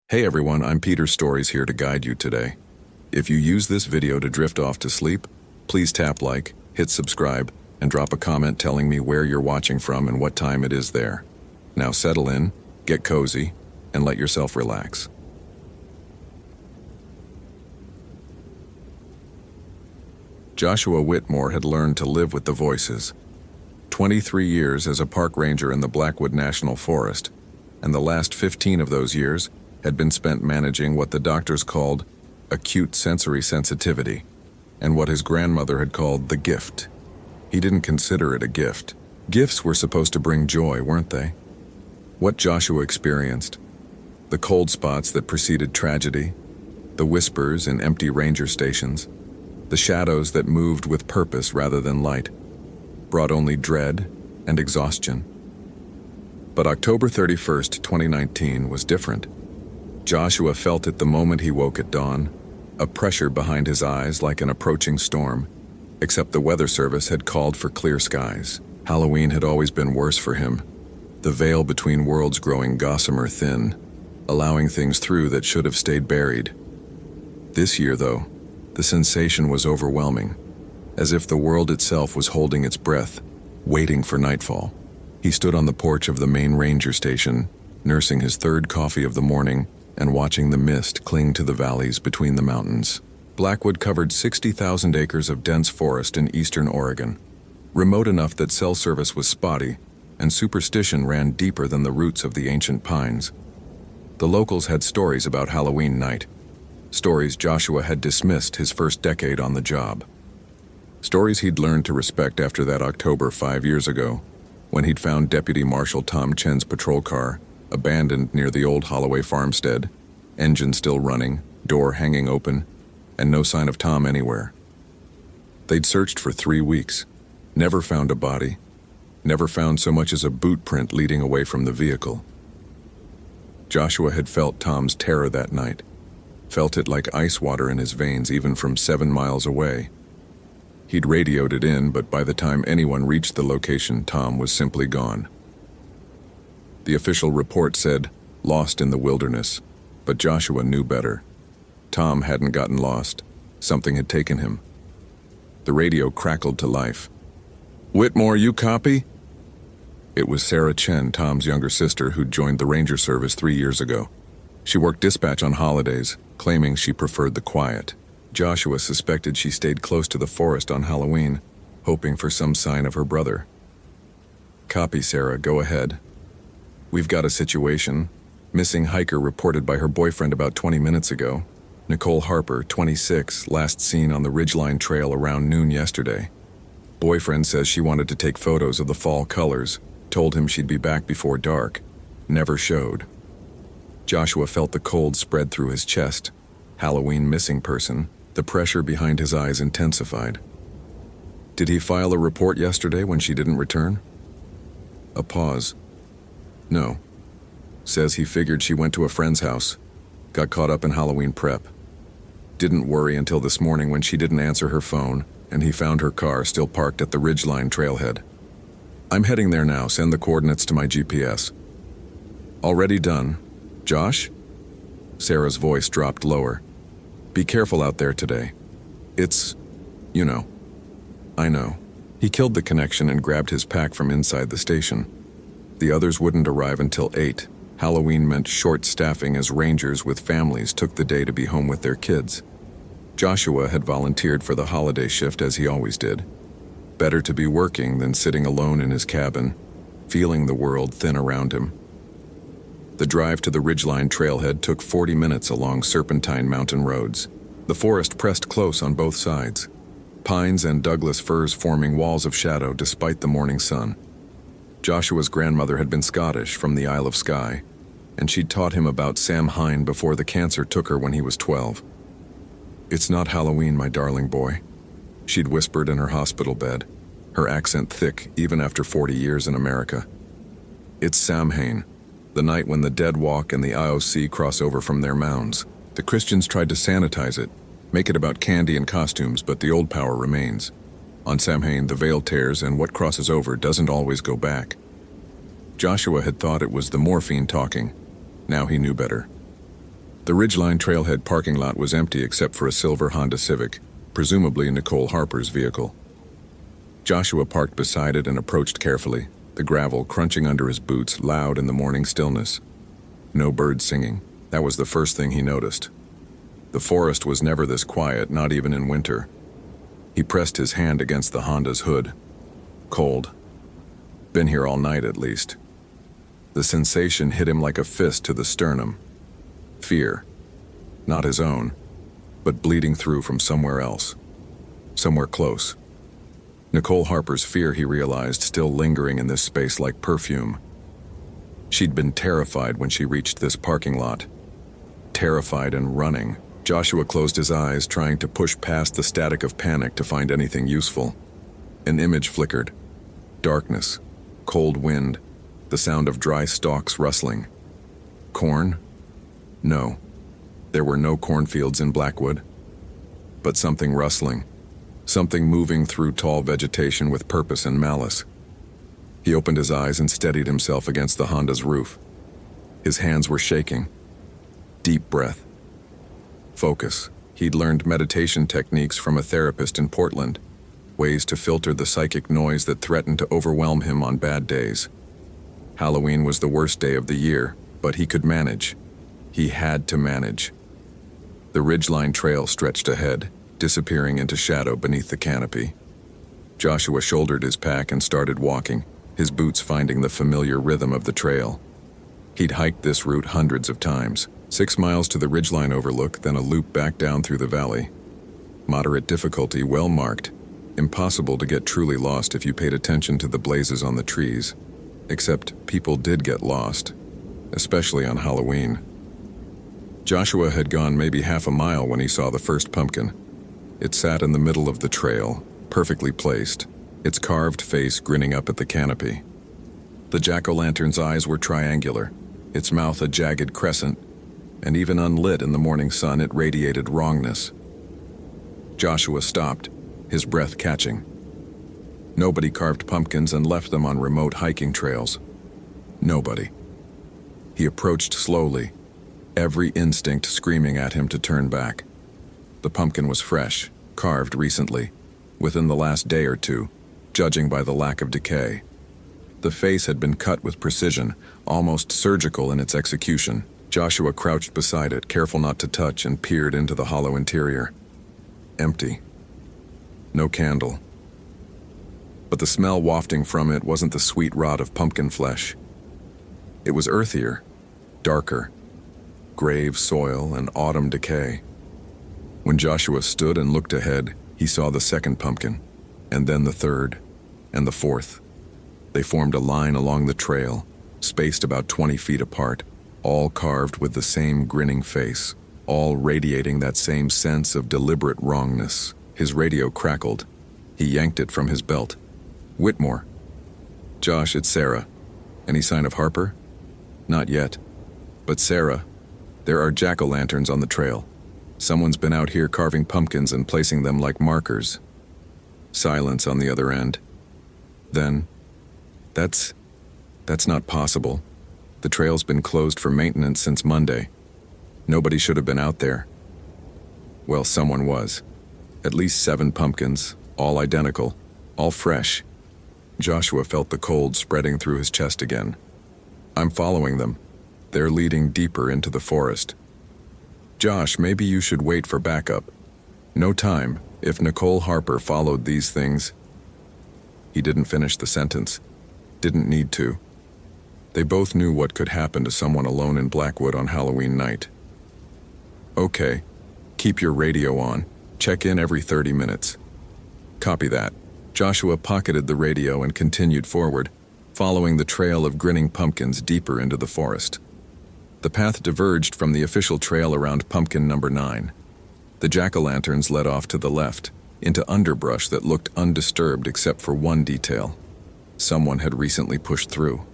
Hey everyone, I'm Peter Stories here to guide you today. If you use this video to drift off to sleep, please tap like, hit subscribe, and drop a comment telling me where you're watching from and what time it is there. Now settle in, get cozy, and let yourself relax. Joshua Whitmore had learned to live with the voices. 23 years as a park ranger in the Blackwood National Forest, and the last 15 of those years had been spent managing what the doctors called acute sensory sensitivity, and what his grandmother had called the gift. He didn't consider it a gift. Gifts were supposed to bring joy, weren't they? What Joshua experienced, the cold spots that preceded tragedy, the whispers in empty ranger stations, the shadows that moved with purpose rather than light, brought only dread and exhaustion. But October 31st, 2019 was different. Joshua felt it the moment he woke at dawn, a pressure behind his eyes like an approaching storm, except the weather service had called for clear skies. Halloween had always been worse for him, the veil between worlds growing gossamer thin, allowing things through that should have stayed buried. This year, though, the sensation was overwhelming, as if the world itself was holding its breath, waiting for nightfall. He stood on the porch of the main ranger station, nursing his third coffee of the morning and watching the mist cling to the valleys between the mountains. Blackwood covered 60,000 acres of dense forest in eastern Oregon, remote enough that cell service was spotty, and superstition ran deeper than the roots of the ancient pines. The locals had stories about Halloween night, stories Joshua had dismissed his first decade on the job. Stories he'd learned to respect after that October 5 years ago, when he'd found Deputy Marshal Tom Chen's patrol car abandoned near the old Holloway farmstead, engine still running, door hanging open, and no sign of Tom anywhere. They'd searched for 3 weeks, never found a body, never found so much as a boot print leading away from the vehicle. Joshua had felt Tom's terror that night, felt it like ice water in his veins even from 7 miles away. He'd radioed it in, but by the time anyone reached the location, Tom was simply gone. The official report said, lost in the wilderness, but Joshua knew better. Tom hadn't gotten lost. Something had taken him. The radio crackled to life. "Whitmore, you copy?" It was Sarah Chen, Tom's younger sister, who'd joined the Ranger Service 3 years ago. She worked dispatch on holidays, claiming she preferred the quiet. Joshua suspected she stayed close to the forest on Halloween, hoping for some sign of her brother. "Copy, Sarah, go ahead. We've got a situation. Missing hiker reported by her boyfriend about 20 minutes ago. Nicole Harper, 26, last seen on the Ridgeline Trail around noon yesterday. Boyfriend says she wanted to take photos of the fall colors, told him she'd be back before dark. Never showed." Joshua felt the cold spread through his chest. Halloween missing person. The pressure behind his eyes intensified. Did he file a report yesterday when she didn't return? A pause. No. Says he figured she went to a friend's house, got caught up in Halloween prep. Didn't worry until this morning when she didn't answer her phone, and he found her car still parked at the Ridgeline trailhead. "I'm heading there now, send the coordinates to my GPS." "Already done. Josh?" Sarah's voice dropped lower. "Be careful out there today. It's, you know." "I know." He killed the connection and grabbed his pack from inside the station. The others wouldn't arrive until 8. Halloween meant short staffing as rangers with families took the day to be home with their kids. Joshua had volunteered for the holiday shift as he always did. Better to be working than sitting alone in his cabin, feeling the world thin around him. The drive to the Ridgeline trailhead took 40 minutes along serpentine mountain roads. The forest pressed close on both sides, pines and Douglas firs forming walls of shadow despite the morning sun. Joshua's grandmother had been Scottish from the Isle of Skye, and she'd taught him about Sam Hine before the cancer took her when he was 12. "It's not Halloween, my darling boy," she'd whispered in her hospital bed, her accent thick even after 40 years in America. "It's Samhain, the night when the dead walk and the IOC cross over from their mounds. The Christians tried to sanitize it, make it about candy and costumes, but the old power remains. On Samhain, the veil tears, and what crosses over doesn't always go back." Joshua had thought it was the morphine talking. Now he knew better. The Ridgeline Trailhead parking lot was empty except for a silver Honda Civic, presumably Nicole Harper's vehicle. Joshua parked beside it and approached carefully, the gravel crunching under his boots loud in the morning stillness. No birds singing. That was the first thing he noticed. The forest was never this quiet, not even in winter. He pressed his hand against the Honda's hood. Cold. Been here all night at least. The sensation hit him like a fist to the sternum. Fear. Not his own, but bleeding through from somewhere else. Somewhere close. Nicole Harper's fear, he realized, still lingering in this space like perfume. She'd been terrified when she reached this parking lot. Terrified and running. Joshua closed his eyes, trying to push past the static of panic to find anything useful. An image flickered. Darkness. Cold wind. The sound of dry stalks rustling. Corn? No. There were no cornfields in Blackwood. But something rustling. Something moving through tall vegetation with purpose and malice. He opened his eyes and steadied himself against the Honda's roof. His hands were shaking. Deep breath. Focus. He'd learned meditation techniques from a therapist in Portland, ways to filter the psychic noise that threatened to overwhelm him on bad days. Halloween was the worst day of the year, but he could manage. He had to manage. The Ridgeline Trail stretched ahead, disappearing into shadow beneath the canopy. Joshua shouldered his pack and started walking, his boots finding the familiar rhythm of the trail. He'd hiked this route hundreds of times, 6 miles to the Ridgeline overlook, then a loop back down through the valley. Moderate difficulty, well marked. Impossible to get truly lost if you paid attention to the blazes on the trees. Except people did get lost, especially on Halloween. Joshua had gone maybe half a mile when he saw the first pumpkin. It sat in the middle of the trail, perfectly placed, its carved face grinning up at the canopy. The jack-o'-lantern's eyes were triangular, its mouth a jagged crescent, and even unlit in the morning sun it radiated wrongness. Joshua stopped, his breath catching. Nobody carved pumpkins and left them on remote hiking trails. Nobody. He approached slowly, every instinct screaming at him to turn back. The pumpkin was fresh, carved recently, within the last day or two, judging by the lack of decay. The face had been cut with precision, almost surgical in its execution. Joshua crouched beside it, careful not to touch, and peered into the hollow interior. Empty. No candle. But the smell wafting from it wasn't the sweet rot of pumpkin flesh. It was earthier, darker, grave soil and autumn decay. When Joshua stood and looked ahead, he saw the second pumpkin, and then the third, and the fourth. They formed a line along the trail, spaced about 20 feet apart, all carved with the same grinning face, all radiating that same sense of deliberate wrongness. His radio crackled. He yanked it from his belt. Whitmore. Josh, it's Sarah. Any sign of Harper? Not yet. But Sarah, there are jack-o'-lanterns on the trail. Someone's been out here carving pumpkins and placing them like markers. Silence on the other end. Then, that's not possible. The trail's been closed for maintenance since Monday. Nobody should have been out there. Well, someone was. At least 7 pumpkins, all identical, all fresh. Joshua felt the cold spreading through his chest again. I'm following them. They're leading deeper into the forest. Josh, maybe you should wait for backup. No time, if Nicole Harper followed these things. He didn't finish the sentence. Didn't need to. They both knew what could happen to someone alone in Blackwood on Halloween night. Okay, keep your radio on. Check in every 30 minutes. Copy that. Joshua pocketed the radio and continued forward, following the trail of grinning pumpkins deeper into the forest. The path diverged from the official trail around pumpkin number 9. The jack-o'-lanterns led off to the left, into underbrush that looked undisturbed except for one detail. Someone had recently pushed through.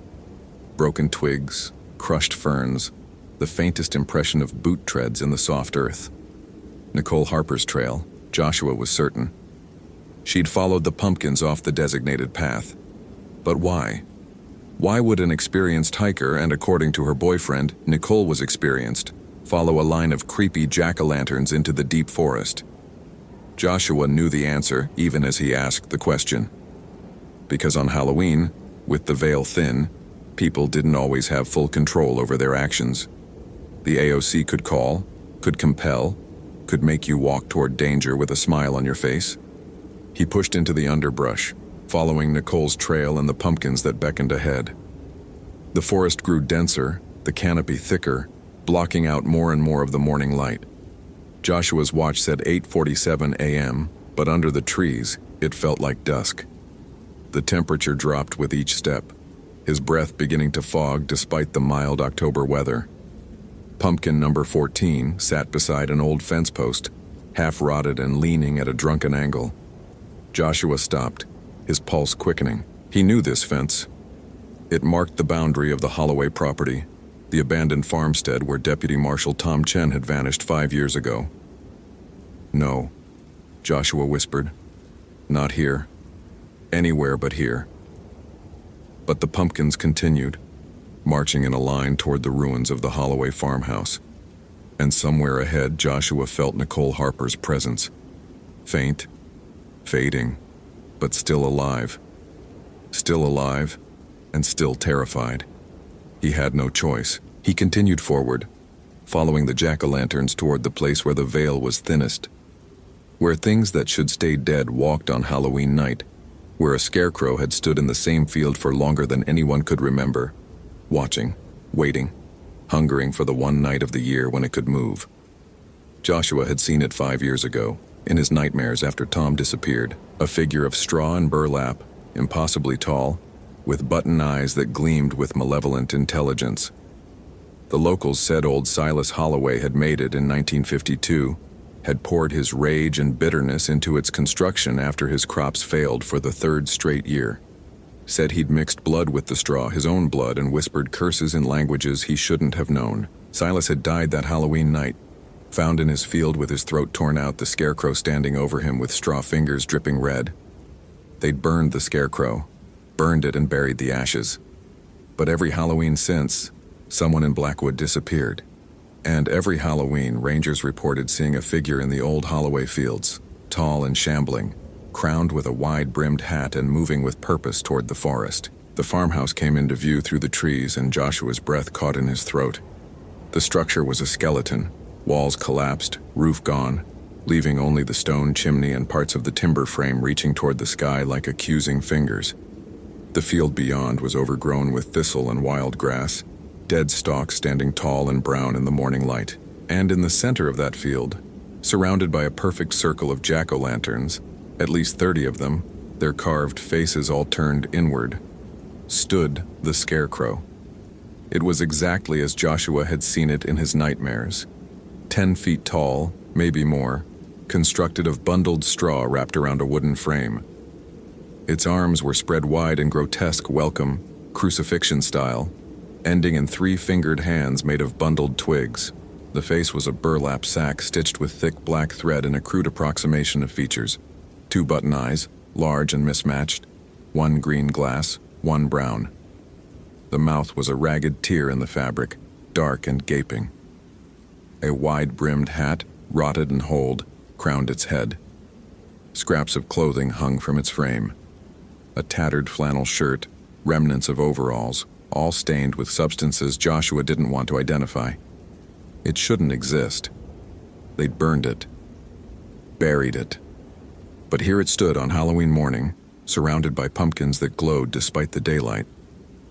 Broken twigs, crushed ferns, the faintest impression of boot treads in the soft earth. Nicole Harper's trail, Joshua was certain. She'd followed the pumpkins off the designated path. But why? Why would an experienced hiker, and according to her boyfriend, Nicole was experienced, Follow a line of creepy jack-o'-lanterns into the deep forest. Joshua knew the answer even as he asked the question. Because on Halloween, with the veil thin, people didn't always have full control over their actions. The AOC could call, could compel, could make you walk toward danger with a smile on your face. He pushed into the underbrush, following Nicole's trail and the pumpkins that beckoned ahead. The forest grew denser, the canopy thicker, blocking out more and more of the morning light. Joshua's watch said 8:47 a.m., but under the trees, it felt like dusk. The temperature dropped with each step, his breath beginning to fog despite the mild October weather. Pumpkin number 14 sat beside an old fence post, half-rotted and leaning at a drunken angle. Joshua stopped, his pulse quickening. He knew this fence. It marked the boundary of the Holloway property, the abandoned farmstead where Deputy Marshal Tom Chen had vanished 5 years ago. "No," Joshua whispered. "Not here. Anywhere but here." But the pumpkins continued, marching in a line toward the ruins of the Holloway farmhouse. And somewhere ahead, Joshua felt Nicole Harper's presence. Faint, fading, but still alive. Still alive, and still terrified. He had no choice. He continued forward, following the jack-o'-lanterns toward the place where the veil was thinnest. Where things that should stay dead walked on Halloween night. Where a scarecrow had stood in the same field for longer than anyone could remember. Watching, waiting, hungering for the one night of the year when it could move. Joshua had seen it 5 years ago, in his nightmares after Tom disappeared. A figure of straw and burlap, impossibly tall, with button eyes that gleamed with malevolent intelligence. The locals said old Silas Holloway had made it in 1952, had poured his rage and bitterness into its construction after his crops failed for the 3rd straight year. Said he'd mixed blood with the straw, his own blood, and whispered curses in languages he shouldn't have known. Silas had died that Halloween night, found in his field with his throat torn out, the scarecrow standing over him with straw fingers dripping red. They'd burned the scarecrow, burned it and buried the ashes. But every Halloween since, someone in Blackwood disappeared. And every Halloween, rangers reported seeing a figure in the old Holloway fields, tall and shambling, crowned with a wide-brimmed hat and moving with purpose toward the forest. The farmhouse came into view through the trees, and Joshua's breath caught in his throat. The structure was a skeleton, walls collapsed, roof gone, leaving only the stone chimney and parts of the timber frame reaching toward the sky like accusing fingers. The field beyond was overgrown with thistle and wild grass, dead stalks standing tall and brown in the morning light. And in the center of that field, surrounded by a perfect circle of jack-o'-lanterns, at least 30 of them, their carved faces all turned inward, stood the scarecrow. It was exactly as Joshua had seen it in his nightmares. 10 feet tall, maybe more, constructed of bundled straw wrapped around a wooden frame. Its arms were spread wide in grotesque welcome, crucifixion style, ending in 3-fingered hands made of bundled twigs. The face was a burlap sack stitched with thick black thread in a crude approximation of features. 2 button eyes, large and mismatched, 1 green glass, 1 brown. The mouth was a ragged tear in the fabric, dark and gaping. A wide-brimmed hat, rotted and holed, crowned its head. Scraps of clothing hung from its frame. A tattered flannel shirt, remnants of overalls, all stained with substances Joshua didn't want to identify. It shouldn't exist. They'd burned it. Buried it. But here it stood on Halloween morning, surrounded by pumpkins that glowed despite the daylight,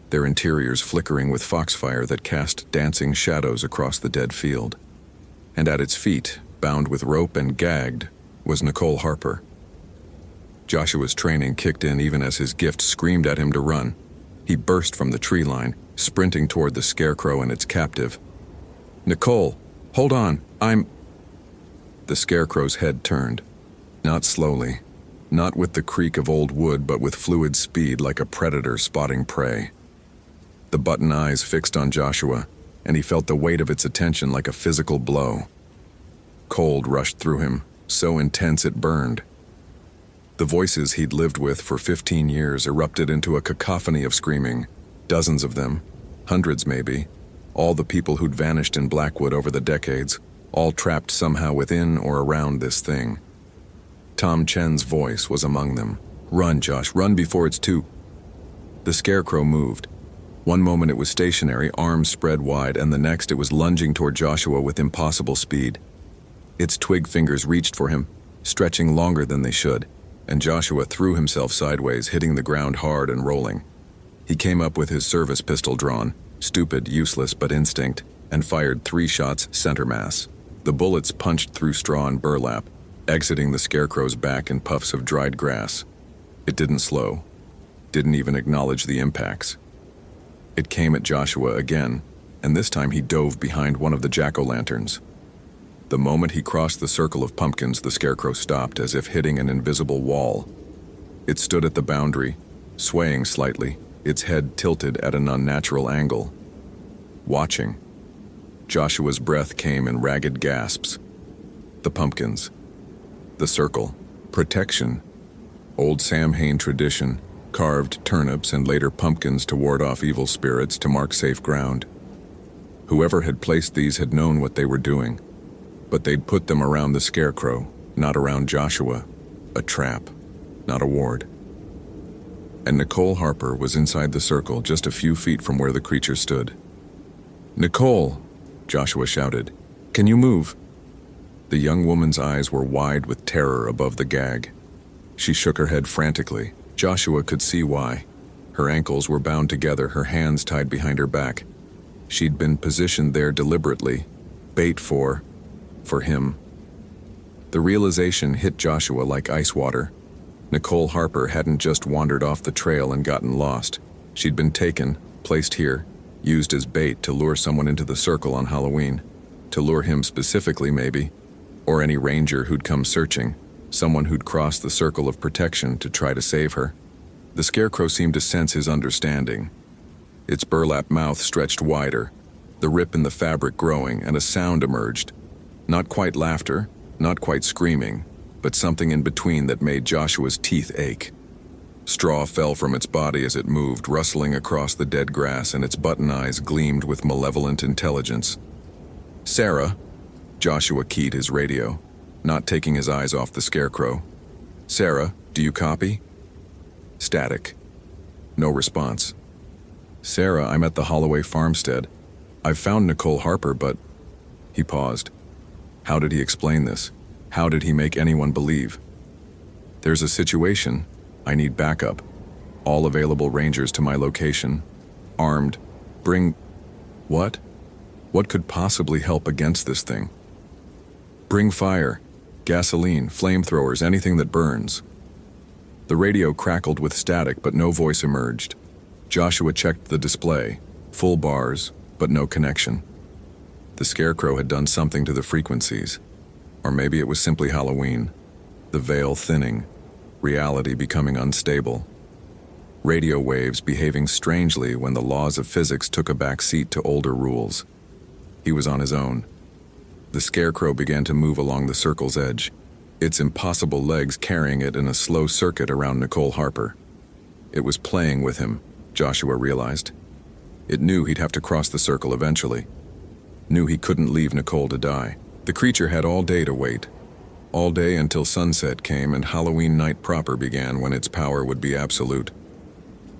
their interiors flickering with foxfire that cast dancing shadows across the dead field. And at its feet, bound with rope and gagged, was Nicole Harper. Joshua's training kicked in even as his gift screamed at him to run. He burst from the tree line, sprinting toward the scarecrow and its captive. "Nicole, hold on, I'm—" The scarecrow's head turned. Not slowly, not with the creak of old wood, but with fluid speed like a predator spotting prey. The button eyes fixed on Joshua, and he felt the weight of its attention like a physical blow. Cold rushed through him, so intense it burned. The voices he'd lived with for 15 years erupted into a cacophony of screaming, dozens of them, hundreds maybe, All the people who'd vanished in Blackwood over the decades, all trapped somehow within or around this thing. Tom Chen's voice was among them. "Run, Josh, run before it's too..." The scarecrow moved. One moment it was stationary, arms spread wide, and the next it was lunging toward Joshua with impossible speed. Its twig fingers reached for him, stretching longer than they should, and Joshua threw himself sideways, hitting the ground hard and rolling. He came up with his service pistol drawn, stupid, useless, but instinct, and fired 3 shots center mass. The bullets punched through straw and burlap, exiting the scarecrow's back in puffs of dried grass. It didn't slow, didn't even acknowledge the impacts. It came at Joshua again, and this time he dove behind one of the jack-o'-lanterns. The moment he crossed the circle of pumpkins, the scarecrow stopped as if hitting an invisible wall. It stood at the boundary, swaying slightly, its head tilted at an unnatural angle. Watching. Joshua's breath came in ragged gasps. The pumpkins. The circle. Protection. Old Samhain tradition. Carved turnips and later pumpkins to ward off evil spirits, to mark safe ground. Whoever had placed these had known what they were doing, but they'd put them around the scarecrow, not around Joshua. A trap, not a ward. And Nicole Harper was inside the circle, just a few feet from where the creature stood. "Nicole!" Joshua shouted. "Can you move?" The young woman's eyes were wide with terror above the gag. She shook her head frantically. Joshua could see why. Her ankles were bound together, her hands tied behind her back. She'd been positioned there deliberately, bait for him. The realization hit Joshua like ice water. Nicole Harper hadn't just wandered off the trail and gotten lost. She'd been taken, placed here, used as bait to lure someone into the circle on Halloween. To lure him specifically, maybe, or any ranger who'd come searching. Someone who'd crossed the circle of protection to try to save her. The scarecrow seemed to sense his understanding. Its burlap mouth stretched wider, the rip in the fabric growing, and a sound emerged. Not quite laughter, not quite screaming, but something in between that made Joshua's teeth ache. Straw fell from its body as it moved, rustling across the dead grass, and its button eyes gleamed with malevolent intelligence. "Sarah," Joshua keyed his radio, not taking his eyes off the scarecrow. "Sarah, do you copy?" Static. No response. "Sarah, I'm at the Holloway farmstead. I've found Nicole Harper, but..." He paused. How did he explain this? How did he make anyone believe? "There's a situation. I need backup. All available rangers to my location. Armed. Bring..." What? What could possibly help against this thing? "Bring fire. Gasoline, flamethrowers, anything that burns." The radio crackled with static, but no voice emerged. Joshua checked the display. Full bars, but no connection. The scarecrow had done something to the frequencies. Or maybe it was simply Halloween. The veil thinning. Reality becoming unstable. Radio waves behaving strangely when the laws of physics took a back seat to older rules. He was on his own. The scarecrow began to move along the circle's edge, its impossible legs carrying it in a slow circuit around Nicole Harper. It was playing with him, Joshua realized. It knew he'd have to cross the circle eventually. Knew he couldn't leave Nicole to die. The creature had all day to wait. All day until sunset came and Halloween night proper began, when its power would be absolute.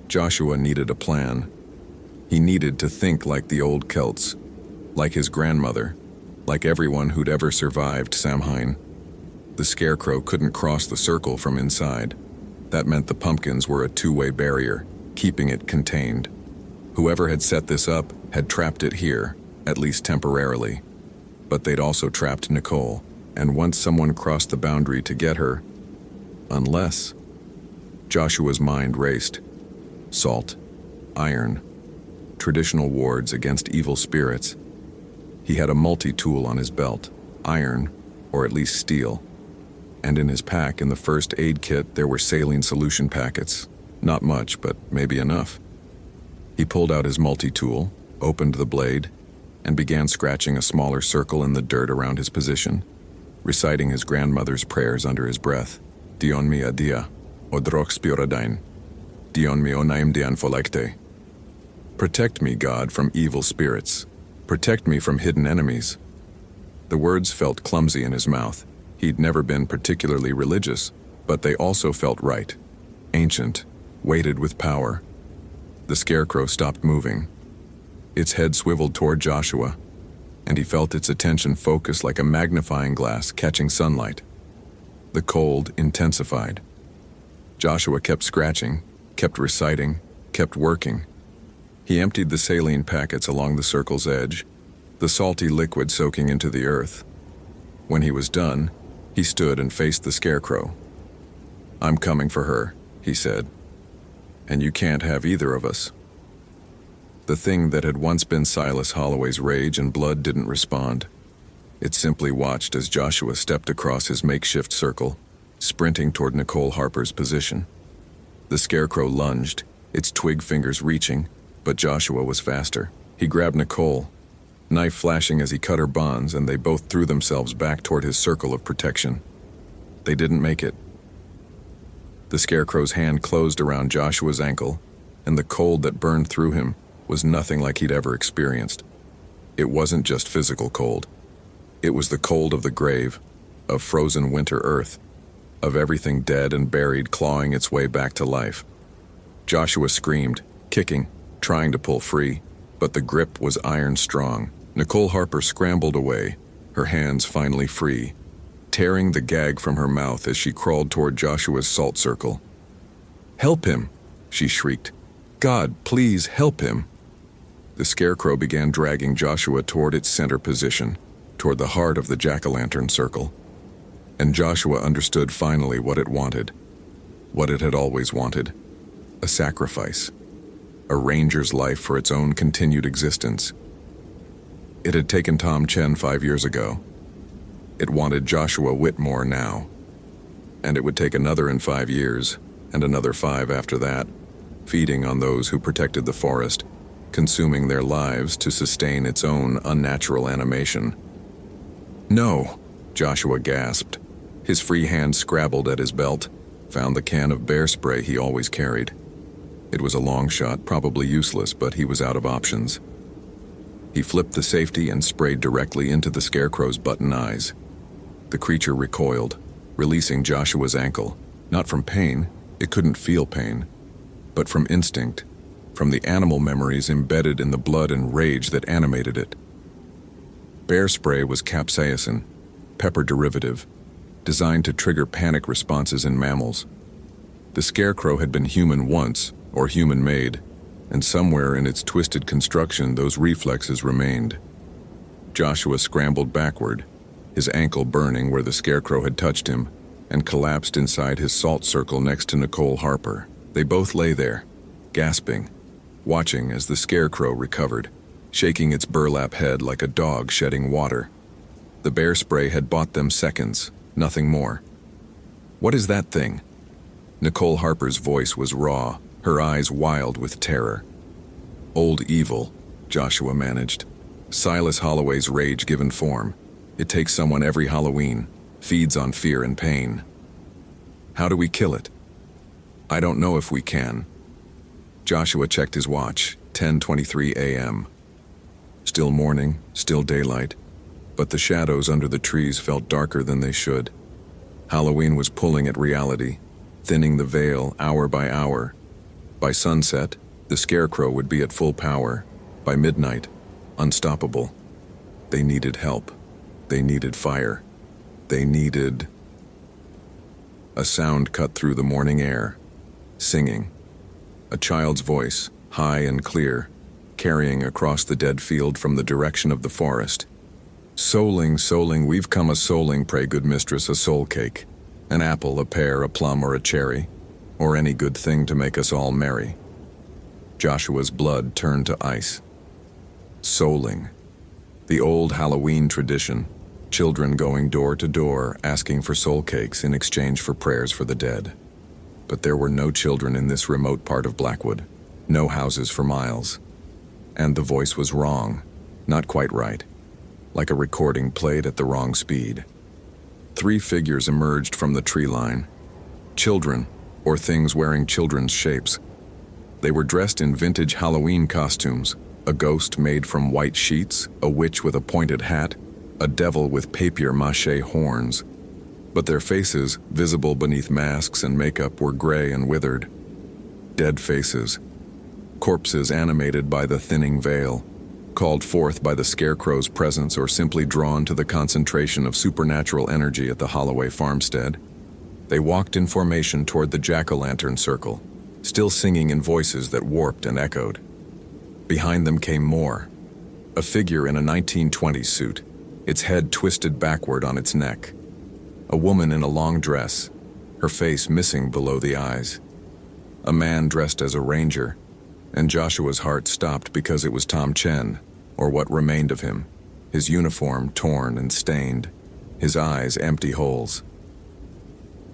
Joshua needed a plan. He needed to think like the old Celts, like his grandmother, like everyone who'd ever survived Samhain. The scarecrow couldn't cross the circle from inside. That meant the pumpkins were a two-way barrier, keeping it contained. Whoever had set this up had trapped it here, at least temporarily. But they'd also trapped Nicole, and once someone crossed the boundary to get her, unless... Joshua's mind raced. Salt, iron, traditional wards against evil spirits. He had a multi-tool on his belt, iron, or at least steel. And in his pack, in the first aid kit, there were saline solution packets. Not much, but maybe enough. He pulled out his multi-tool, opened the blade, and began scratching a smaller circle in the dirt around his position, reciting his grandmother's prayers under his breath. Dion mi adia, odroch spioradine. Dion mi onaim dian folekte. Protect me, God, from evil spirits. Protect me from hidden enemies." The words felt clumsy in his mouth. He'd never been particularly religious, but they also felt right. Ancient, weighted with power. The scarecrow stopped moving. Its head swiveled toward Joshua, and he felt its attention focus like a magnifying glass catching sunlight. The cold intensified. Joshua kept scratching, kept reciting, kept working. He emptied the saline packets along the circle's edge, the salty liquid soaking into the earth. When he was done, he stood and faced the scarecrow. "I'm coming for her," he said. "And you can't have either of us." The thing that had once been Silas Holloway's rage and blood didn't respond. It simply watched as Joshua stepped across his makeshift circle, sprinting toward Nicole Harper's position. The scarecrow lunged, its twig fingers reaching, but Joshua was faster. He grabbed Nicole, knife flashing as he cut her bonds, and they both threw themselves back toward his circle of protection. They didn't make it. The scarecrow's hand closed around Joshua's ankle, and the cold that burned through him was nothing like he'd ever experienced. It wasn't just physical cold. It was the cold of the grave, of frozen winter earth, of everything dead and buried clawing its way back to life. Joshua screamed, kicking, trying to pull free, but the grip was iron strong. Nicole Harper scrambled away, her hands finally free, tearing the gag from her mouth as she crawled toward Joshua's salt circle. "Help him!" she shrieked. "God, please help him!" The scarecrow began dragging Joshua toward its center position, toward the heart of the jack-o'-lantern circle. And Joshua understood finally what it wanted, what it had always wanted: a sacrifice, a ranger's life for its own continued existence. It had taken Tom Chen 5 years ago. It wanted Joshua Whitmore now. And it would take another in 5 years, and another 5 after that, feeding on those who protected the forest, consuming their lives to sustain its own unnatural animation. "No," Joshua gasped. His free hand scrabbled at his belt, found the can of bear spray he always carried. It was a long shot, probably useless, but he was out of options. He flipped the safety and sprayed directly into the scarecrow's button eyes. The creature recoiled, releasing Joshua's ankle, not from pain, it couldn't feel pain, but from instinct, from the animal memories embedded in the blood and rage that animated it. Bear spray was capsaicin, pepper derivative, designed to trigger panic responses in mammals. The scarecrow had been human once, or human-made, and somewhere in its twisted construction those reflexes remained. Joshua scrambled backward, his ankle burning where the scarecrow had touched him, and collapsed inside his salt circle next to Nicole Harper. They both lay there, gasping, watching as the scarecrow recovered, shaking its burlap head like a dog shedding water. The bear spray had bought them seconds, nothing more. "What is that thing?" Nicole Harper's voice was raw, her eyes wild with terror. "Old evil," Joshua managed. "Silas Holloway's rage given form. It takes someone every Halloween, feeds on fear and pain." "How do we kill it?" "I don't know if we can." Joshua checked his watch, 10:23 a.m. Still morning, still daylight, but the shadows under the trees felt darker than they should. Halloween was pulling at reality, thinning the veil hour by hour. By sunset, the scarecrow would be at full power. By midnight, unstoppable. They needed help. They needed fire. They needed... A sound cut through the morning air. Singing. A child's voice, high and clear, carrying across the dead field from the direction of the forest. "Souling, souling, we've come a-souling, pray good mistress, a soul cake. An apple, a pear, a plum, or a cherry, or any good thing to make us all merry." Joshua's blood turned to ice. Souling. The old Halloween tradition, children going door to door asking for soul cakes in exchange for prayers for the dead. But there were no children in this remote part of Blackwood, no houses for miles. And the voice was wrong, not quite right, like a recording played at the wrong speed. 3 figures emerged from the tree line. Children, or things wearing children's shapes. They were dressed in vintage Halloween costumes, A ghost made from white sheets, a witch with a pointed hat, a devil with papier-mâché horns. But their faces, visible beneath masks and makeup, were gray and withered. Dead faces. Corpses animated by the thinning veil, called forth by the scarecrow's presence or simply drawn to the concentration of supernatural energy at the Holloway farmstead. They walked in formation toward the jack-o'-lantern circle, still singing in voices that warped and echoed. Behind them came more. A figure in a 1920s suit, its head twisted backward on its neck. A woman in a long dress, her face missing below the eyes. A man dressed as a ranger, and Joshua's heart stopped because it was Tom Chen, or what remained of him, his uniform torn and stained, his eyes empty holes.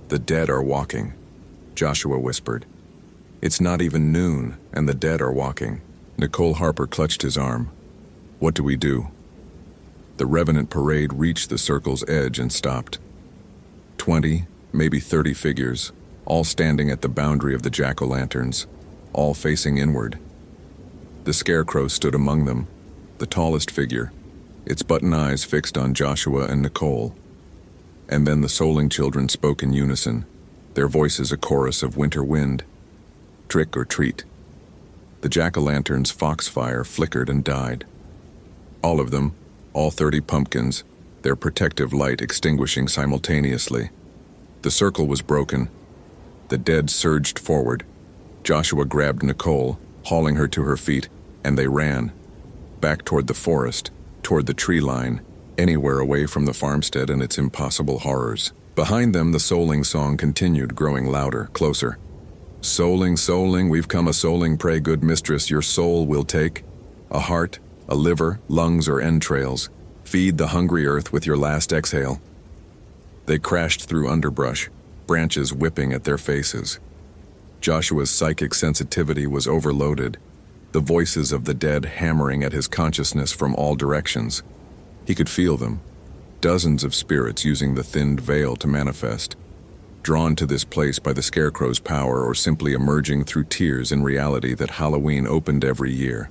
"The dead are walking," Joshua whispered. "It's not even noon, and the dead are walking." Nicole Harper clutched his arm. "What do we do?" The Revenant parade reached the circle's edge and stopped. 20, maybe 30 figures, all standing at the boundary of the jack-o'-lanterns, all facing inward. The Scarecrow stood among them, the tallest figure, its button eyes fixed on Joshua and Nicole. And then the Souling children spoke in unison, their voices a chorus of winter wind. Trick or treat. The jack-o'-lantern's foxfire flickered and died. All of them, all 30 pumpkins, their protective light extinguishing simultaneously. The circle was broken. The dead surged forward. Joshua grabbed Nicole, hauling her to her feet, and they ran. Back toward the forest, toward the tree line, anywhere away from the farmstead and its impossible horrors. Behind them, the Souling song continued, growing louder, closer. "Souling, Souling, we've come a-souling, pray good mistress, your soul we'll take. A heart, a liver, lungs or entrails. Feed the hungry earth with your last exhale." They crashed through underbrush, branches whipping at their faces. Joshua's psychic sensitivity was overloaded, the voices of the dead hammering at his consciousness from all directions. He could feel them, dozens of spirits using the thinned veil to manifest, drawn to this place by the Scarecrow's power or simply emerging through tears in reality that Halloween opened every year.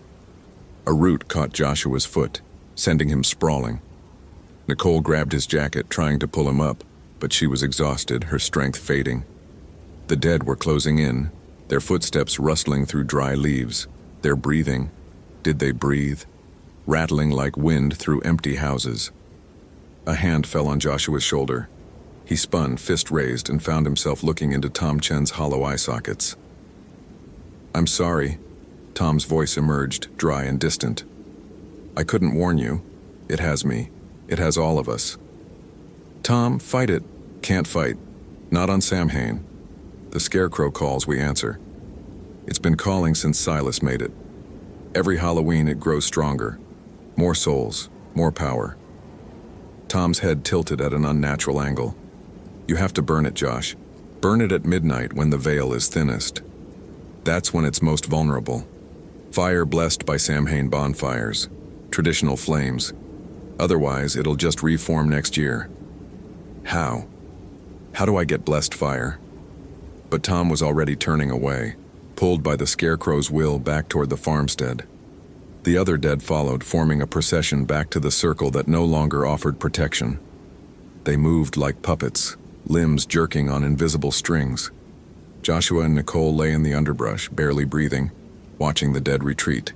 A root caught Joshua's foot, sending him sprawling. Nicole grabbed his jacket, trying to pull him up, but she was exhausted, her strength fading. The dead were closing in, their footsteps rustling through dry leaves, their breathing. Did they breathe? Rattling like wind through empty houses. A hand fell on Joshua's shoulder. He spun, fist raised, and found himself looking into Tom Chen's hollow eye sockets. "I'm sorry," Tom's voice emerged, dry and distant. "I couldn't warn you. It has me. It has all of us." "Tom, fight it." "Can't fight. Not on Samhain. The Scarecrow calls, we answer. It's been calling since Silas made it. Every Halloween it grows stronger. More souls, more power." Tom's head tilted at an unnatural angle. "You have to burn it, Josh. Burn it at midnight when the veil is thinnest. That's when it's most vulnerable. Fire blessed by Samhain bonfires. Traditional flames. Otherwise, it'll just reform next year." "How? How do I get blessed fire?" But Tom was already turning away, pulled by the Scarecrow's will back toward the farmstead. The other dead followed, forming a procession back to the circle that no longer offered protection. They moved like puppets, limbs jerking on invisible strings. Joshua and Nicole lay in the underbrush, barely breathing, watching the dead retreat.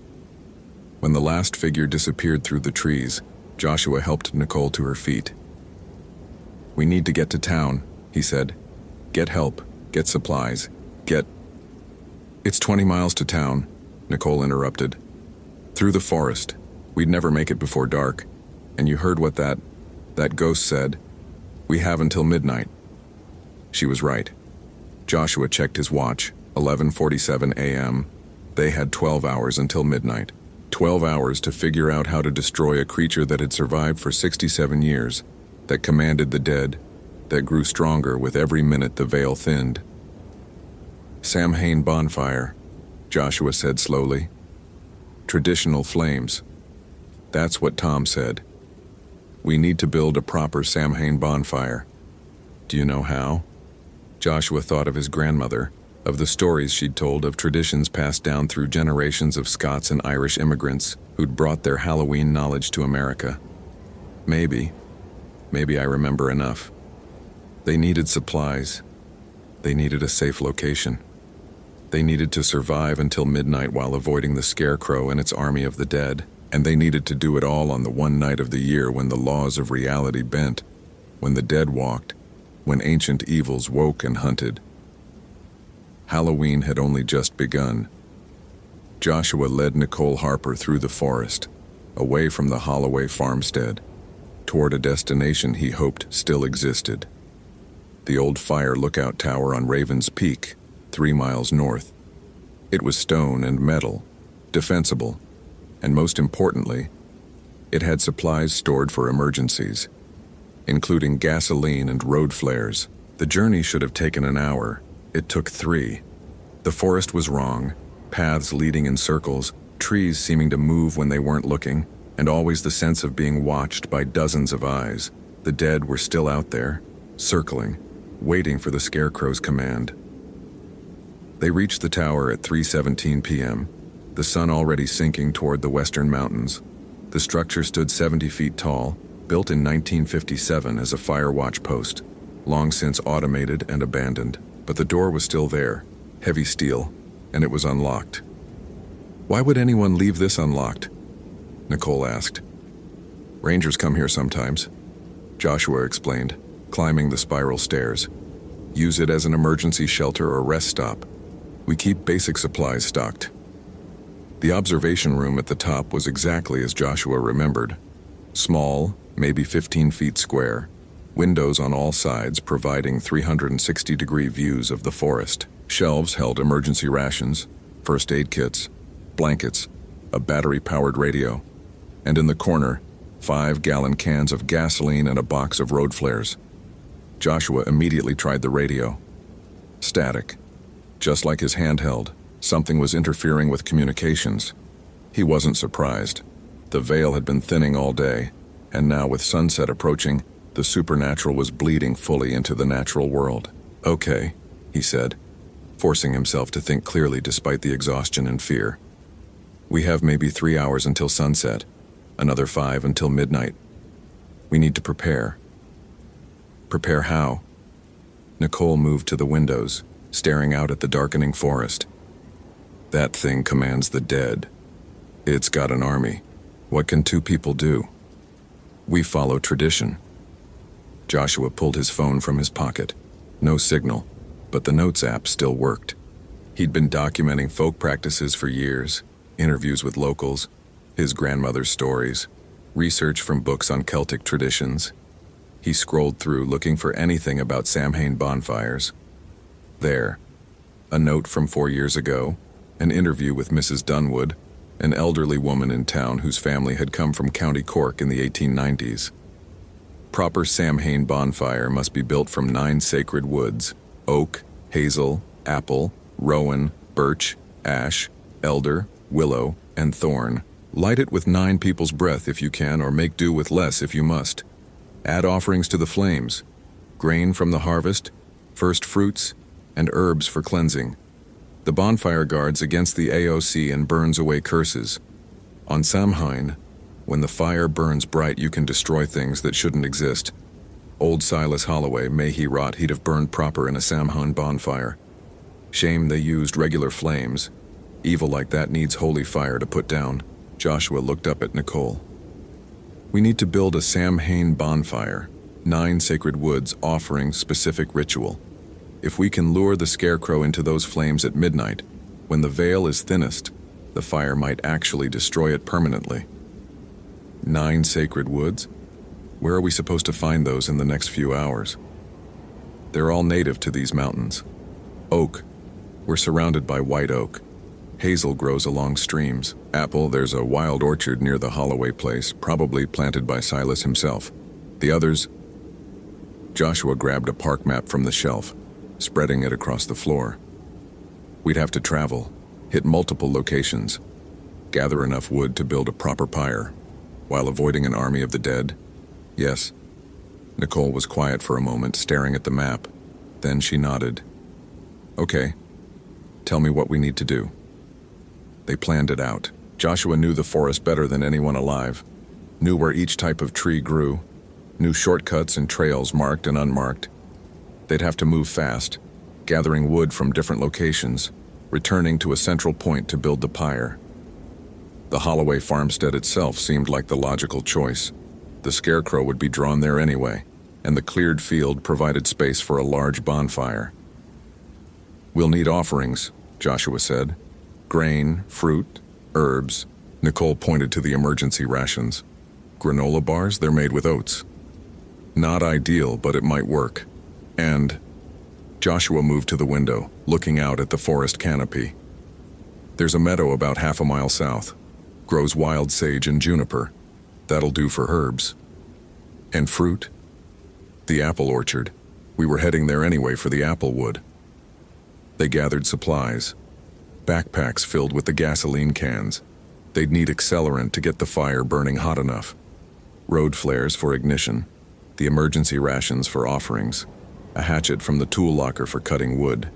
When the last figure disappeared through the trees, Joshua helped Nicole to her feet. "We need to get to town," he said. "Get help, get supplies, get—" "It's 20 miles to town," Nicole interrupted. "Through the forest. We'd never make it before dark. And you heard what that ghost said. We have until midnight." She was right. Joshua checked his watch, 11:47 a.m. They had 12 hours until midnight. 12 hours to figure out how to destroy a creature that had survived for 67 years, that commanded the dead, that grew stronger with every minute the veil thinned. "Samhain bonfire," Joshua said slowly. "Traditional flames." That's what Tom said. "We need to build a proper Samhain bonfire." "Do you know how?" Joshua thought of his grandmother, of the stories she'd told of traditions passed down through generations of Scots and Irish immigrants who'd brought their Halloween knowledge to America. Maybe I remember enough. They needed supplies. They needed a safe location. They needed to survive until midnight while avoiding the Scarecrow and its army of the dead, and they needed to do it all on the one night of the year when the laws of reality bent, when the dead walked, when ancient evils woke and hunted. Halloween had only just begun. Joshua led Nicole Harper through the forest, away from the Holloway farmstead, toward a destination he hoped still existed. The old fire lookout tower on Raven's Peak, 3 miles north. It was stone and metal, defensible, and most importantly, it had supplies stored for emergencies, including gasoline and road flares. The journey should have taken an hour. It took 3. The forest was wrong, paths leading in circles, trees seeming to move when they weren't looking, and always the sense of being watched by dozens of eyes. The dead were still out there, circling, waiting for the Scarecrow's command. They reached the tower at 3:17 p.m., the sun already sinking toward the western mountains. The structure stood 70 feet tall, built in 1957 as a fire watch post, long since automated and abandoned. But the door was still there, heavy steel, and it was unlocked. "Why would anyone leave this unlocked?" Nicole asked. "Rangers come here sometimes," Joshua explained, climbing the spiral stairs. "Use it as an emergency shelter or rest stop. We keep basic supplies stocked." The observation room at the top was exactly as Joshua remembered. Small, maybe 15 feet square, windows on all sides providing 360-degree views of the forest. Shelves held emergency rations, first aid kits, blankets, a battery-powered radio, and in the corner, 5-gallon cans of gasoline and a box of road flares. Joshua immediately tried the radio. Static. Just like his handheld, something was interfering with communications. He wasn't surprised. The veil had been thinning all day, and now with sunset approaching, the supernatural was bleeding fully into the natural world. "Okay," he said, forcing himself to think clearly despite the exhaustion and fear. "We have maybe 3 hours until sunset, another 5 until midnight. We need to prepare." "Prepare how?" Nicole moved to the windows, staring out at the darkening forest. "That thing commands the dead. It's got an army. What can 2 people do? We follow tradition." Joshua pulled his phone from his pocket. No signal, but the Notes app still worked. He'd been documenting folk practices for years, interviews with locals, his grandmother's stories, research from books on Celtic traditions. He scrolled through looking for anything about Samhain bonfires. There, a note from 4 years ago, an interview with Mrs. Dunwood, an elderly woman in town whose family had come from County Cork in the 1890s. Proper Samhain bonfire must be built from 9 sacred woods: oak, hazel, apple, rowan, birch, ash, elder, willow, and thorn. Light it with 9 people's breath if you can, or make do with less if you must. Add offerings to the flames: grain from the harvest, first fruits, and herbs for cleansing. The bonfire guards against the AOC and burns away curses. On Samhain, when the fire burns bright, you can destroy things that shouldn't exist. Old Silas Holloway, may he rot, he'd have burned proper in a Samhain bonfire. Shame they used regular flames. Evil like that needs holy fire to put down. Joshua looked up at Nicole. "We need to build a Samhain bonfire, 9 sacred woods offering specific ritual. If we can lure the Scarecrow into those flames at midnight, when the veil is thinnest, the fire might actually destroy it permanently." 9 sacred woods? Where are we supposed to find those in the next few hours? They're all native to these mountains. Oak. We're surrounded by white oak. Hazel grows along streams. Apple, there's a wild orchard near the Holloway place, probably planted by Silas himself. The others... Joshua grabbed a park map from the shelf, spreading it across the floor. We'd have to travel, hit multiple locations, gather enough wood to build a proper pyre, while avoiding an army of the dead. Yes. Nicole was quiet for a moment, staring at the map. Then she nodded. "Okay, Tell me what we need to do." They planned it out. Joshua knew the forest better than anyone alive, knew where each type of tree grew, knew shortcuts and trails marked and unmarked. They'd have to move fast, gathering wood from different locations, returning to a central point to build the pyre. The Holloway farmstead itself seemed like the logical choice. The scarecrow would be drawn there anyway, and the cleared field provided space for a large bonfire. "We'll need offerings," Joshua said. "Grain, fruit, herbs." Nicole pointed to the emergency rations. "Granola bars? They're made with oats." "Not ideal, but it might work." And Joshua moved to the window, looking out at the forest canopy. "There's a meadow about half a mile south. Grows wild sage and juniper. That'll do for herbs." "And fruit?" "The apple orchard. We were heading there anyway for the apple wood." They gathered supplies. Backpacks filled with the gasoline cans. They'd need accelerant to get the fire burning hot enough. Road flares for ignition. The emergency rations for offerings. A hatchet from the tool locker for cutting wood.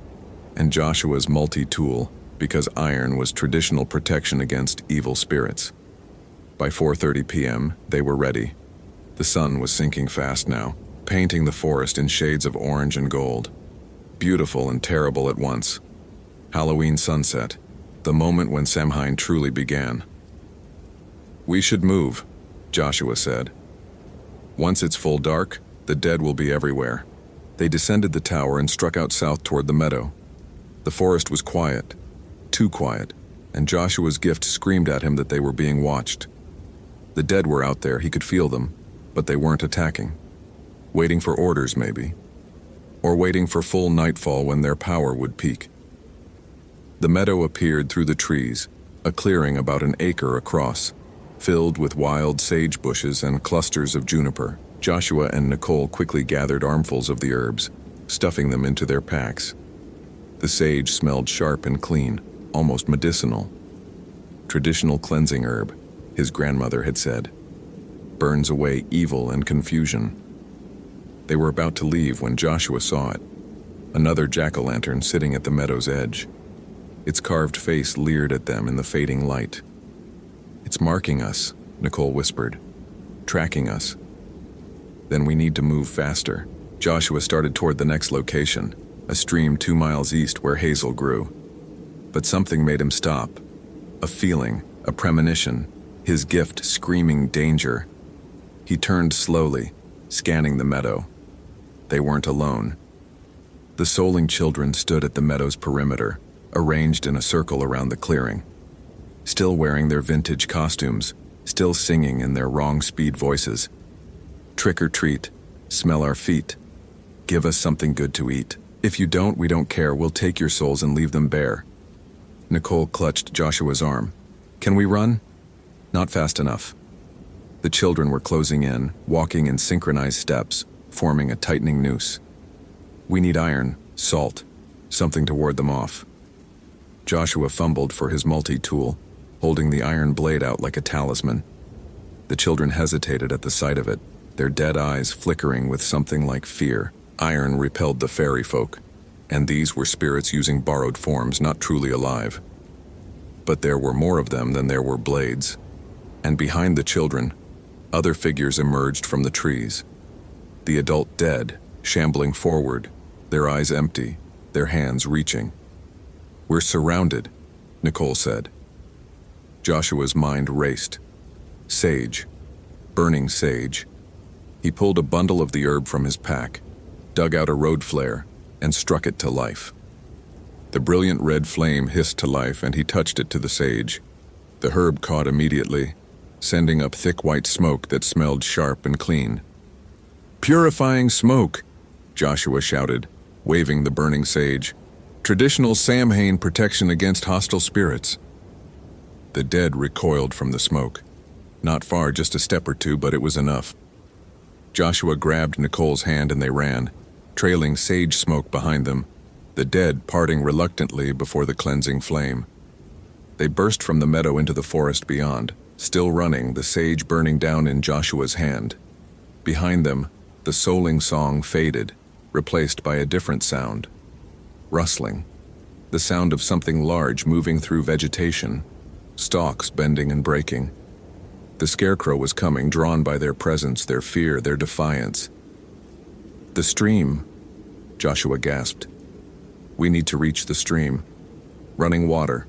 And Joshua's multi-tool, because iron was traditional protection against evil spirits. By 4:30 p.m., they were ready. The sun was sinking fast now, painting the forest in shades of orange and gold. Beautiful and terrible at once. Halloween sunset, the moment when Samhain truly began. "We should move," Joshua said. "Once it's full dark, the dead will be everywhere." They descended the tower and struck out south toward the meadow. The forest was quiet, too quiet, and Joshua's gift screamed at him that they were being watched. The dead were out there, he could feel them, but they weren't attacking. Waiting for orders, maybe. Or waiting for full nightfall when their power would peak. The meadow appeared through the trees, a clearing about an acre across, filled with wild sage bushes and clusters of juniper. Joshua and Nicole quickly gathered armfuls of the herbs, stuffing them into their packs. The sage smelled sharp and clean, almost medicinal. Traditional cleansing herb, his grandmother had said. Burns away evil and confusion. They were about to leave when Joshua saw it. Another jack-o'-lantern sitting at the meadow's edge. Its carved face leered at them in the fading light. "It's marking us," Nicole whispered. "Tracking us." "Then we need to move faster." Joshua started toward the next location, a stream 2 miles east where hazel grew. But something made him stop. A feeling, a premonition, his gift screaming danger. He turned slowly, scanning the meadow. They weren't alone. The Soling children stood at the meadow's perimeter, arranged in a circle around the clearing. Still wearing their vintage costumes, still singing in their wrong-speed voices. "Trick or treat, smell our feet. Give us something good to eat. If you don't, we don't care, we'll take your souls and leave them bare." Nicole clutched Joshua's arm. "Can we run?" "Not fast enough." The children were closing in, walking in synchronized steps, forming a tightening noose. "We need iron, salt, something to ward them off." Joshua fumbled for his multi-tool, holding the iron blade out like a talisman. The children hesitated at the sight of it, their dead eyes flickering with something like fear. Iron repelled the fairy folk, and these were spirits using borrowed forms, not truly alive. But there were more of them than there were blades. And behind the children, other figures emerged from the trees. The adult dead, shambling forward, their eyes empty, their hands reaching. "We're surrounded," Nicole said. Joshua's mind raced. Sage. Burning sage. He pulled a bundle of the herb from his pack, dug out a road flare, and struck it to life. The brilliant red flame hissed to life, and he touched it to the sage. The herb caught immediately, sending up thick white smoke that smelled sharp and clean. "Purifying smoke," Joshua shouted, waving the burning sage. "Traditional Samhain protection against hostile spirits." The dead recoiled from the smoke. Not far, just a step or two, but it was enough. Joshua grabbed Nicole's hand and they ran, trailing sage smoke behind them, the dead parting reluctantly before the cleansing flame. They burst from the meadow into the forest beyond, still running, the sage burning down in Joshua's hand. Behind them, the Soling song faded, replaced by a different sound. Rustling. the sound of something large moving through vegetation, stalks bending and breaking. The scarecrow was coming, drawn by their presence, their fear, their defiance. "The stream," Joshua gasped. "We need to reach the stream. Running water."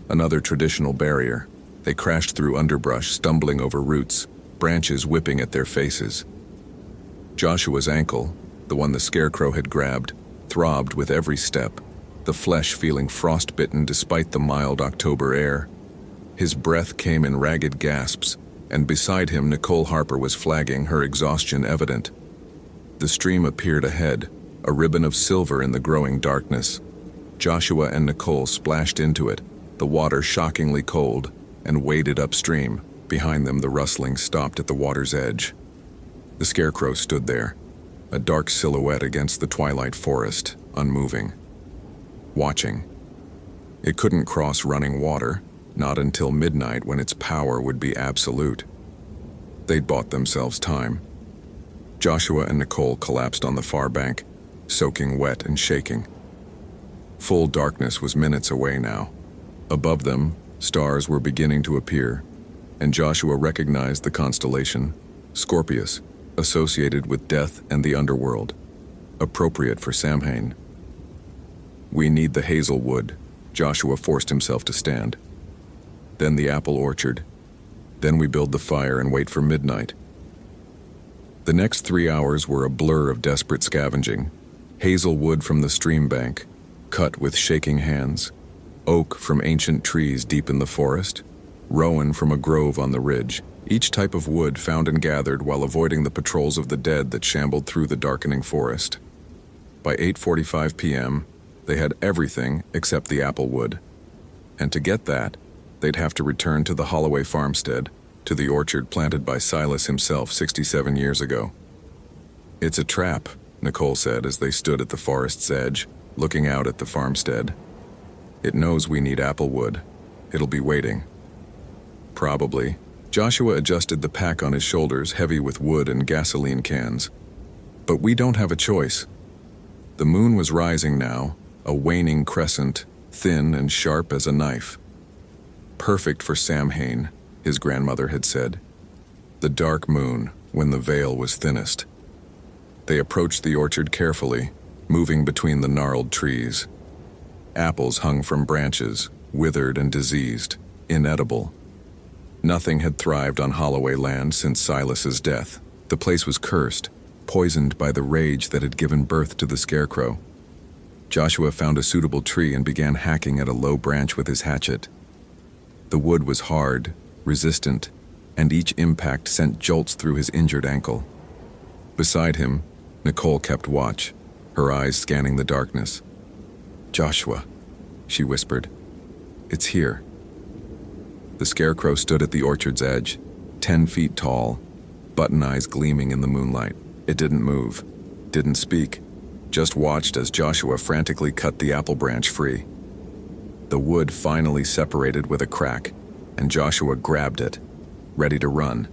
Another traditional barrier. They crashed through underbrush, stumbling over roots, branches whipping at their faces. Joshua's ankle, the one the scarecrow had grabbed, throbbed with every step, the flesh feeling frostbitten despite the mild October air. His breath came in ragged gasps, and beside him Nicole Harper was flagging, her exhaustion evident. The stream appeared ahead, a ribbon of silver in the growing darkness. Joshua and Nicole splashed into it, the water shockingly cold, and waded upstream. Behind them, the rustling stopped at the water's edge. The scarecrow stood there, a dark silhouette against the twilight forest, unmoving, watching. It couldn't cross running water, not until midnight when its power would be absolute. They'd bought themselves time. Joshua and Nicole collapsed on the far bank, soaking wet and shaking. Full darkness was minutes away now. Above them, stars were beginning to appear, and Joshua recognized the constellation, Scorpius, associated with death and the underworld, appropriate for Samhain. "We need the hazelwood," Joshua forced himself to stand. "Then the apple orchard. Then we build the fire and wait for midnight." The next 3 hours were a blur of desperate scavenging. Hazelwood from the stream bank, cut with shaking hands. Oak from ancient trees deep in the forest. Rowan from a grove on the ridge. Each type of wood found and gathered while avoiding the patrols of the dead that shambled through the darkening forest. By 8:45 p.m., they had everything except the apple wood. And to get that, they'd have to return to the Holloway farmstead, to the orchard planted by Silas himself 67 years ago. "It's a trap," Nicole said as they stood at the forest's edge, looking out at the farmstead. "It knows we need apple wood. It'll be waiting." "Probably." Joshua adjusted the pack on his shoulders, heavy with wood and gasoline cans. "But we don't have a choice." The moon was rising now, a waning crescent, thin and sharp as a knife. "Perfect for Samhain," his grandmother had said. The dark moon, when the veil was thinnest. They approached the orchard carefully, moving between the gnarled trees. Apples hung from branches, withered and diseased, inedible. Nothing had thrived on Holloway land since Silas's death. The place was cursed, poisoned by the rage that had given birth to the scarecrow. Joshua found a suitable tree and began hacking at a low branch with his hatchet. The wood was hard, resistant, and each impact sent jolts through his injured ankle. Beside him, Nicole kept watch, her eyes scanning the darkness. "Joshua," she whispered, "it's here." The scarecrow stood at the orchard's edge, 10 feet tall, button eyes gleaming in the moonlight. It didn't move, didn't speak, just watched as Joshua frantically cut the apple branch free. The wood finally separated with a crack, and Joshua grabbed it, ready to run.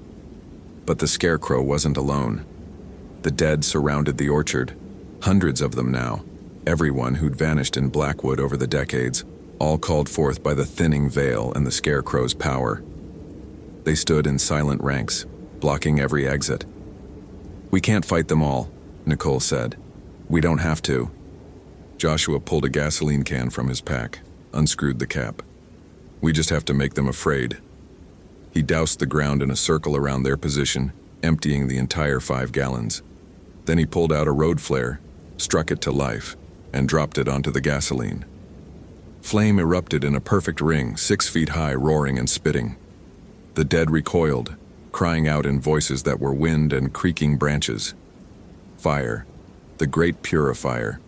But the scarecrow wasn't alone. The dead surrounded the orchard, hundreds of them now, everyone who'd vanished in Blackwood over the decades, all called forth by the thinning veil and the scarecrow's power. They stood in silent ranks, blocking every exit. "We can't fight them all," Nicole said. "We don't have to." Joshua pulled a gasoline can from his pack, unscrewed the cap. "We just have to make them afraid." He doused the ground in a circle around their position, emptying the entire 5 gallons. Then he pulled out a road flare, struck it to life, and dropped it onto the gasoline. Flame erupted in a perfect ring, 6 feet high, roaring and spitting. The dead recoiled, crying out in voices that were wind and creaking branches. Fire, the great purifier,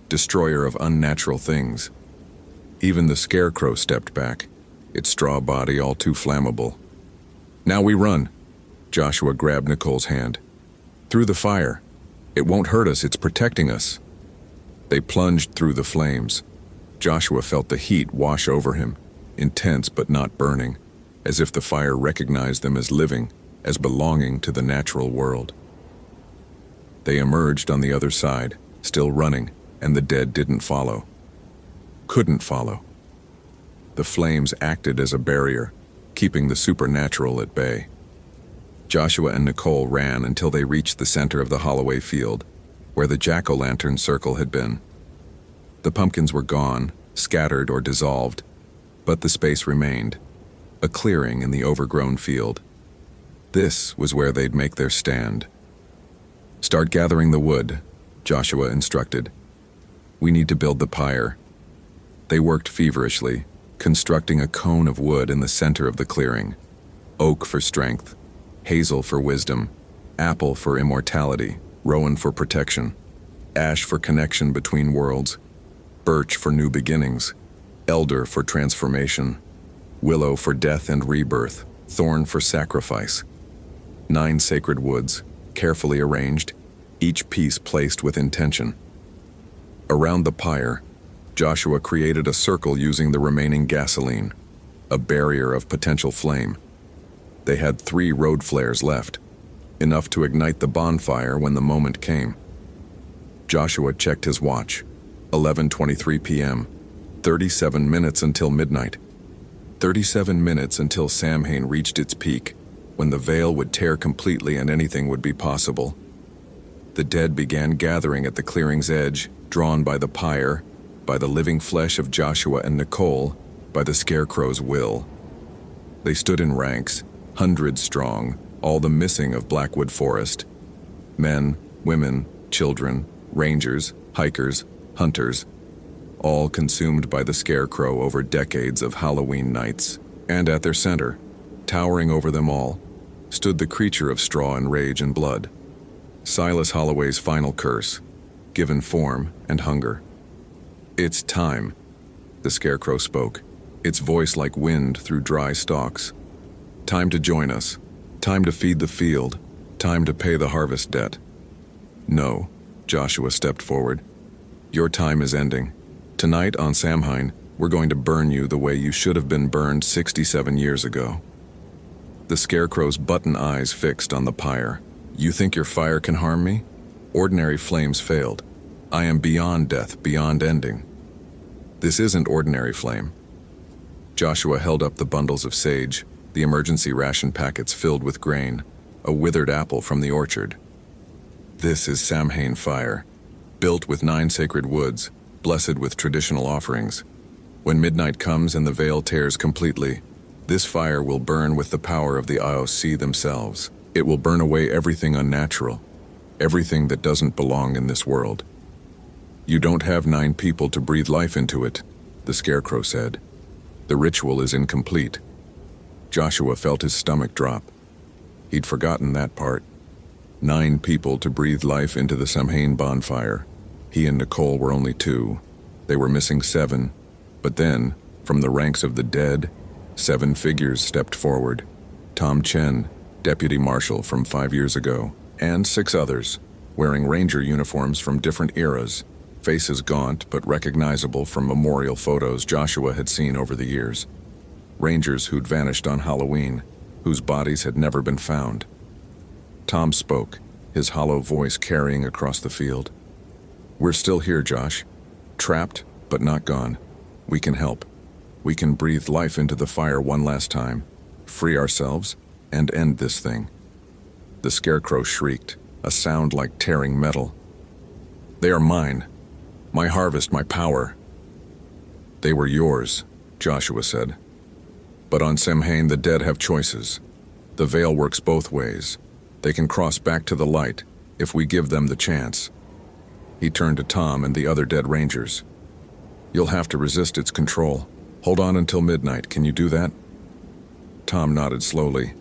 destroyer of unnatural things. Even the scarecrow stepped back, its straw body all too flammable. "Now we run." Joshua grabbed Nicole's hand. "Through the fire. It won't hurt us, it's protecting us." They plunged through the flames. Joshua felt the heat wash over him, intense but not burning, as if the fire recognized them as living, as belonging to the natural world. They emerged on the other side, still running, and the dead didn't follow. couldn't follow. The flames acted as a barrier, keeping the supernatural at bay. Joshua and Nicole ran until they reached the center of the Holloway field, where the jack-o'-lantern circle had been. The pumpkins were gone, scattered or dissolved, but the space remained, a clearing in the overgrown field. This was where they'd make their stand. "Start gathering the wood," Joshua instructed. "We need to build the pyre." They worked feverishly, constructing a cone of wood in the center of the clearing. Oak for strength, hazel for wisdom, apple for immortality, rowan for protection, ash for connection between worlds, birch for new beginnings, elder for transformation, willow for death and rebirth, thorn for sacrifice. 9 sacred woods, carefully arranged, each piece placed with intention. Around the pyre, Joshua created a circle using the remaining gasoline, a barrier of potential flame. They had 3 road flares left, enough to ignite the bonfire when the moment came. Joshua checked his watch. 11:23 p.m. 37 minutes until midnight. 37 minutes until Samhain reached its peak, when the veil would tear completely and anything would be possible. The dead began gathering at the clearing's edge, drawn by the pyre, by the living flesh of Joshua and Nicole, by the Scarecrow's will. They stood in ranks, hundreds strong, all the missing of Blackwood Forest. Men, women, children, rangers, hikers, hunters, all consumed by the Scarecrow over decades of Halloween nights. And at their center, towering over them all, stood the creature of straw and rage and blood. Silas Holloway's final curse, given form and hunger. "It's time," the Scarecrow spoke, its voice like wind through dry stalks. "Time to join us. Time to feed the field. Time to pay the harvest debt." "No," Joshua stepped forward. "Your time is ending. Tonight on Samhain, we're going to burn you the way you should have been burned 67 years ago." The Scarecrow's button eyes fixed on the pyre. "You think your fire can harm me? Ordinary flames failed. I am beyond death, beyond ending. This isn't ordinary flame." Joshua held up the bundles of sage, the emergency ration packets filled with grain, a withered apple from the orchard. "This is Samhain fire, built with 9 sacred woods, blessed with traditional offerings. When midnight comes and the veil tears completely, this fire will burn with the power of the IOC themselves. It will burn away everything unnatural, everything that doesn't belong in this world." "You don't have 9 people to breathe life into it," the Scarecrow said. "The ritual is incomplete." Joshua felt his stomach drop. He'd forgotten that part. 9 people to breathe life into the Samhain bonfire. He and Nicole were only 2. They were missing 7. But then, from the ranks of the dead, 7 figures stepped forward. Tom Chen, deputy marshal from 5 years ago, and 6 others, wearing ranger uniforms from different eras, faces gaunt but recognizable from memorial photos Joshua had seen over the years. Rangers who'd vanished on Halloween, whose bodies had never been found. Tom spoke, his hollow voice carrying across the field. "We're still here, Josh. Trapped, but not gone. We can help. We can breathe life into the fire one last time, free ourselves, and end this thing." The Scarecrow shrieked, a sound like tearing metal. "They are mine. My harvest, my power." "They were yours," Joshua said. "But on Samhain, the dead have choices. The veil works both ways. They can cross back to the light, if we give them the chance." He turned to Tom and the other dead rangers. "You'll have to resist its control. Hold on until midnight. Can you do that?" Tom nodded slowly.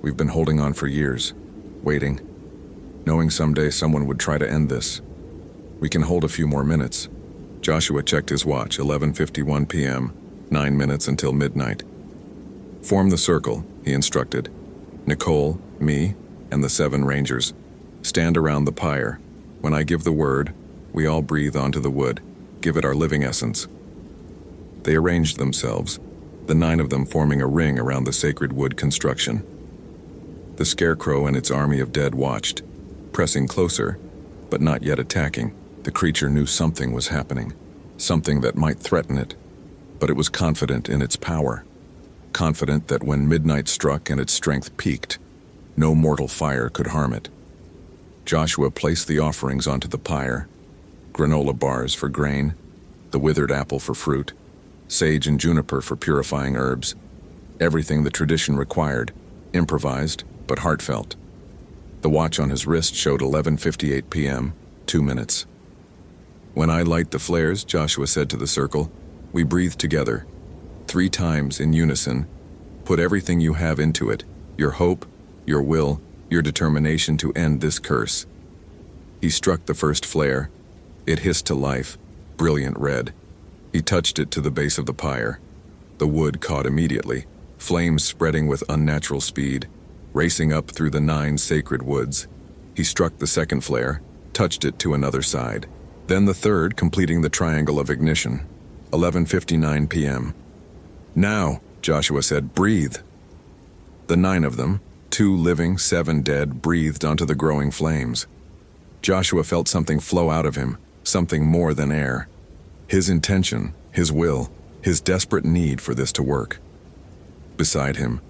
"We've been holding on for years, waiting, knowing someday someone would try to end this. We can hold a few more minutes." Joshua checked his watch, 11:51 p.m., 9 minutes until midnight. "Form the circle," he instructed. "Nicole, me, and the 7 rangers. Stand around the pyre. When I give the word, we all breathe onto the wood, give it our living essence." They arranged themselves, the 9 of them forming a ring around the sacred wood construction. The Scarecrow and its army of dead watched, pressing closer, but not yet attacking. The creature knew something was happening. something that might threaten it, but it was confident in its power, confident that when midnight struck and its strength peaked, no mortal fire could harm it. Joshua placed the offerings onto the pyre, granola bars for grain, the withered apple for fruit, sage and juniper for purifying herbs, everything the tradition required, improvised but heartfelt. The watch on his wrist showed 11:58 p.m., 2 minutes. "When I light the flares," Joshua said to the circle, "we breathe together, 3 times in unison. Put everything you have into it, your hope, your will, your determination to end this curse." He struck the first flare. It hissed to life, brilliant red. He touched it to the base of the pyre. The wood caught immediately, flames spreading with unnatural speed, racing up through the 9 sacred woods. He struck the second flare, touched it to another side. Then the third, completing the triangle of ignition. 11:59 p.m. "Now," Joshua said, "breathe." The 9 of them, 2 living, 7 dead, breathed onto the growing flames. Joshua felt something flow out of him, something more than air. His intention, his will, his desperate need for this to work. Beside him,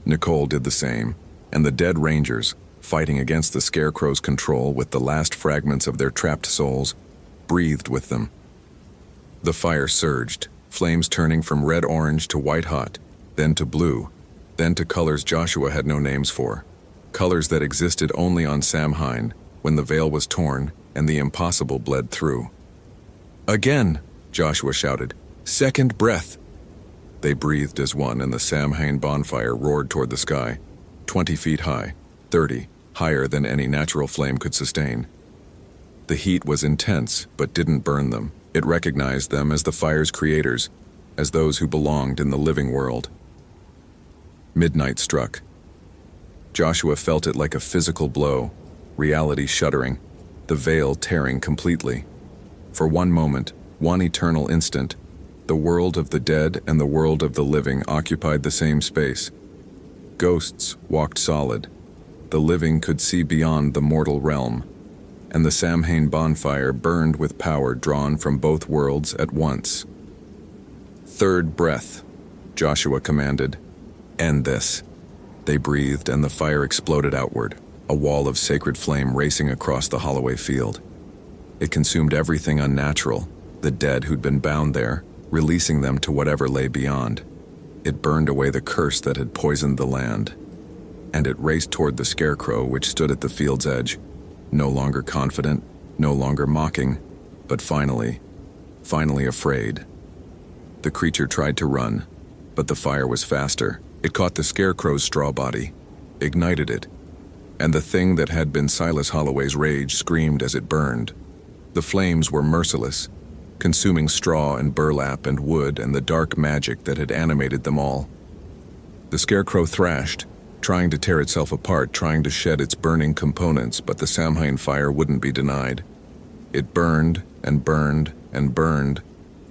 Nicole did the same, and the dead rangers, fighting against the Scarecrow's control with the last fragments of their trapped souls, breathed with them. The fire surged, flames turning from red-orange to white-hot, then to blue, then to colors Joshua had no names for, colors that existed only on Samhain when the veil was torn and the impossible bled through. "Again!" Joshua shouted. "Second breath!" They breathed as one, and the Samhain bonfire roared toward the sky, 20 feet high, 30, higher than any natural flame could sustain. The heat was intense, but didn't burn them. It recognized them as the fire's creators, as those who belonged in the living world. Midnight struck. Joshua felt it like a physical blow, reality shuddering, the veil tearing completely. For one moment, one eternal instant, the world of the dead and the world of the living occupied the same space. Ghosts walked solid. The living could see beyond the mortal realm, and the Samhain bonfire burned with power drawn from both worlds at once. "Third breath," Joshua commanded. "End this." They breathed, and the fire exploded outward, a wall of sacred flame racing across the Holloway field. It consumed everything unnatural, the dead who'd been bound there, releasing them to whatever lay beyond. It burned away the curse that had poisoned the land. And it raced toward the Scarecrow, which stood at the field's edge, no longer confident, no longer mocking, but finally afraid. The creature tried to run, but the fire was faster. It caught the Scarecrow's straw body, ignited it, and the thing that had been Silas Holloway's rage screamed as it burned. The flames were merciless, consuming straw and burlap and wood and the dark magic that had animated them all. The Scarecrow thrashed, trying to tear itself apart, trying to shed its burning components, but the Samhain fire wouldn't be denied. It burned and burned and burned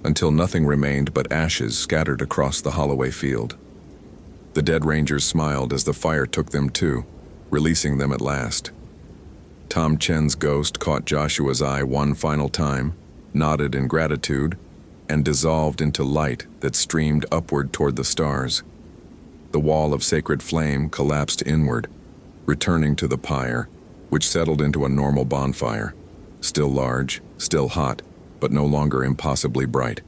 until nothing remained but ashes scattered across the Holloway field. The dead rangers smiled as the fire took them too, releasing them at last. Tom Chen's ghost caught Joshua's eye one final time, nodded in gratitude, and dissolved into light that streamed upward toward the stars. The wall of sacred flame collapsed inward, returning to the pyre, which settled into a normal bonfire, still large, still hot, but no longer impossibly bright.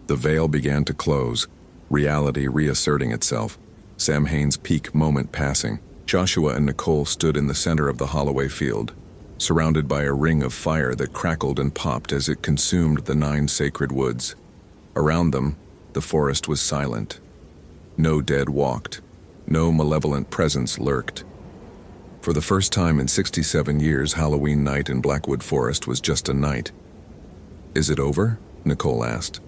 The veil began to close, reality reasserting itself, Samhain's peak moment passing. Joshua and Nicole stood in the center of the Holloway field, surrounded by a ring of fire that crackled and popped as it consumed the 9 sacred woods. Around them, the forest was silent. No dead walked. No malevolent presence lurked. For the first time in 67 years, Halloween night in Blackwood Forest was just a night. "Is it over?" Nicole asked.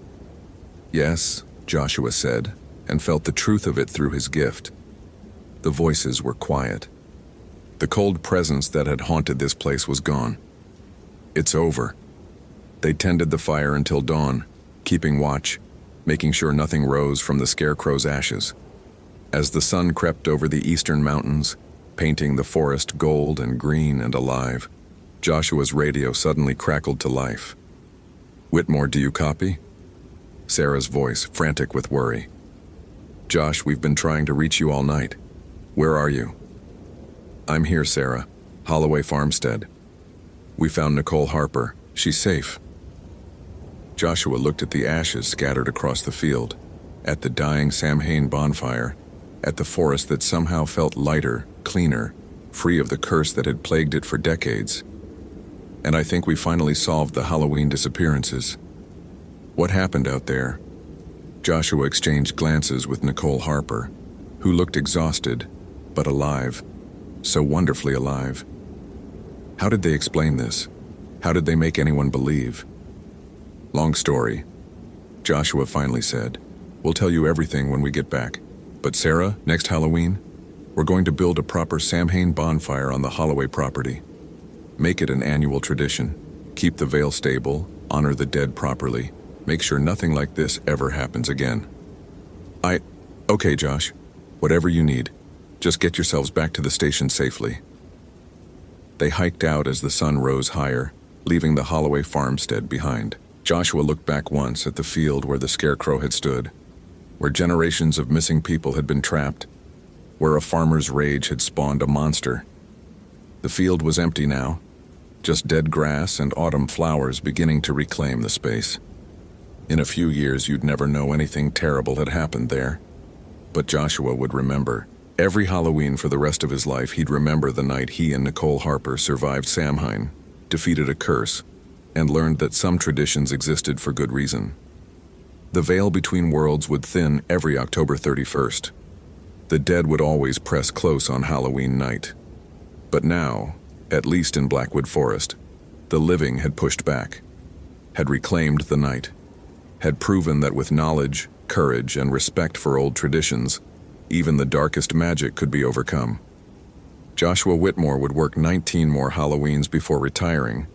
"Yes," Joshua said, and felt the truth of it through his gift. The voices were quiet. The cold presence that had haunted this place was gone. "It's over." They tended the fire until dawn, keeping watch, making sure nothing rose from the Scarecrow's ashes. As the sun crept over the eastern mountains, painting the forest gold and green and alive, Joshua's radio suddenly crackled to life. Whitmore, do you copy? Sarah's voice, frantic with worry. Josh, we've been trying to reach you all night. Where are you? I'm here, Sarah. Holloway Farmstead. We found Nicole Harper. She's safe. Joshua looked at the ashes scattered across the field, at the dying Samhain bonfire, at the forest that somehow felt lighter, cleaner, free of the curse that had plagued it for decades. And I think we finally solved the Halloween disappearances. What happened out there? Joshua exchanged glances with Nicole Harper, who looked exhausted, but alive, so wonderfully alive. How did they explain this? How did they make anyone believe? Long story. Joshua finally said, "We'll tell you everything when we get back. But Sarah, next Halloween, we're going to build a proper Samhain bonfire on the Holloway property. Make it an annual tradition. Keep the veil stable, honor the dead properly, make sure nothing like this ever happens again." Okay, Josh. Whatever you need. Just get yourselves back to the station safely. They hiked out as the sun rose higher, leaving the Holloway farmstead behind. Joshua looked back once at the field where the scarecrow had stood, where generations of missing people had been trapped, where a farmer's rage had spawned a monster. The field was empty now, just dead grass and autumn flowers beginning to reclaim the space. In a few years, you'd never know anything terrible had happened there. But Joshua would remember. Every Halloween for the rest of his life, he'd remember the night he and Nicole Harper survived Samhain, defeated a curse, and learned that some traditions existed for good reason. The veil between worlds would thin every October 31st. The dead would always press close on Halloween night. But now, at least in Blackwood Forest, the living had pushed back, had reclaimed the night, had proven that with knowledge, courage, and respect for old traditions, even the darkest magic could be overcome. Joshua Whitmore would work 19 more Halloweens before retiring.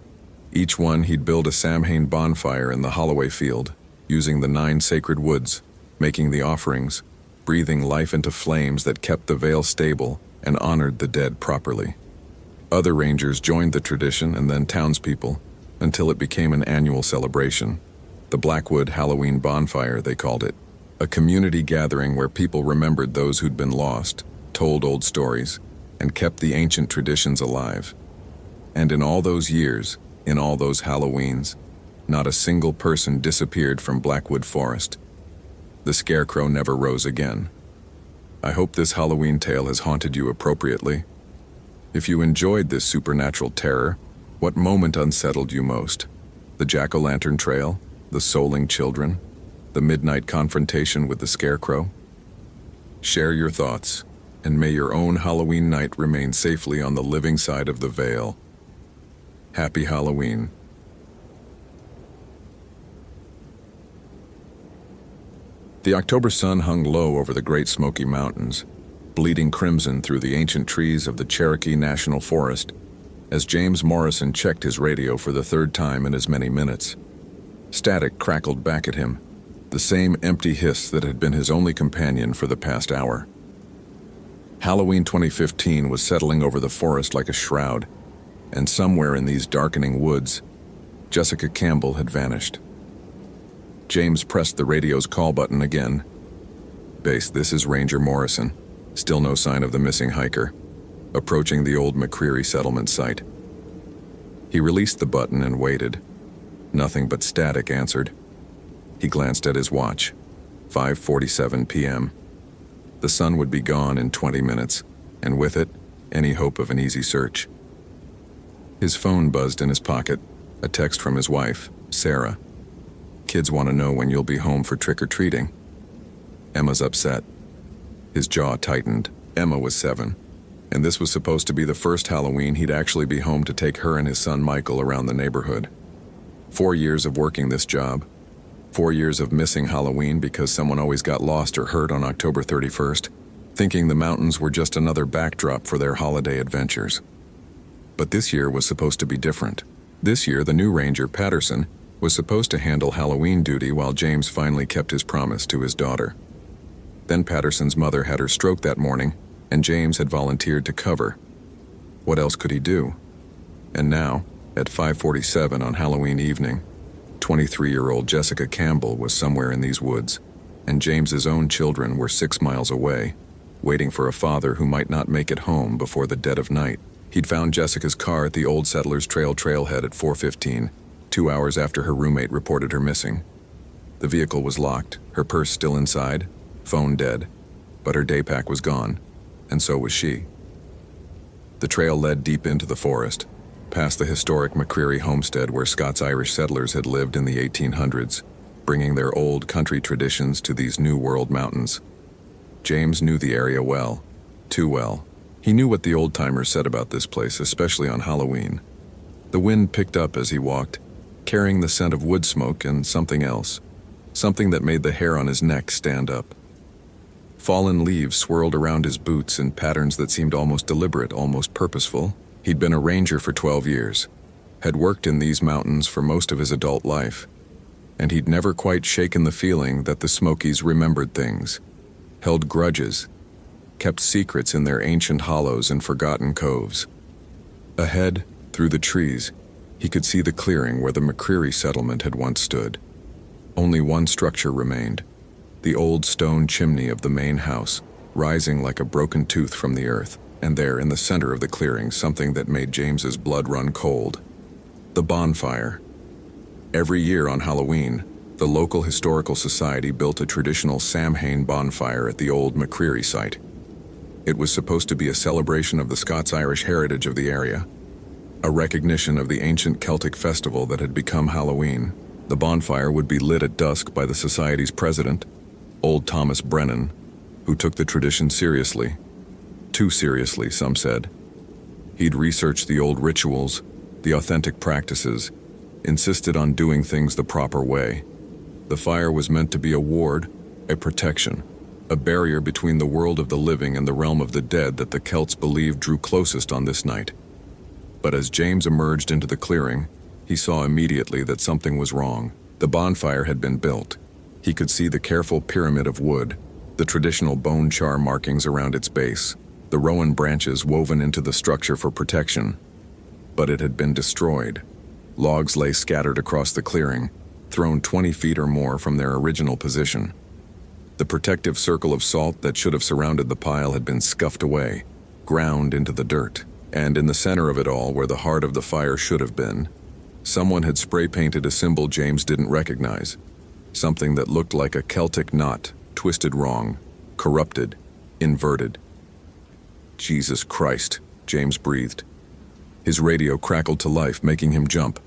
Each one he'd build a Samhain bonfire in the Holloway field, using the 9 sacred woods, making the offerings, breathing life into flames that kept the veil stable and honored the dead properly. Other rangers joined the tradition and then townspeople, until it became an annual celebration. The Blackwood Halloween Bonfire, they called it. A community gathering where people remembered those who'd been lost, told old stories, and kept the ancient traditions alive. And in all those years, in all those Halloweens, not a single person disappeared from Blackwood Forest. The scarecrow never rose again. I hope this Halloween tale has haunted you appropriately. If you enjoyed this supernatural terror, what moment unsettled you most? The jack-o'-lantern trail? The souling children? The midnight confrontation with the scarecrow? Share your thoughts, and may your own Halloween night remain safely on the living side of the veil. Happy Halloween. The October sun hung low over the Great Smoky Mountains, bleeding crimson through the ancient trees of the Cherokee National Forest, as James Morrison checked his radio for the 3rd time in as many minutes. Static crackled back at him, the same empty hiss that had been his only companion for the past hour. Halloween 2015 was settling over the forest like a shroud, and somewhere in these darkening woods, Jessica Campbell had vanished. James pressed the radio's call button again. "Base, this is Ranger Morrison. Still no sign of the missing hiker. Approaching the old McCreary settlement site." He released the button and waited. Nothing but static answered. He glanced at his watch. 5:47 p.m. The sun would be gone in 20 minutes, and with it, any hope of an easy search. His phone buzzed in his pocket, a text from his wife, Sarah. "Kids want to know when you'll be home for trick-or-treating." Emma's upset. His jaw tightened. Emma was 7, and this was supposed to be the first Halloween he'd actually be home to take her and his son Michael around the neighborhood. 4 years of working this job. 4 years of missing Halloween because someone always got lost or hurt on October 31st, thinking the mountains were just another backdrop for their holiday adventures. But this year was supposed to be different. This year, the new ranger, Patterson, was supposed to handle Halloween duty while James finally kept his promise to his daughter. Then Patterson's mother had her stroke that morning, and James had volunteered to cover. What else could he do? And now, at 5:47 on Halloween evening, 23-year-old Jessica Campbell was somewhere in these woods, and James's own children were 6 miles away, waiting for a father who might not make it home before the dead of night. He'd found Jessica's car at the Old Settlers Trail trailhead at 4:15, 2 hours after her roommate reported her missing. The vehicle was locked, her purse still inside, phone dead, but her day pack was gone, and so was she. The trail led deep into the forest, past the historic McCreary homestead where Scots-Irish settlers had lived in the 1800s, bringing their old country traditions to these New World mountains. James knew the area well, too well. He knew what the old-timers said about this place, especially on Halloween. The wind picked up as he walked, carrying the scent of wood smoke and something else, something that made the hair on his neck stand up. Fallen leaves swirled around his boots in patterns that seemed almost deliberate, almost purposeful. He'd been a ranger for 12 years, had worked in these mountains for most of his adult life, and he'd never quite shaken the feeling that the Smokies remembered things, held grudges, kept secrets in their ancient hollows and forgotten coves. Ahead, through the trees, he could see the clearing where the McCreary settlement had once stood. Only one structure remained, the old stone chimney of the main house, rising like a broken tooth from the earth, and there in the center of the clearing something that made James's blood run cold. The bonfire. Every year on Halloween, the local historical society built a traditional Samhain bonfire at the old McCreary site. It was supposed to be a celebration of the Scots-Irish heritage of the area, a recognition of the ancient Celtic festival that had become Halloween. The bonfire would be lit at dusk by the society's president, old Thomas Brennan, who took the tradition seriously. Too seriously, some said. He'd researched the old rituals, the authentic practices, insisted on doing things the proper way. The fire was meant to be a ward, a protection, a barrier between the world of the living and the realm of the dead that the Celts believed drew closest on this night. But as James emerged into the clearing, he saw immediately that something was wrong. The bonfire had been built. He could see the careful pyramid of wood, the traditional bone char markings around its base, the rowan branches woven into the structure for protection. But it had been destroyed. Logs lay scattered across the clearing, thrown 20 feet or more from their original position. The protective circle of salt that should have surrounded the pile had been scuffed away, ground into the dirt. And in the center of it all, where the heart of the fire should have been, someone had spray-painted a symbol James didn't recognize. Something that looked like a Celtic knot, twisted wrong, corrupted, inverted. Jesus Christ, James breathed. His radio crackled to life, making him jump.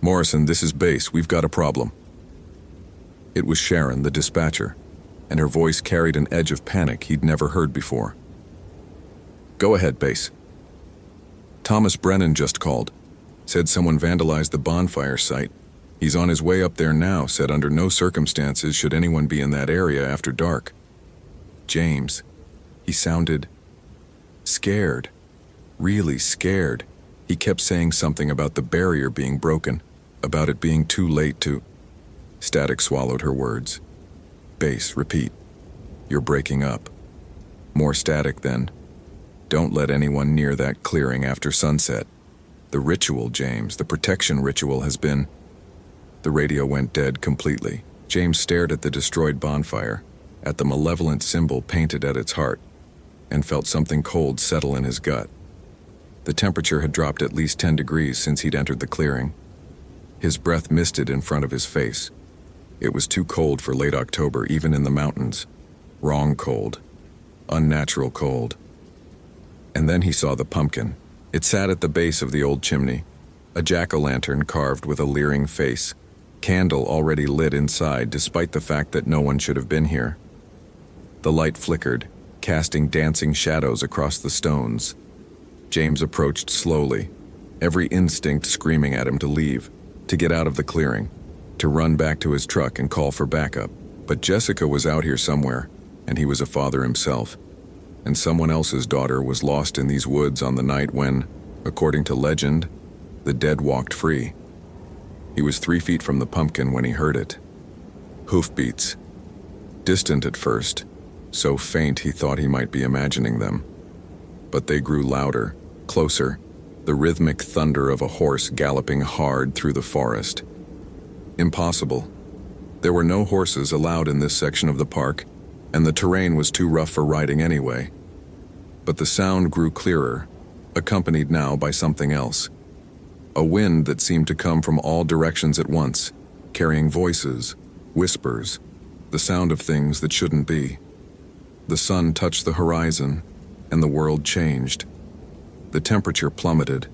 Morrison, this is Base. We've got a problem. It was Sharon, the dispatcher, and her voice carried an edge of panic he'd never heard before. Go ahead, Base. Thomas Brennan just called. Said someone vandalized the bonfire site. He's on his way up there now, said under no circumstances should anyone be in that area after dark. James. He sounded scared. Really scared. He kept saying something about the barrier being broken, about it being too late to... Static swallowed her words. Base, repeat. You're breaking up. More static then. Don't let anyone near that clearing after sunset. The ritual, James, the protection ritual has been... The radio went dead completely. James stared at the destroyed bonfire, at the malevolent symbol painted at its heart, and felt something cold settle in his gut. The temperature had dropped at least 10 degrees since he'd entered the clearing. His breath misted in front of his face. It was too cold for late October, even in the mountains. Wrong cold. Unnatural cold. And then he saw the pumpkin. It sat at the base of the old chimney, a jack-o'-lantern carved with a leering face, candle already lit inside despite the fact that no one should have been here. The light flickered, casting dancing shadows across the stones. James approached slowly, every instinct screaming at him to leave, to get out of the clearing, to run back to his truck and call for backup. But Jessica was out here somewhere, and he was a father himself. And someone else's daughter was lost in these woods on the night when, according to legend, the dead walked free. He was 3 feet from the pumpkin when he heard it. Hoofbeats. Distant at first, so faint he thought he might be imagining them. But they grew louder, closer, the rhythmic thunder of a horse galloping hard through the forest. Impossible. There were no horses allowed in this section of the park, and the terrain was too rough for riding anyway. But the sound grew clearer, accompanied now by something else. A wind that seemed to come from all directions at once, carrying voices, whispers, the sound of things that shouldn't be. The sun touched the horizon, and the world changed. The temperature plummeted.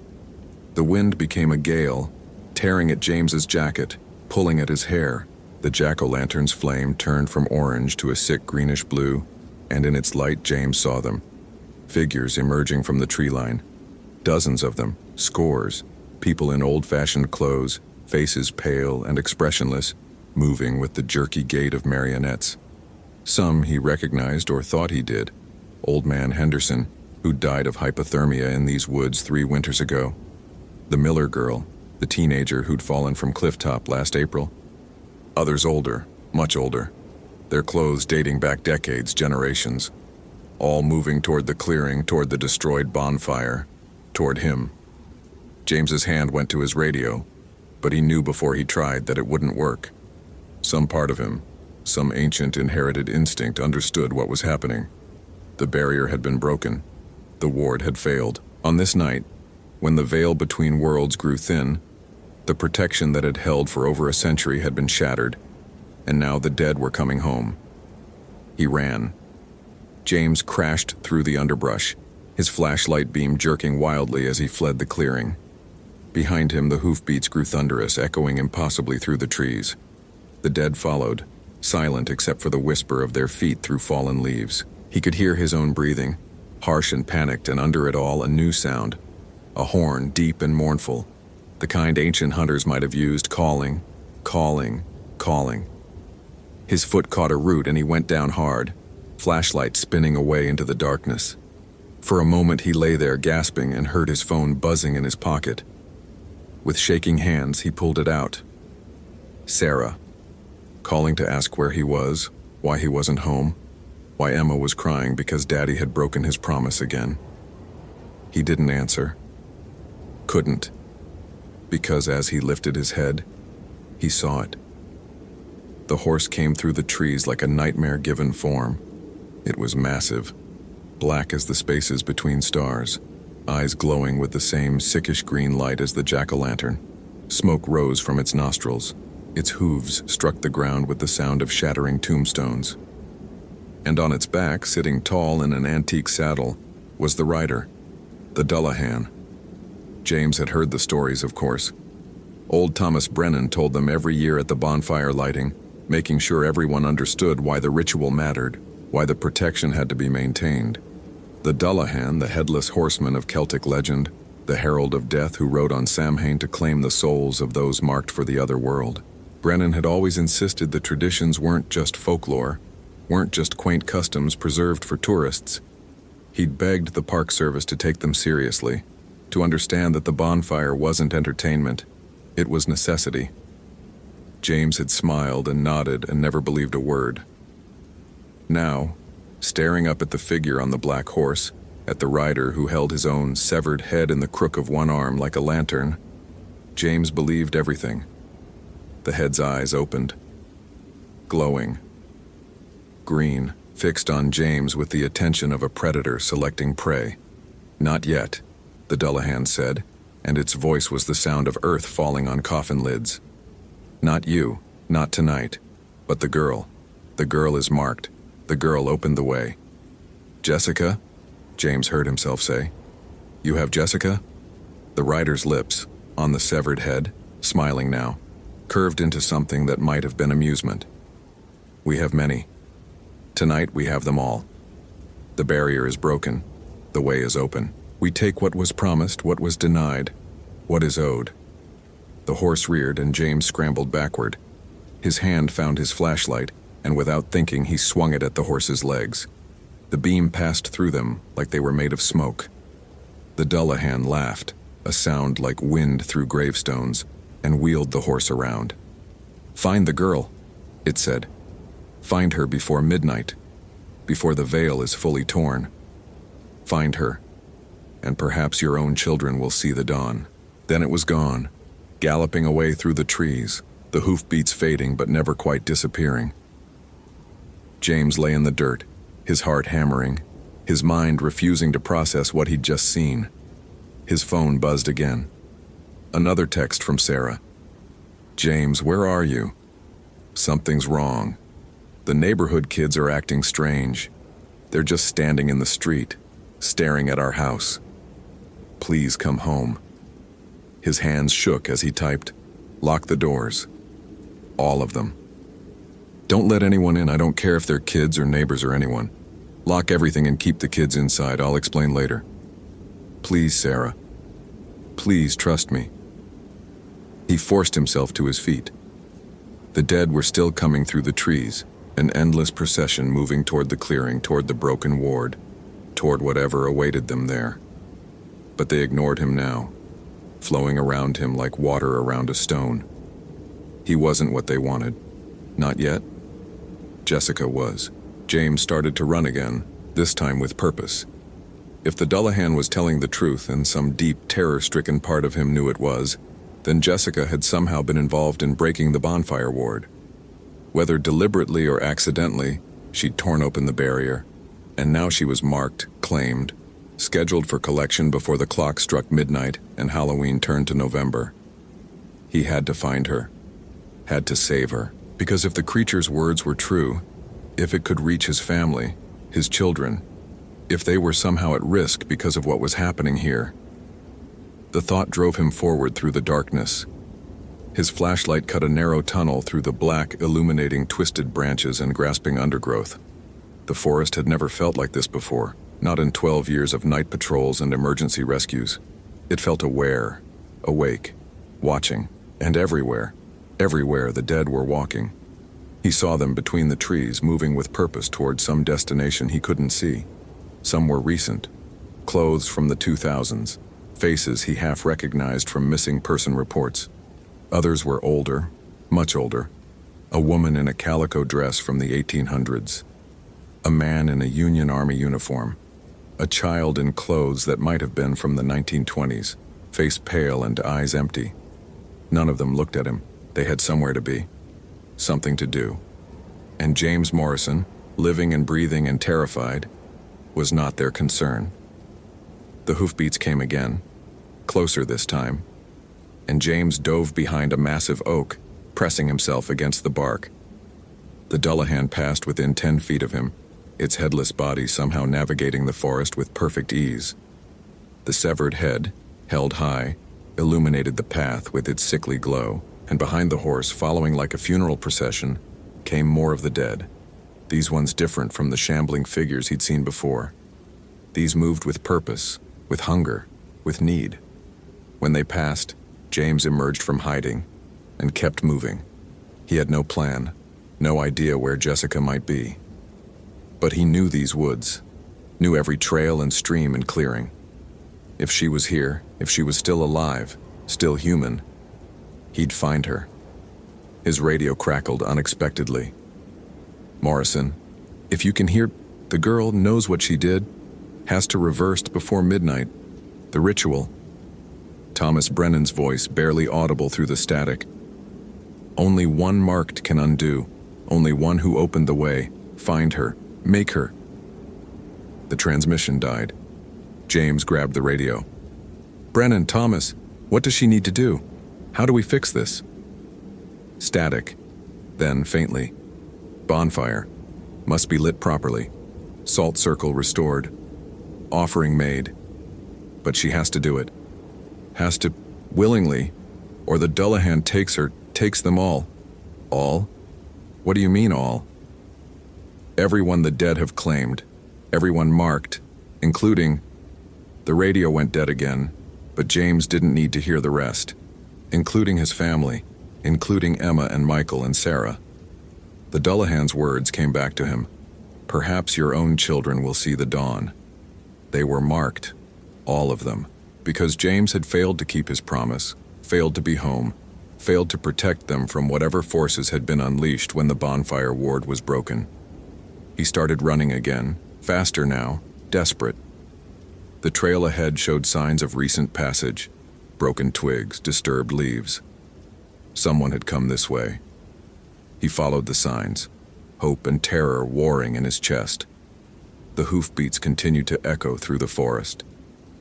The wind became a gale, tearing at James's jacket, pulling at his hair. The jack-o'-lantern's flame turned from orange to a sick greenish blue, and in its light James saw them. Figures emerging from the tree line. Dozens of them, scores, people in old-fashioned clothes, faces pale and expressionless, moving with the jerky gait of marionettes. Some he recognized or thought he did. Old Man Henderson, who died of hypothermia in these woods 3 winters ago. The Miller girl, the teenager who'd fallen from Clifftop last April. Others older, much older, their clothes dating back decades, generations, all moving toward the clearing, toward the destroyed bonfire, toward him. James's hand went to his radio, but he knew before he tried that it wouldn't work. Some part of him, some ancient inherited instinct understood what was happening. The barrier had been broken. The ward had failed. On this night, when the veil between worlds grew thin, the protection that had held for over a century had been shattered, and now the dead were coming home. He ran. James crashed through the underbrush, his flashlight beam jerking wildly as he fled the clearing. Behind him, the hoofbeats grew thunderous, echoing impossibly through the trees. The dead followed, silent except for the whisper of their feet through fallen leaves. He could hear his own breathing, harsh and panicked, and under it all a new sound, a horn deep and mournful, the kind ancient hunters might have used, calling, calling, calling. His foot caught a root and he went down hard, flashlight spinning away into the darkness. For a moment he lay there gasping and heard his phone buzzing in his pocket. With shaking hands he pulled it out. Sarah, calling to ask where he was, why he wasn't home, why Emma was crying because Daddy had broken his promise again. He didn't answer. Couldn't. Because as he lifted his head, he saw it. The horse came through the trees like a nightmare-given form. It was massive, black as the spaces between stars, eyes glowing with the same sickish green light as the jack-o'-lantern. Smoke rose from its nostrils. Its hooves struck the ground with the sound of shattering tombstones. And on its back, sitting tall in an antique saddle, was the rider, the Dullahan. James had heard the stories, of course. Old Thomas Brennan told them every year at the bonfire lighting, making sure everyone understood why the ritual mattered, why the protection had to be maintained. The Dullahan, the headless horseman of Celtic legend, the herald of death who rode on Samhain to claim the souls of those marked for the other world. Brennan had always insisted the traditions weren't just folklore, weren't just quaint customs preserved for tourists. He'd begged the Park Service to take them seriously, to understand that the bonfire wasn't entertainment, it was necessity. James had smiled and nodded and never believed a word. Now, staring up at the figure on the black horse, at the rider who held his own severed head in the crook of one arm like a lantern, James believed everything. The head's eyes opened, glowing, green, fixed on James with the attention of a predator selecting prey. Not yet, the Dullahan said, and its voice was the sound of earth falling on coffin lids. Not you, not tonight, but the girl. The girl is marked. The girl opened the way. Jessica? James heard himself say. You have Jessica? The rider's lips, on the severed head, smiling now, curved into something that might have been amusement. We have many. Tonight we have them all. The barrier is broken. The way is open. We take what was promised, what was denied, what is owed. The horse reared and James scrambled backward. His hand found his flashlight, and without thinking he swung it at the horse's legs. The beam passed through them like they were made of smoke. The Dullahan laughed, a sound like wind through gravestones, and wheeled the horse around. Find the girl, it said. Find her before midnight, before the veil is fully torn. Find her, and perhaps your own children will see the dawn. Then it was gone, galloping away through the trees, the hoofbeats fading but never quite disappearing. James lay in the dirt, his heart hammering, his mind refusing to process what he'd just seen. His phone buzzed again. Another text from Sarah. "James, where are you? Something's wrong. The neighborhood kids are acting strange. They're just standing in the street, staring at our house. Please come home." His hands shook as he typed, "Lock the doors. All of them. Don't let anyone in. I don't care if they're kids or neighbors or anyone. Lock everything and keep the kids inside. I'll explain later. Please, Sarah. Please trust me." He forced himself to his feet. The dead were still coming through the trees, an endless procession moving toward the clearing, toward the broken ward, toward whatever awaited them there. But they ignored him now, flowing around him like water around a stone. He wasn't what they wanted. Not yet. Jessica was. James started to run again, this time with purpose. If the Dullahan was telling the truth, and some deep, terror-stricken part of him knew it was, then Jessica had somehow been involved in breaking the bonfire ward. Whether deliberately or accidentally, she'd torn open the barrier, and now she was marked, claimed, scheduled for collection before the clock struck midnight and Halloween turned to November. He had to find her, had to save her, because if the creature's words were true, if it could reach his family, his children, if they were somehow at risk because of what was happening here. The thought drove him forward through the darkness. His flashlight cut a narrow tunnel through the black, illuminating twisted branches and grasping undergrowth. The forest had never felt like this before, not in 12 years of night patrols and emergency rescues. It felt aware, awake, watching, and everywhere the dead were walking. He saw them between the trees, moving with purpose toward some destination he couldn't see. Some were recent, clothes from the 2000s, faces he half recognized from missing person reports. Others were older, much older. A woman in a calico dress from the 1800s. A man in a Union Army uniform. A child in clothes that might have been from the 1920s, face pale and eyes empty. None of them looked at him. They had somewhere to be, something to do. And James Morrison, living and breathing and terrified, was not their concern. The hoofbeats came again, closer this time, and James dove behind a massive oak, pressing himself against the bark. The Dullahan passed within 10 feet of him, its headless body somehow navigating the forest with perfect ease. The severed head, held high, illuminated the path with its sickly glow, and behind the horse, following like a funeral procession, came more of the dead. These ones different from the shambling figures he'd seen before. These moved with purpose, with hunger, with need. When they passed, James emerged from hiding and kept moving. He had no plan, no idea where Jessica might be. But he knew these woods, knew every trail and stream and clearing. If she was here, if she was still alive, still human, he'd find her. His radio crackled unexpectedly. "Morrison, if you can hear, the girl knows what she did, has to reverse before midnight. The ritual." Thomas Brennan's voice barely audible through the static. "Only one marked can undo, only one who opened the way. Find her, make her." The transmission died. James grabbed the radio. "Brennan, Thomas, what does she need to do? How do we fix this?" Static. Then, faintly, "Bonfire. Must be lit properly. Salt circle restored. Offering made. But she has to do it. Has to, willingly, or the Dullahan takes her, takes them all." "All? What do you mean all?" "Everyone the dead have claimed. Everyone marked, including..." The radio went dead again, but James didn't need to hear the rest. "Including his family, including Emma and Michael and Sarah." The Dullahan's words came back to him. "Perhaps your own children will see the dawn." They were marked, all of them, because James had failed to keep his promise, failed to be home, failed to protect them from whatever forces had been unleashed when the bonfire ward was broken. He started running again, faster now, desperate. The trail ahead showed signs of recent passage, broken twigs, disturbed leaves. Someone had come this way. He followed the signs, hope and terror warring in his chest. The hoofbeats continued to echo through the forest,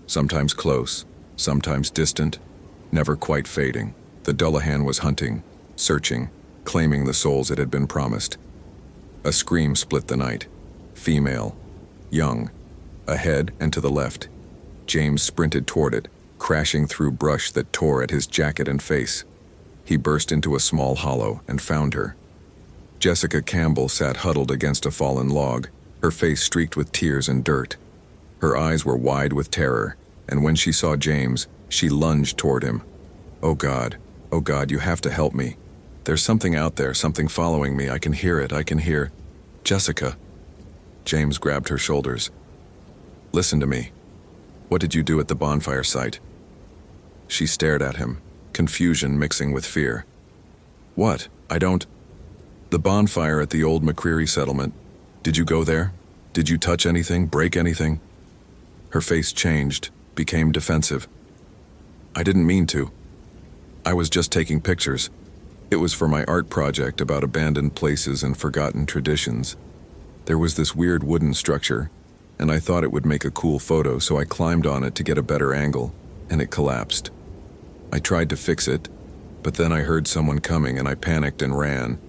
sometimes close, sometimes distant, never quite fading. The Dullahan was hunting, searching, claiming the souls it had been promised. A scream split the night. Female, young, ahead and to the left. James sprinted toward it, crashing through brush that tore at his jacket and face. He burst into a small hollow and found her. Jessica Campbell sat huddled against a fallen log, her face streaked with tears and dirt. Her eyes were wide with terror, and when she saw James, she lunged toward him. Oh God, you have to help me. There's something out there, something following me. I can hear it, I can hear. Jessica. James grabbed her shoulders. Listen to me. What did you do at the bonfire site? She stared at him, confusion mixing with fear. What? The bonfire at the old McCreary settlement. Did you go there? Did you touch anything, break anything? Her face changed, became defensive. I didn't mean to. I was just taking pictures. It was for my art project about abandoned places and forgotten traditions. There was this weird wooden structure, and I thought it would make a cool photo, so I climbed on it to get a better angle, and it collapsed. I tried to fix it, but then I heard someone coming and I panicked and ran.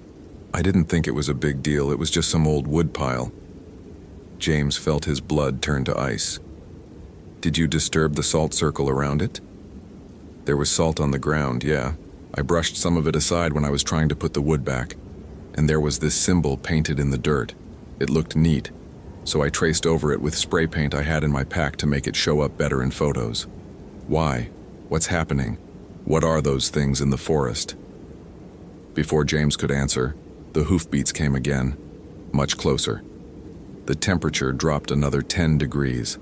I didn't think it was a big deal, it was just some old wood pile. James felt his blood turn to ice. Did you disturb the salt circle around it? There was salt on the ground, yeah. I brushed some of it aside when I was trying to put the wood back, and there was this symbol painted in the dirt. It looked neat, so I traced over it with spray paint I had in my pack to make it show up better in photos. Why? What's happening? What are those things in the forest? Before James could answer, the hoofbeats came again, much closer. The temperature dropped another 10 degrees.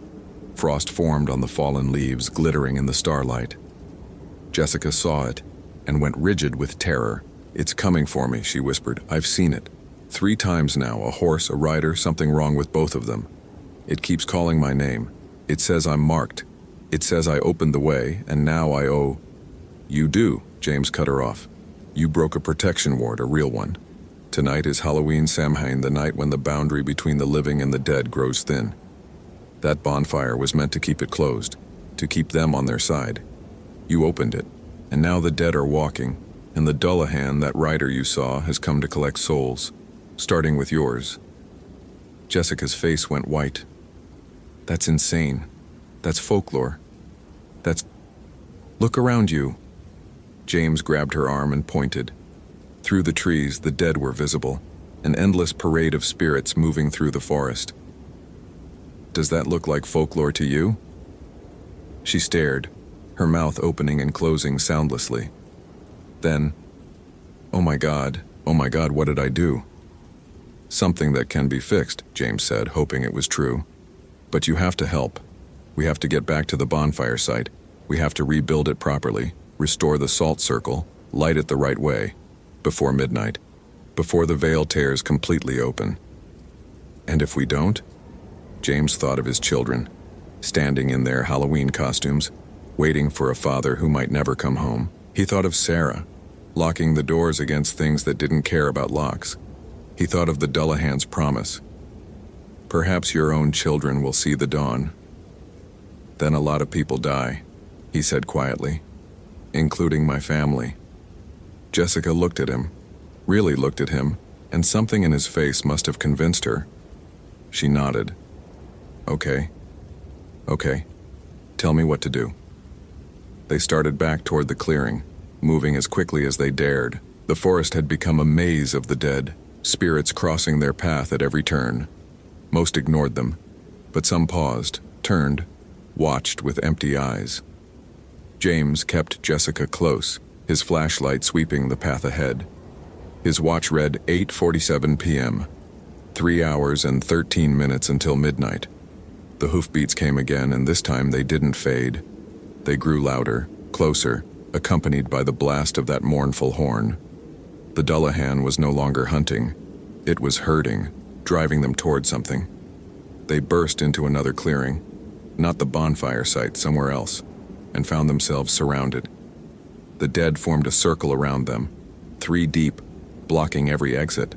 Frost formed on the fallen leaves, glittering in the starlight. Jessica saw it and went rigid with terror. It's coming for me, she whispered. I've seen it. 3 times now, a horse, a rider, something wrong with both of them. It keeps calling my name. It says I'm marked. It says I opened the way, and now I owe... You do, James cut her off. You broke a protection ward, a real one. Tonight is Halloween Samhain, the night when the boundary between the living and the dead grows thin. That bonfire was meant to keep it closed, to keep them on their side. You opened it, and now the dead are walking, and the Dullahan, that rider you saw, has come to collect souls, starting with yours. Jessica's face went white. That's insane. That's folklore. That's... Look around you. James grabbed her arm and pointed. Through the trees, the dead were visible, an endless parade of spirits moving through the forest. Does that look like folklore to you? She stared, her mouth opening and closing soundlessly. Then, oh my God, what did I do? Something that can be fixed, James said, hoping it was true. But you have to help. We have to get back to the bonfire site. We have to rebuild it properly, restore the salt circle, light it the right way, before midnight, before the veil tears completely open. And if we don't? James thought of his children, standing in their Halloween costumes, waiting for a father who might never come home. He thought of Sarah, locking the doors against things that didn't care about locks. He thought of the Dullahan's promise. Perhaps your own children will see the dawn. Then a lot of people die, he said quietly, including my family. Jessica looked at him, really looked at him, and something in his face must have convinced her. She nodded. Okay. Tell me what to do. They started back toward the clearing, moving as quickly as they dared. The forest had become a maze of the dead, spirits crossing their path at every turn. Most ignored them, but some paused, turned, watched with empty eyes. James kept Jessica close, his flashlight sweeping the path ahead. His watch read 8:47 p.m., 3 hours and 13 minutes until midnight. The hoofbeats came again, and this time they didn't fade. They grew louder, closer, accompanied by the blast of that mournful horn. The Dullahan was no longer hunting. It was herding, driving them toward something. They burst into another clearing, not the bonfire site, somewhere else, and found themselves surrounded. The dead formed a circle around them, 3 deep, blocking every exit.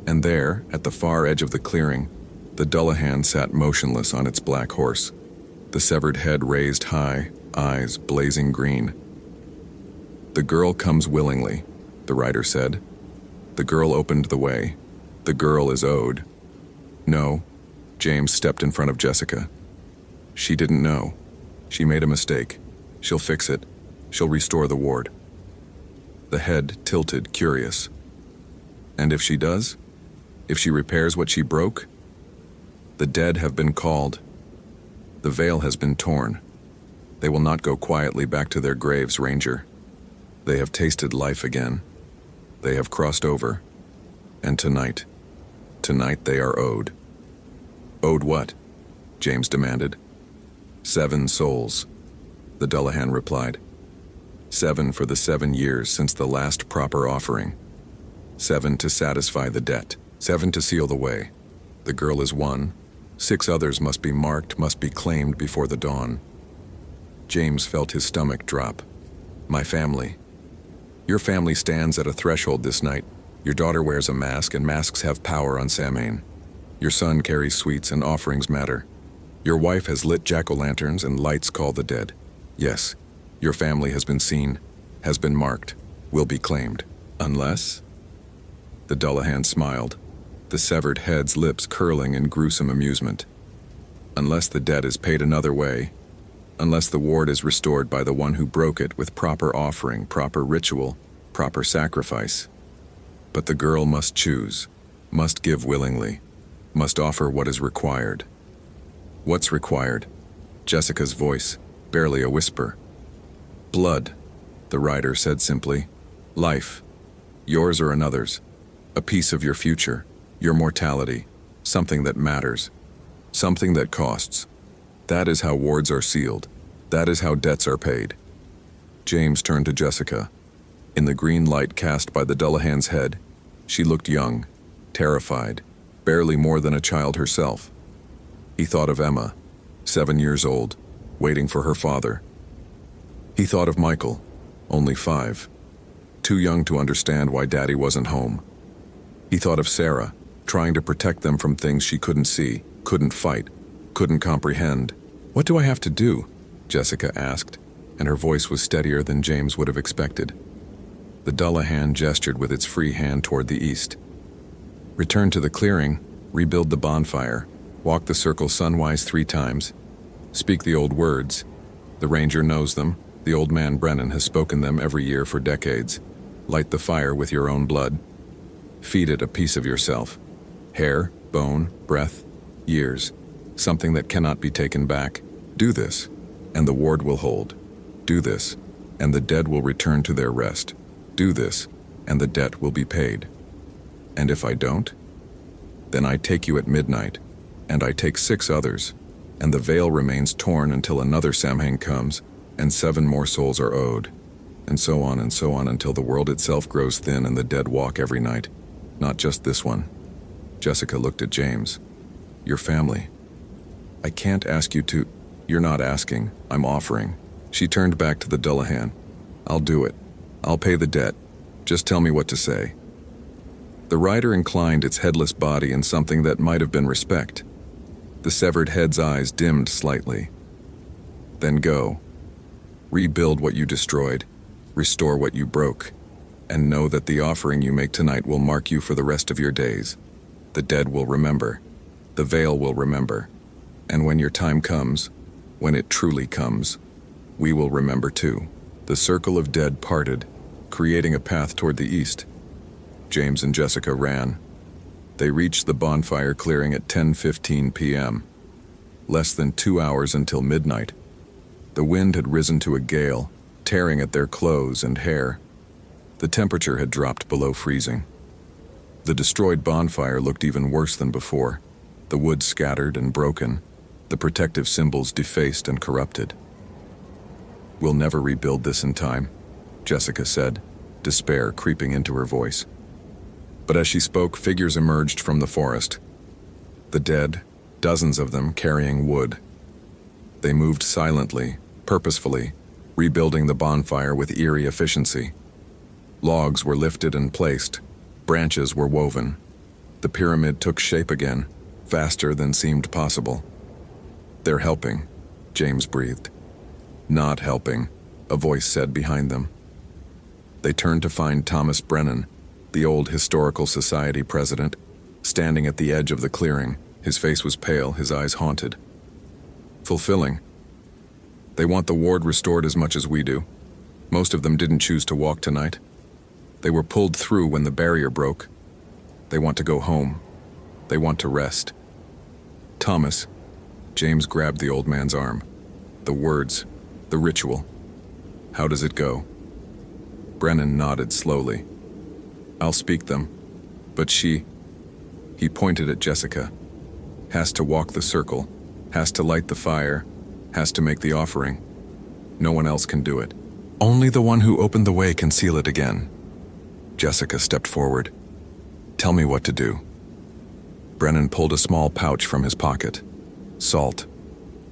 And there, at the far edge of the clearing, the Dullahan sat motionless on its black horse, the severed head raised high, eyes blazing green. "The girl comes willingly," the rider said. "The girl opened the way. The girl is owed." "No," James stepped in front of Jessica. "She didn't know. She made a mistake. She'll fix it. She'll restore the ward." The head tilted, curious. "And if she does? If she repairs what she broke?" "The dead have been called. The veil has been torn. They will not go quietly back to their graves, Ranger. They have tasted life again. They have crossed over. And tonight they are owed." "Owed what?" James demanded. 7 souls, the Dullahan replied. 7 for the 7 years since the last proper offering. 7 to satisfy the debt. 7 to seal the way. The girl is 1. 6 others must be marked, must be claimed before the dawn. James felt his stomach drop. "My family. Your family stands at a threshold this night. Your daughter wears a mask, and masks have power on Samhain. Your son carries sweets, and offerings matter. Your wife has lit jack-o'-lanterns, and lights call the dead. Yes, your family has been seen, has been marked, will be claimed. Unless?" The Dullahan smiled, the severed head's lips curling in gruesome amusement. "Unless the debt is paid another way, unless the ward is restored by the one who broke it with proper offering, proper ritual, proper sacrifice. But the girl must choose, must give willingly, must offer what is required." "What's required?" Jessica's voice, barely a whisper. "Blood," the rider said simply. "Life. Yours or another's. A piece of your future, your mortality, something that matters, something that costs. That is how wards are sealed. That is how debts are paid." James turned to Jessica. In the green light cast by the Dullahan's head, she looked young, terrified, barely more than a child herself. He thought of Emma, 7 years old, waiting for her father. He thought of Michael, only 5, too young to understand why Daddy wasn't home. He thought of Sarah, trying to protect them from things she couldn't see, couldn't fight, couldn't comprehend. "What do I have to do?" Jessica asked, and her voice was steadier than James would have expected. The Dullahan gestured with its free hand toward the east. "Return to the clearing, rebuild the bonfire, walk the circle sunwise 3 times. Speak the old words. The ranger knows them. The old man Brennan has spoken them every year for decades. Light the fire with your own blood. Feed it a piece of yourself. Hair, bone, breath, years. Something that cannot be taken back. Do this, and the ward will hold. Do this, and the dead will return to their rest. Do this, and the debt will be paid. And if I don't? Then I take you at midnight, and I take 6 others, and the veil remains torn until another Samhain comes, and 7 more souls are owed. And so on until the world itself grows thin and the dead walk every night. Not just this one." Jessica looked at James. "Your family. I can't ask you to—" "You're not asking, I'm offering." She turned back to the Dullahan. "I'll do it. I'll pay the debt. Just tell me what to say." The rider inclined its headless body in something that might have been respect. The severed head's eyes dimmed slightly. "Then go. Rebuild what you destroyed. Restore what you broke. And know that the offering you make tonight will mark you for the rest of your days. The dead will remember. The veil will remember. And when your time comes, when it truly comes, we will remember too." The circle of dead parted, creating a path toward the east. James and Jessica ran. They reached the bonfire clearing at 10:15 p.m. Less than 2 hours until midnight. The wind had risen to a gale, tearing at their clothes and hair. The temperature had dropped below freezing. The destroyed bonfire looked even worse than before, the wood scattered and broken, the protective symbols defaced and corrupted. "We'll never rebuild this in time," Jessica said, despair creeping into her voice. But as she spoke, figures emerged from the forest. The dead, dozens of them carrying wood. They moved silently, purposefully, rebuilding the bonfire with eerie efficiency. Logs were lifted and placed. Branches were woven. The pyramid took shape again, faster than seemed possible. "They're helping," James breathed. "Not helping," a voice said behind them. They turned to find Thomas Brennan, the old Historical Society president, standing at the edge of the clearing. His face was pale, his eyes haunted. "Fulfilling. They want the ward restored as much as we do. Most of them didn't choose to walk tonight. They were pulled through when the barrier broke. They want to go home. They want to rest." "Thomas," James grabbed the old man's arm. "The words, the ritual. How does it go?" Brennan nodded slowly. "I'll speak them, but she," he pointed at Jessica, "has to walk the circle, has to light the fire, has to make the offering. No one else can do it. Only the one who opened the way can seal it again." Jessica stepped forward. "Tell me what to do." Brennan pulled a small pouch from his pocket. Salt.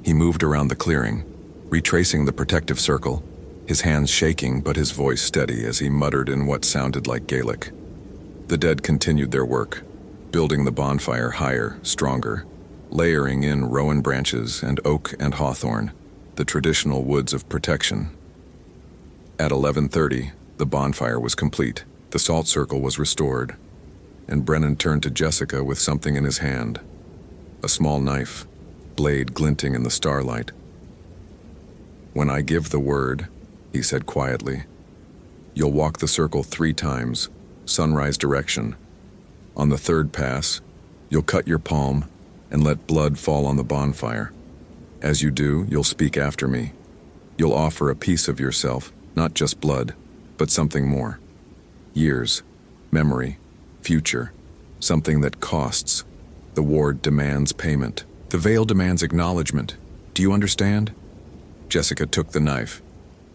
He moved around the clearing, retracing the protective circle, his hands shaking but his voice steady as he muttered in what sounded like Gaelic. The dead continued their work, building the bonfire higher, stronger, layering in rowan branches and oak and hawthorn, the traditional woods of protection. At 11:30, the bonfire was complete. The salt circle was restored, and Brennan turned to Jessica with something in his hand. A small knife, blade glinting in the starlight. "When I give the word," he said quietly, "you'll walk the circle 3 times, sunrise direction. On the 3rd pass, you'll cut your palm and let blood fall on the bonfire. As you do, you'll speak after me. You'll offer a piece of yourself, not just blood, but something more. Years, memory, future, something that costs. The ward demands payment. The veil demands acknowledgement. Do you understand?" Jessica took the knife.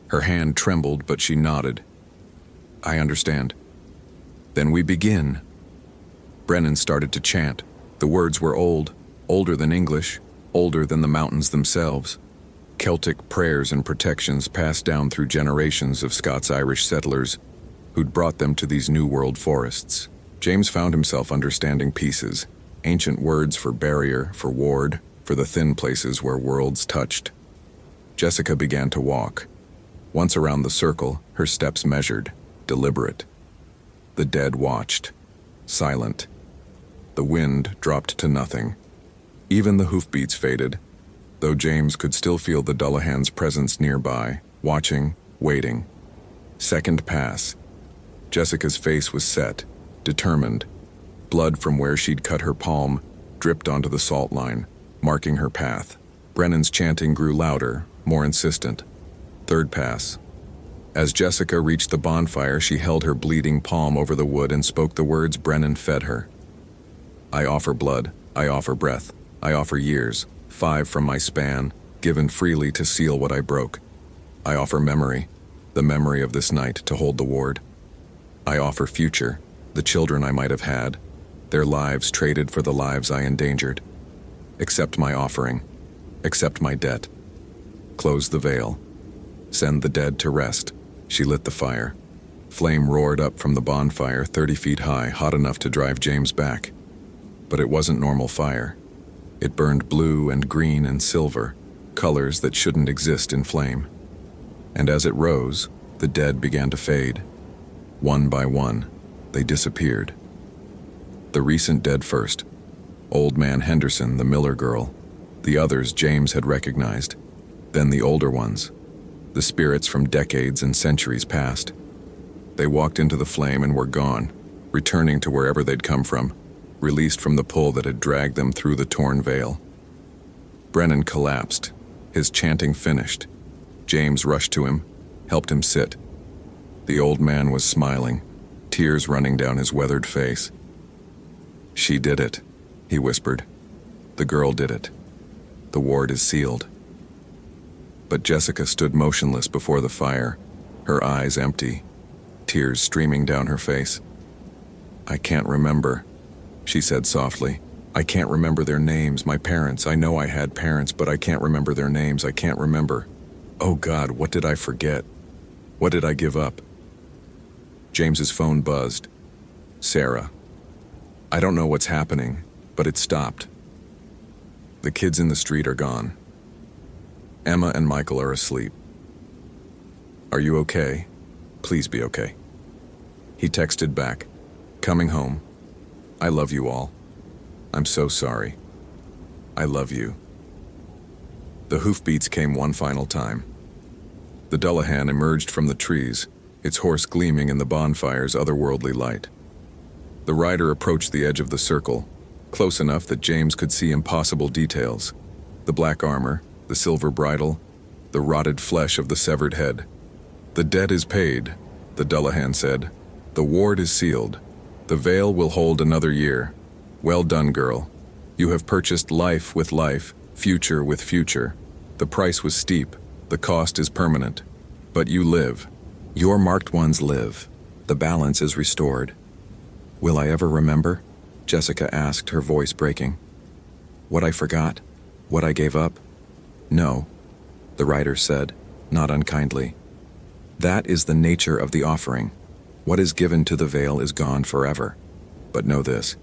Her hand trembled, but she nodded. "I understand." "Then we begin." Brennan started to chant. The words were old, older than English, older than the mountains themselves. Celtic prayers and protections passed down through generations of Scots-Irish settlers who'd brought them to these New World forests. James found himself understanding pieces, ancient words for barrier, for ward, for the thin places where worlds touched. Jessica began to walk. Once around the circle, her steps measured, deliberate. The dead watched, silent. The wind dropped to nothing. Even the hoofbeats faded, though James could still feel the Dullahan's presence nearby, watching, waiting. 2nd pass. Jessica's face was set, determined. Blood from where she'd cut her palm dripped onto the salt line, marking her path. Brennan's chanting grew louder, more insistent. 3rd pass. As Jessica reached the bonfire, she held her bleeding palm over the wood and spoke the words Brennan fed her. "I offer blood, I offer breath, I offer years, 5 from my span, given freely to seal what I broke. I offer memory, the memory of this night to hold the ward. I offer future, the children I might have had, their lives traded for the lives I endangered. Accept my offering, accept my debt. Close the veil. Send the dead to rest." She lit the fire. Flame roared up from the bonfire 30 feet high, hot enough to drive James back. But it wasn't normal fire. It burned blue and green and silver, colors that shouldn't exist in flame. And as it rose, the dead began to fade. One by one, they disappeared. The recent dead first. Old Man Henderson, the Miller girl. The others James had recognized. Then the older ones. The spirits from decades and centuries past. They walked into the flame and were gone, returning to wherever they'd come from, released from the pull that had dragged them through the torn veil. Brennan collapsed, his chanting finished. James rushed to him, helped him sit. The old man was smiling, tears running down his weathered face. "She did it," he whispered. "The girl did it. The ward is sealed." But Jessica stood motionless before the fire, her eyes empty, tears streaming down her face. "I can't remember," she said softly. "I can't remember their names, my parents. I know I had parents, but I can't remember their names. I can't remember." Oh God, what did I forget? What did I give up? James's phone buzzed. Sarah. I don't know what's happening, but it stopped. The kids in the street are gone. Emma and Michael are asleep. Are you okay? Please be okay. He texted back, coming home. I love you all. I'm so sorry. I love you. The hoofbeats came one final time. The Dullahan emerged from the trees, its horse gleaming in the bonfire's otherworldly light. The rider approached the edge of the circle, close enough that James could see impossible details. The black armor, the silver bridle, the rotted flesh of the severed head. The debt is paid, the Dullahan said. The ward is sealed. The veil will hold another year. Well done, girl. You have purchased life with life, future with future. The price was steep. The cost is permanent. But you live. Your marked ones live. The balance is restored. Will I ever remember? Jessica asked, her voice breaking. What I forgot? What I gave up? No, the rider said, not unkindly. That is the nature of the offering. What is given to the veil is gone forever. But know this,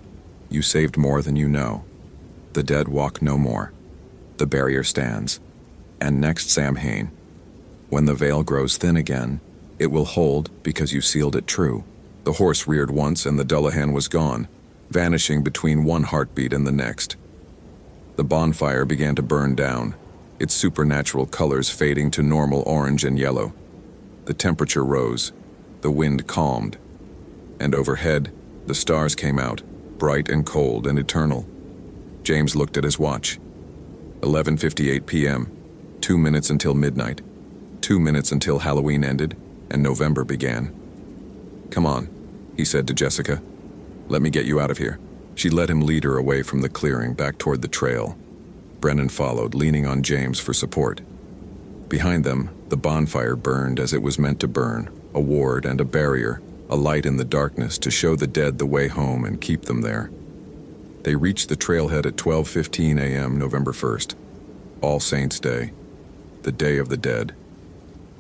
you saved more than you know. The dead walk no more. The barrier stands. And next, Samhain. When the veil grows thin again, it will hold because you sealed it true. The horse reared once and the Dullahan was gone, vanishing between one heartbeat and the next. The bonfire began to burn down, its supernatural colors fading to normal orange and yellow. The temperature rose, the wind calmed, and overhead, the stars came out, bright and cold and eternal. James looked at his watch. 11:58 p.m., 2 minutes until midnight, 2 minutes until Halloween ended and November began. Come on, he said to Jessica. Let me get you out of here. She let him lead her away from the clearing back toward the trail. Brennan followed, leaning on James for support. Behind them, the bonfire burned as it was meant to burn, a ward and a barrier, a light in the darkness to show the dead the way home and keep them there. They reached the trailhead at 12:15 a.m. November 1st, All Saints' Day, the Day of the Dead.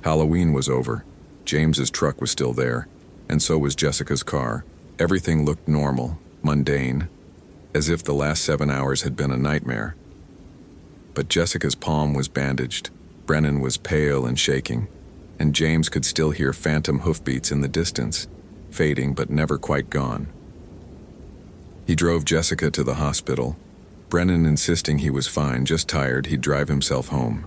Halloween was over. James's truck was still there, and so was Jessica's car. Everything looked normal, mundane, as if the last 7 hours had been a nightmare. But Jessica's palm was bandaged, Brennan was pale and shaking, and James could still hear phantom hoofbeats in the distance, fading but never quite gone. He drove Jessica to the hospital, Brennan insisting he was fine, just tired, he'd drive himself home.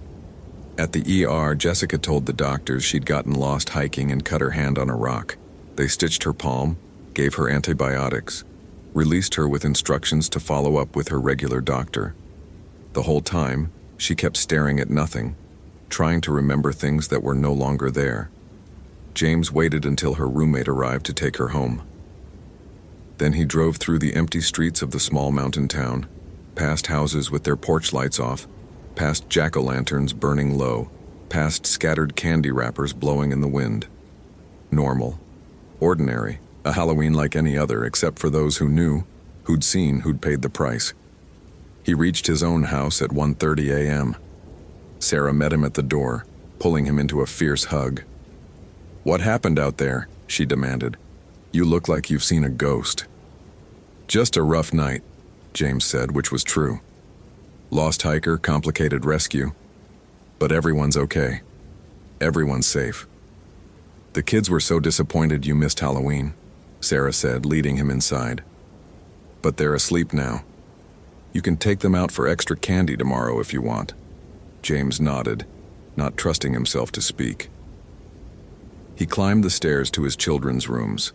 At the ER, Jessica told the doctors she'd gotten lost hiking and cut her hand on a rock. They stitched her palm, gave her antibiotics, released her with instructions to follow up with her regular doctor. The whole time, she kept staring at nothing, trying to remember things that were no longer there. James waited until her roommate arrived to take her home. Then he drove through the empty streets of the small mountain town, past houses with their porch lights off, past jack-o'-lanterns burning low, past scattered candy wrappers blowing in the wind. Normal. Ordinary. A Halloween like any other, except for those who knew, who'd seen, who'd paid the price. He reached his own house at 1:30 a.m. Sarah met him at the door, pulling him into a fierce hug. "What happened out there?" she demanded. "You look like you've seen a ghost." "Just a rough night," James said, which was true. "Lost hiker, complicated rescue. But everyone's okay. Everyone's safe." "The kids were so disappointed you missed Halloween," Sarah said, leading him inside. "But they're asleep now. You can take them out for extra candy tomorrow if you want." James nodded, not trusting himself to speak. He climbed the stairs to his children's rooms.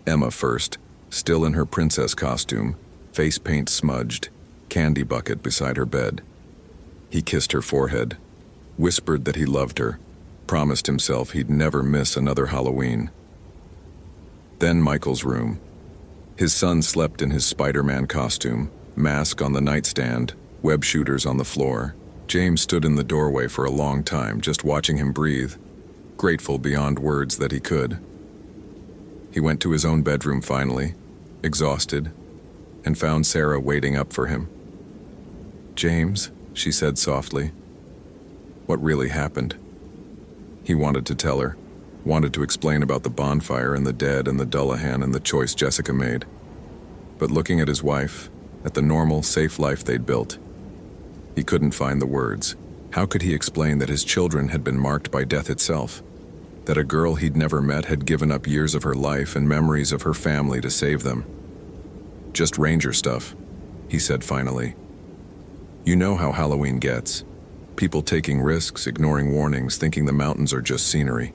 Emma first, still in her princess costume, face paint smudged, candy bucket beside her bed. He kissed her forehead, whispered that he loved her, promised himself he'd never miss another Halloween. Then Michael's room. His son slept in his Spider-Man costume, mask on the nightstand, web shooters on the floor. James stood in the doorway for a long time, just watching him breathe, grateful beyond words that he could. He went to his own bedroom finally, exhausted, and found Sarah waiting up for him. "James," she said softly, "what really happened?" He wanted to tell her, wanted to explain about the bonfire and the dead and the Dullahan and the choice Jessica made. But looking at his wife, at the normal, safe life they'd built, he couldn't find the words. How could he explain that his children had been marked by death itself? That a girl he'd never met had given up years of her life and memories of her family to save them? Just Ranger stuff, he said finally. You know how Halloween gets. People taking risks, ignoring warnings, thinking the mountains are just scenery.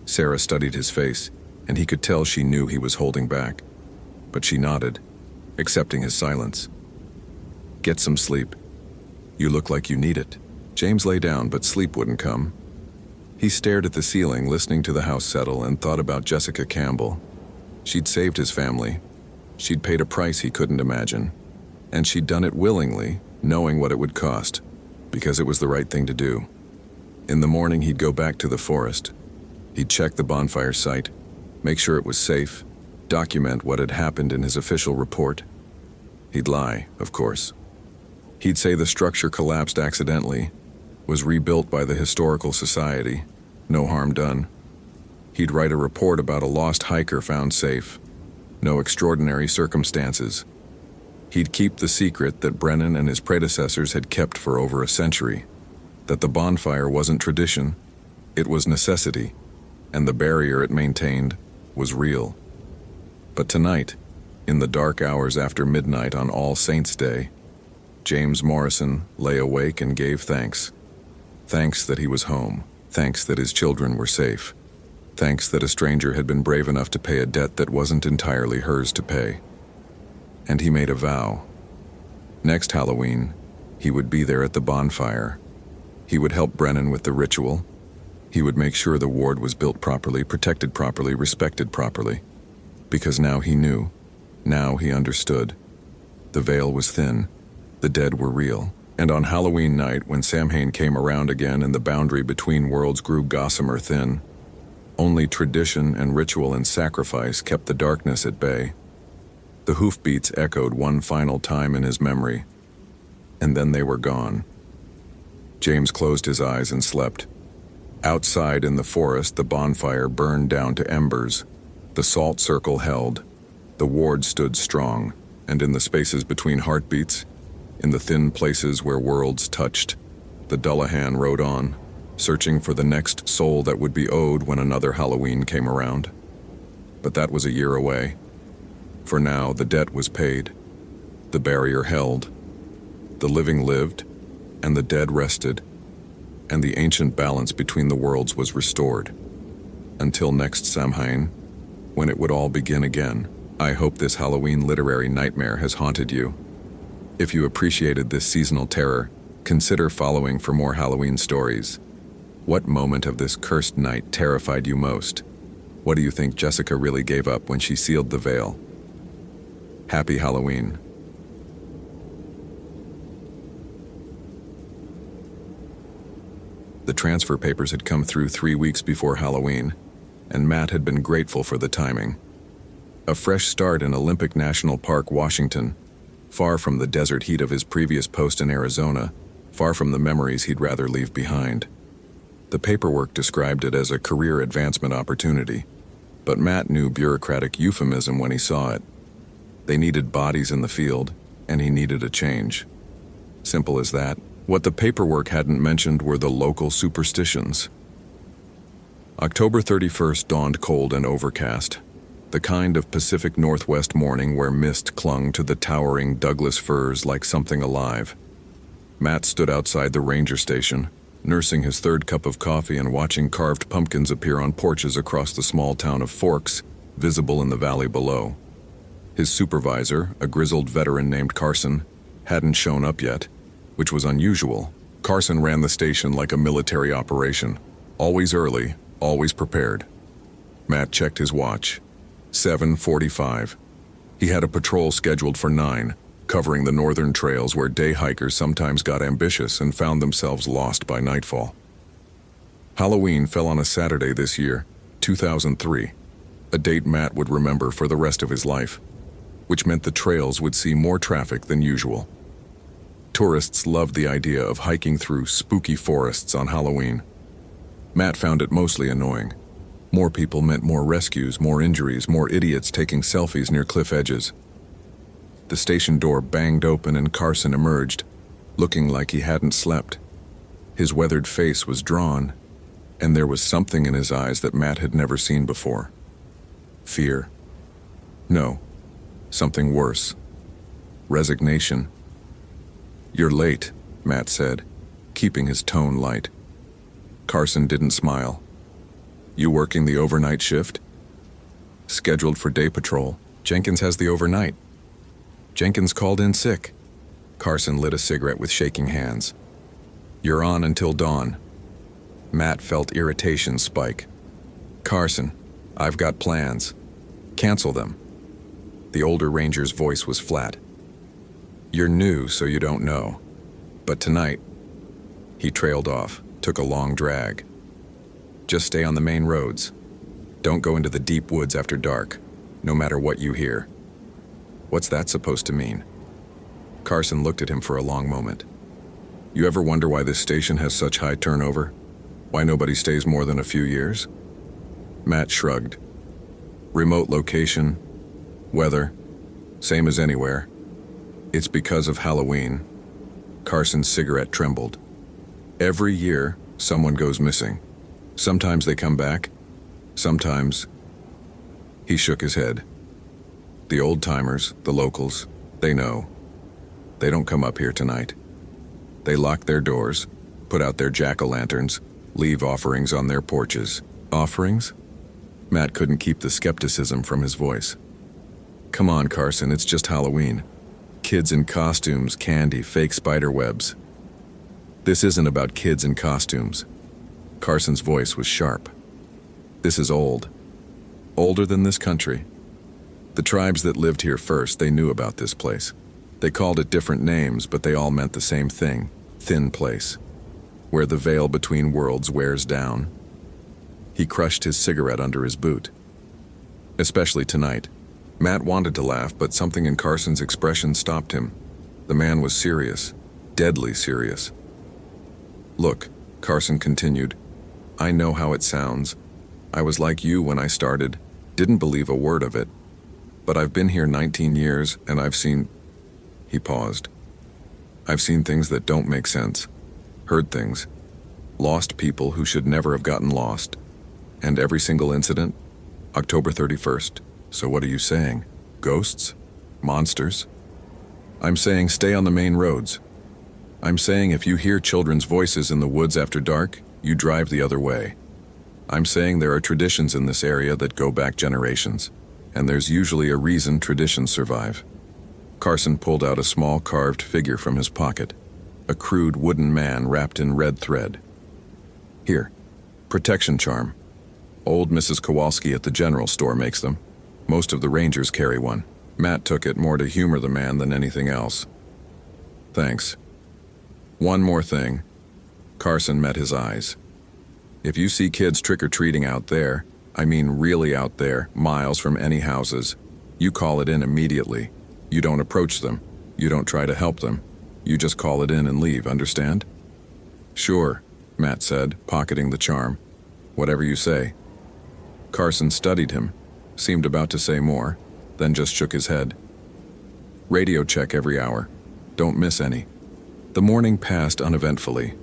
Sarah studied his face, and he could tell she knew he was holding back. But she nodded, accepting his silence. Get some sleep. You look like you need it. James lay down, but sleep wouldn't come. He stared at the ceiling, listening to the house settle, and thought about Jessica Campbell. She'd saved his family. She'd paid a price he couldn't imagine. And she'd done it willingly, knowing what it would cost, because it was the right thing to do. In the morning, he'd go back to the forest. He'd check the bonfire site, make sure it was safe, document what had happened in his official report. He'd lie, of course. He'd say the structure collapsed accidentally, was rebuilt by the Historical Society, no harm done. He'd write a report about a lost hiker found safe, no extraordinary circumstances. He'd keep the secret that Brennan and his predecessors had kept for over a century, that the bonfire wasn't tradition, it was necessity, and the barrier it maintained was real. But tonight, in the dark hours after midnight on All Saints' Day, James Morrison lay awake and gave thanks. Thanks that he was home. Thanks that his children were safe. Thanks that a stranger had been brave enough to pay a debt that wasn't entirely hers to pay. And he made a vow. Next Halloween, he would be there at the bonfire. He would help Brennan with the ritual. He would make sure the ward was built properly, protected properly, respected properly. Because now he knew. Now he understood. The veil was thin. The dead were real. And on Halloween night, when Samhain came around again and the boundary between worlds grew gossamer thin, only tradition and ritual and sacrifice kept the darkness at bay. The hoofbeats echoed one final time in his memory, and then they were gone. James closed his eyes and slept. Outside in the forest, the bonfire burned down to embers. The salt circle held. The ward stood strong, and in the spaces between heartbeats, in the thin places where worlds touched, the Dullahan rode on, searching for the next soul that would be owed when another Halloween came around. But that was a year away. For now, the debt was paid. The barrier held. The living lived, and the dead rested, and the ancient balance between the worlds was restored. Until next Samhain, when it would all begin again. I hope this Halloween literary nightmare has haunted you. If you appreciated this seasonal terror, consider following for more Halloween stories. What moment of this cursed night terrified you most? What do you think Jessica really gave up when she sealed the veil? Happy Halloween. The transfer papers had come through 3 weeks before Halloween, and Matt had been grateful for the timing. A fresh start in Olympic National Park, Washington, far from the desert heat of his previous post in Arizona, far from the memories he'd rather leave behind. The paperwork described it as a career advancement opportunity, but Matt knew bureaucratic euphemism when he saw it. They needed bodies in the field, and he needed a change. Simple as that. What the paperwork hadn't mentioned were the local superstitions. October 31st dawned cold and overcast, the kind of Pacific Northwest morning where mist clung to the towering Douglas firs like something alive. Matt stood outside the ranger station, nursing his third cup of coffee and watching carved pumpkins appear on porches across the small town of Forks, visible in the valley below. His supervisor, a grizzled veteran named Carson, hadn't shown up yet, which was unusual. Carson ran the station like a military operation, always early, always prepared. Matt checked his watch. 7:45. He had a patrol scheduled for 9, covering the northern trails where day hikers sometimes got ambitious and found themselves lost by nightfall. Halloween fell on a Saturday this year, 2003, a date Matt would remember for the rest of his life, which meant the trails would see more traffic than usual. Tourists loved the idea of hiking through spooky forests on Halloween. Matt found it mostly annoying. More people meant more rescues, more injuries, more idiots taking selfies near cliff edges. The station door banged open and Carson emerged, looking like he hadn't slept. His weathered face was drawn, and there was something in his eyes that Matt had never seen before. Fear. No, something worse. Resignation. "You're late," Matt said, keeping his tone light. Carson didn't smile. "You working the overnight shift?" "Scheduled for day patrol. Jenkins has the overnight." "Jenkins called in sick." Carson lit a cigarette with shaking hands. "You're on until dawn." Matt felt irritation spike. "Carson, I've got plans. Cancel them." The older ranger's voice was flat. "You're new, so you don't know. But tonight..." He trailed off, took a long drag. "Just stay on the main roads. Don't go into the deep woods after dark, no matter what you hear." "What's that supposed to mean?" Carson looked at him for a long moment. "You ever wonder why this station has such high turnover? Why nobody stays more than a few years?" Matt shrugged. "Remote location, weather, same as anywhere. It's because of Halloween." Carson's cigarette trembled. "Every year, someone goes missing. Sometimes they come back. Sometimes..." He shook his head. "The old-timers, the locals, they know. They don't come up here tonight. They lock their doors, put out their jack-o'-lanterns, leave offerings on their porches." "Offerings?" Matt couldn't keep the skepticism from his voice. "Come on, Carson, it's just Halloween. Kids in costumes, candy, fake spider webs." "This isn't about kids in costumes." Carson's voice was sharp. "This is old. Older than this country. The tribes that lived here first, they knew about this place. They called it different names, but they all meant the same thing. Thin place. Where the veil between worlds wears down." He crushed his cigarette under his boot. "Especially tonight." Matt wanted to laugh, but something in Carson's expression stopped him. The man was serious. Deadly serious. "Look," Carson continued, "I know how it sounds. I was like you when I started. Didn't believe a word of it. But I've been here 19 years, and I've seen..." He paused. "I've seen things that don't make sense. Heard things. Lost people who should never have gotten lost. And every single incident, October 31st. So what are you saying? Ghosts? Monsters?" "I'm saying stay on the main roads. I'm saying if you hear children's voices in the woods after dark, you drive the other way. I'm saying there are traditions in this area that go back generations, and there's usually a reason traditions survive." Carson pulled out a small carved figure from his pocket, a crude wooden man wrapped in red thread. "Here, protection charm. Old Mrs. Kowalski at the general store makes them. Most of the rangers carry one." Matt took it more to humor the man than anything else. "Thanks. One more thing." Carson met his eyes. "If you see kids trick-or-treating out there, I mean really out there, miles from any houses, you call it in immediately. You don't approach them. You don't try to help them. You just call it in and leave, understand?" "Sure," Matt said, pocketing the charm. "Whatever you say." Carson studied him, seemed about to say more, then just shook his head. "Radio check every hour. Don't miss any." The morning passed uneventfully.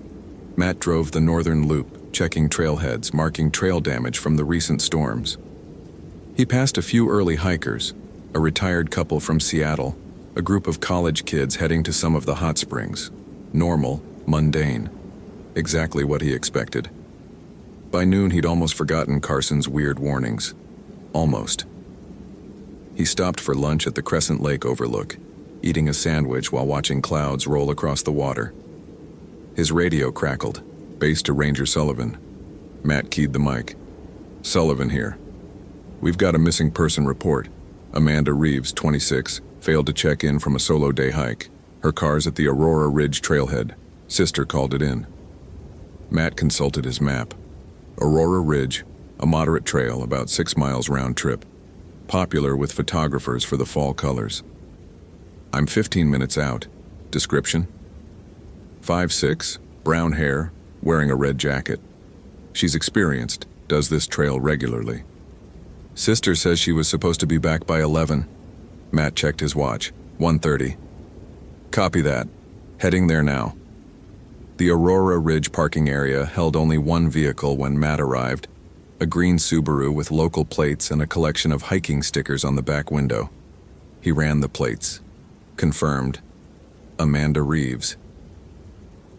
Matt drove the northern loop, checking trailheads, marking trail damage from the recent storms. He passed a few early hikers, a retired couple from Seattle, a group of college kids heading to some of the hot springs. Normal, mundane. Exactly what he expected. By noon, he'd almost forgotten Carson's weird warnings. Almost. He stopped for lunch at the Crescent Lake overlook, eating a sandwich while watching clouds roll across the water. His radio crackled, bass to Ranger Sullivan. Matt keyed the mic. "Sullivan here. We've got a missing person report. Amanda Reeves, 26, failed to check in from a solo day hike. Her car's at the Aurora Ridge trailhead. Sister called it in." Matt consulted his map. Aurora Ridge, a moderate trail about 6 miles round trip. Popular with photographers for the fall colors. "I'm 15 minutes out. Description? 5'6", brown hair, wearing a red jacket. She's experienced, does this trail regularly. Sister says she was supposed to be back by 11. Matt checked his watch. 1:30. Copy that. Heading there now. The Aurora Ridge parking area held only one vehicle when Matt arrived, a green Subaru with local plates and a collection of hiking stickers on the back window. He ran the plates. Confirmed. Amanda Reeves.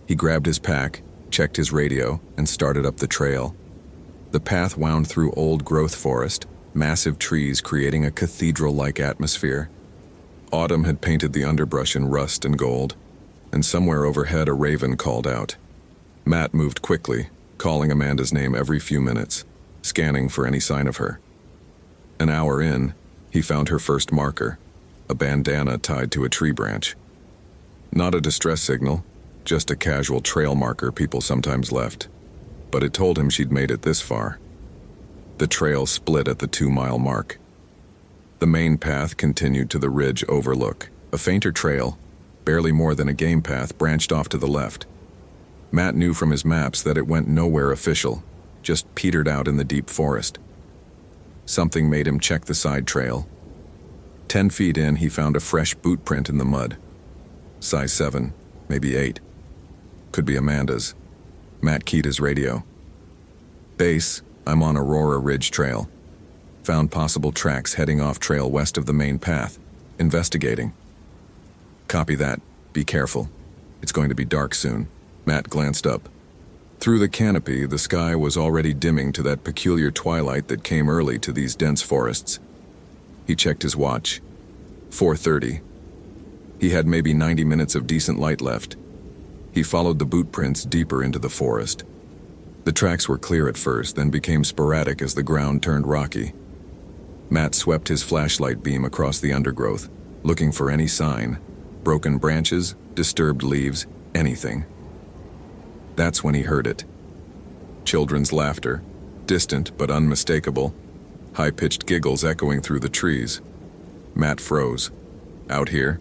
He grabbed his pack, checked his radio, and started up the trail. The path wound through old-growth forest, massive trees creating a cathedral-like atmosphere. Autumn had painted the underbrush in rust and gold, and somewhere overhead a raven called out. Matt moved quickly, calling Amanda's name every few minutes, scanning for any sign of her. An hour in, he found her first marker, a bandana tied to a tree branch. Not a distress signal, just a casual trail marker people sometimes left, but it told him she'd made it this far. The trail split at the 2-mile mark. The main path continued to the ridge overlook. A fainter trail, barely more than a game path, branched off to the left. Matt knew from his maps that it went nowhere official, just petered out in the deep forest. Something made him check the side trail. 10 feet in, he found a fresh boot print in the mud. Size 7, maybe 8. Could be Amanda's. Matt keyed his radio. Base, I'm on Aurora Ridge Trail. Found possible tracks heading off trail west of the main path. Investigating. Copy that. Be careful. It's going to be dark soon. Matt glanced up. Through the canopy, the sky was already dimming to that peculiar twilight that came early to these dense forests. He checked his watch. 4:30. He had maybe 90 minutes of decent light left. He followed the boot prints deeper into the forest. The tracks were clear at first, then became sporadic as the ground turned rocky. Matt swept his flashlight beam across the undergrowth, looking for any sign. Broken branches, disturbed leaves, anything. That's when he heard it. Children's laughter, distant but unmistakable. High-pitched giggles echoing through the trees. Matt froze. Out here,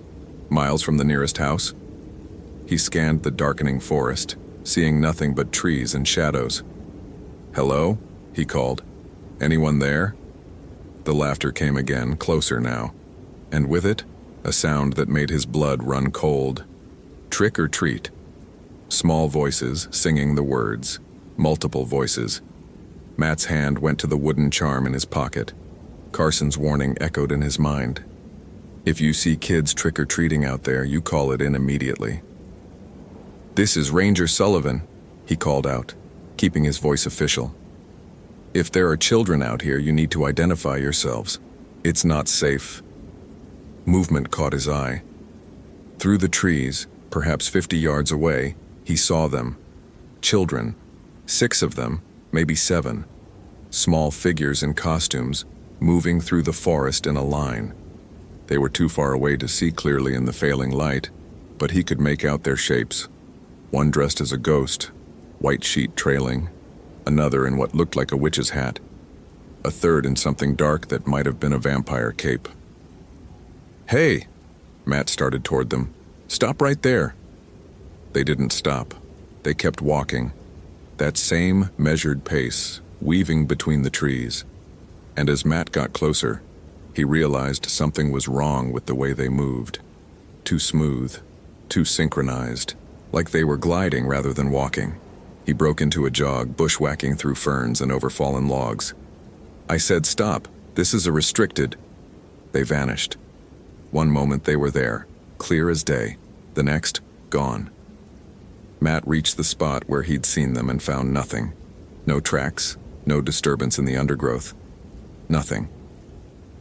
miles from the nearest house? He scanned the darkening forest, seeing nothing but trees and shadows. "Hello?" he called. "Anyone there?" The laughter came again, closer now, and with it, a sound that made his blood run cold. Trick or treat. Small voices singing the words, multiple voices. Matt's hand went to the wooden charm in his pocket. Carson's warning echoed in his mind. If you see kids trick-or-treating out there, you call it in immediately. "This is Ranger Sullivan," he called out, keeping his voice official. "If there are children out here, you need to identify yourselves. It's not safe." Movement caught his eye. Through the trees, perhaps 50 yards away, he saw them. Children. 6 of them, maybe 7. Small figures in costumes, moving through the forest in a line. They were too far away to see clearly in the failing light, but he could make out their shapes. One dressed as a ghost, white sheet trailing. Another in what looked like a witch's hat. A third in something dark that might have been a vampire cape. "Hey!" Matt started toward them. "Stop right there." They didn't stop. They kept walking. That same measured pace, weaving between the trees. And as Matt got closer, he realized something was wrong with the way they moved. Too smooth, too synchronized, like they were gliding rather than walking. He broke into a jog, bushwhacking through ferns and over fallen logs. "I said stop. This is a restricted." They vanished. One moment they were there, clear as day. The next, gone. Matt reached the spot where he'd seen them and found nothing. No tracks, no disturbance in the undergrowth. Nothing.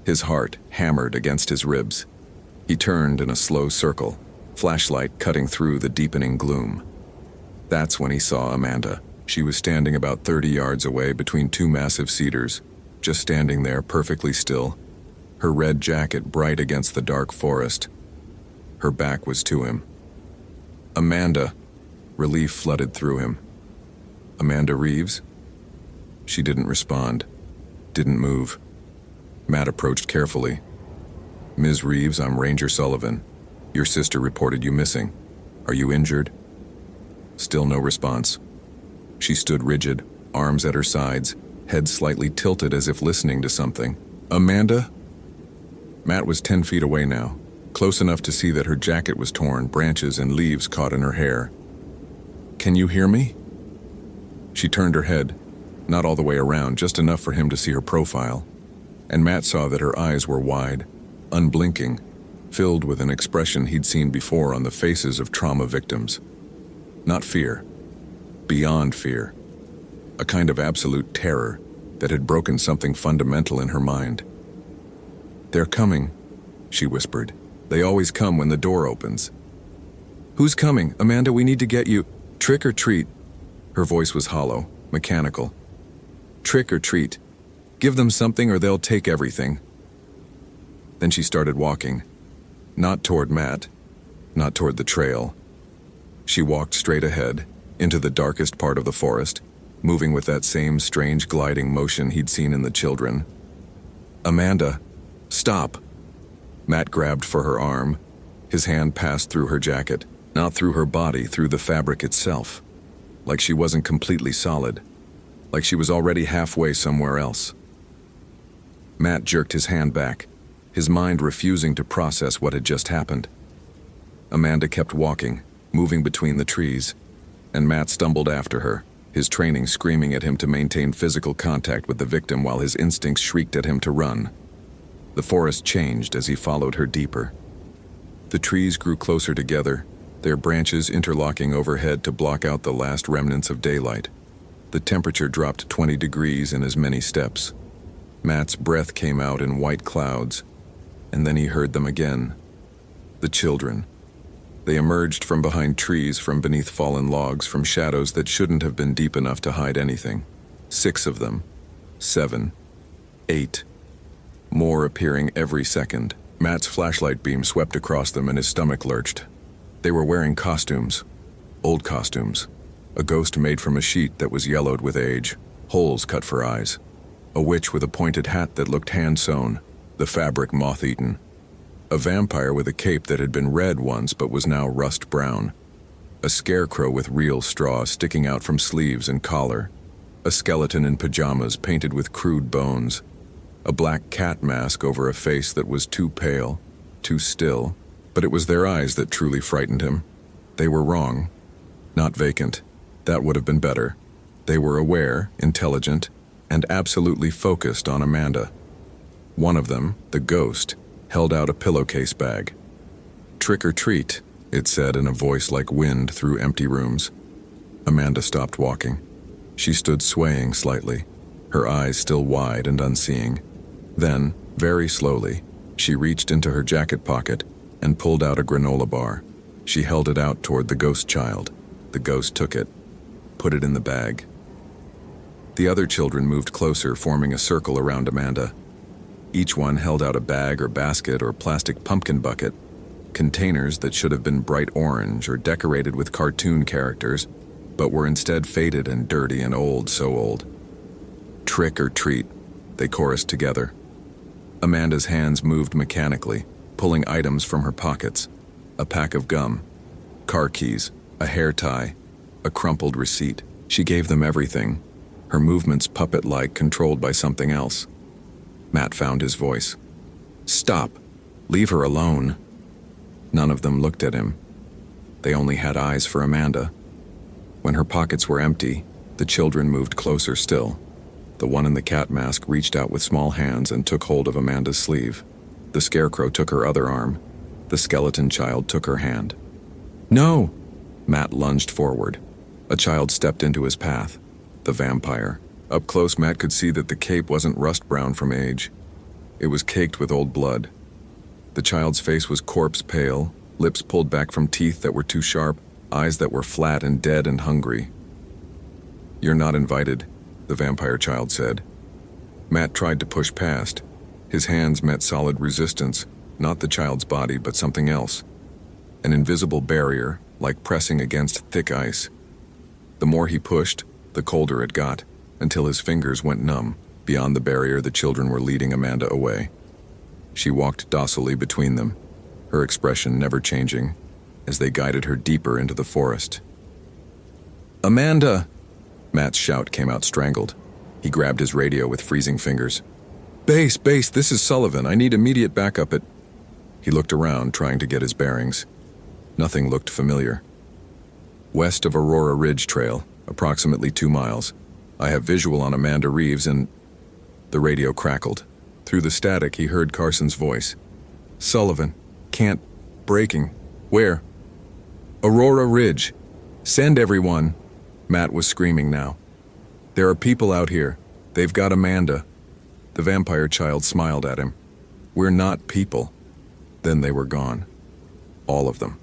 His heart hammered against his ribs. He turned in a slow circle, flashlight cutting through the deepening gloom. That's when he saw Amanda. She was standing about 30 yards away between 2 massive cedars, just standing there perfectly still, her red jacket bright against the dark forest. Her back was to him. "Amanda!" Relief flooded through him. "Amanda Reeves?" She didn't respond, didn't move. Matt approached carefully. "Ms. Reeves, I'm Ranger Sullivan. Your sister reported you missing. Are you injured?" Still no response. She stood rigid, arms at her sides, head slightly tilted as if listening to something. "Amanda?" Matt was 10 feet away now, close enough to see that her jacket was torn, branches and leaves caught in her hair. "Can you hear me?" She turned her head, not all the way around, just enough for him to see her profile, and Matt saw that her eyes were wide, unblinking, filled with an expression he'd seen before on the faces of trauma victims. Not fear, beyond fear, a kind of absolute terror that had broken something fundamental in her mind. "They're coming," she whispered. "They always come when the door opens." "Who's coming? Amanda, we need to get you. Trick or treat." Her voice was hollow, mechanical. "Trick or treat. Give them something or they'll take everything." Then she started walking. Not toward Matt, not toward the trail. She walked straight ahead, into the darkest part of the forest, moving with that same strange gliding motion he'd seen in the children. "Amanda, stop!" Matt grabbed for her arm. His hand passed through her jacket, not through her body, through the fabric itself. Like she wasn't completely solid. Like she was already halfway somewhere else. Matt jerked his hand back, his mind refusing to process what had just happened. Amanda kept walking, moving between the trees, and Matt stumbled after her, his training screaming at him to maintain physical contact with the victim while his instincts shrieked at him to run. The forest changed as he followed her deeper. The trees grew closer together, their branches interlocking overhead to block out the last remnants of daylight. The temperature dropped 20 degrees in as many steps. Matt's breath came out in white clouds, and then he heard them again. The children. They emerged from behind trees, from beneath fallen logs, from shadows that shouldn't have been deep enough to hide anything. 6 of them. 7. 8. More appearing every second. Matt's flashlight beam swept across them and his stomach lurched. They were wearing costumes. Old costumes. A ghost made from a sheet that was yellowed with age, holes cut for eyes. A witch with a pointed hat that looked hand-sewn, the fabric moth-eaten. A vampire with a cape that had been red once but was now rust-brown. A scarecrow with real straw sticking out from sleeves and collar. A skeleton in pajamas painted with crude bones. A black cat mask over a face that was too pale, too still. But it was their eyes that truly frightened him. They were wrong. Not vacant. That would have been better. They were aware, intelligent, and absolutely focused on Amanda. One of them, the ghost, held out a pillowcase bag. "Trick or treat," it said in a voice like wind through empty rooms. Amanda stopped walking. She stood swaying slightly, her eyes still wide and unseeing. Then, very slowly, she reached into her jacket pocket and pulled out a granola bar. She held it out toward the ghost child. The ghost took it, put it in the bag. The other children moved closer, forming a circle around Amanda. Each one held out a bag or basket or plastic pumpkin bucket, containers that should have been bright orange or decorated with cartoon characters, but were instead faded and dirty and old, so old. "Trick or treat," they chorused together. Amanda's hands moved mechanically, pulling items from her pockets. A pack of gum, car keys, a hair tie, a crumpled receipt. She gave them everything, her movements puppet-like, controlled by something else. Matt found his voice. "Stop! Leave her alone!" None of them looked at him. They only had eyes for Amanda. When her pockets were empty, the children moved closer still. The one in the cat mask reached out with small hands and took hold of Amanda's sleeve. The scarecrow took her other arm. The skeleton child took her hand. "No!" Matt lunged forward. A child stepped into his path. The vampire. Up close, Matt could see that the cape wasn't rust-brown from age. It was caked with old blood. The child's face was corpse-pale, lips pulled back from teeth that were too sharp, eyes that were flat and dead and hungry. "You're not invited," the vampire child said. Matt tried to push past. His hands met solid resistance, not the child's body, but something else. An invisible barrier, like pressing against thick ice. The more he pushed, the colder it got, until his fingers went numb. Beyond the barrier, the children were leading Amanda away. She walked docilely between them, her expression never changing, as they guided her deeper into the forest. "Amanda!" Matt's shout came out strangled. He grabbed his radio with freezing fingers. Base, this is Sullivan. I need immediate backup at... He looked around, trying to get his bearings. Nothing looked familiar. West of Aurora Ridge Trail, approximately 2 miles. I have visual on Amanda Reeves and... The radio crackled. Through the static, he heard Carson's voice. Sullivan. Can't. Breaking. Where? Aurora Ridge. Send everyone. Matt was screaming now. There are people out here. They've got Amanda. The vampire child smiled at him. We're not people. Then they were gone. All of them.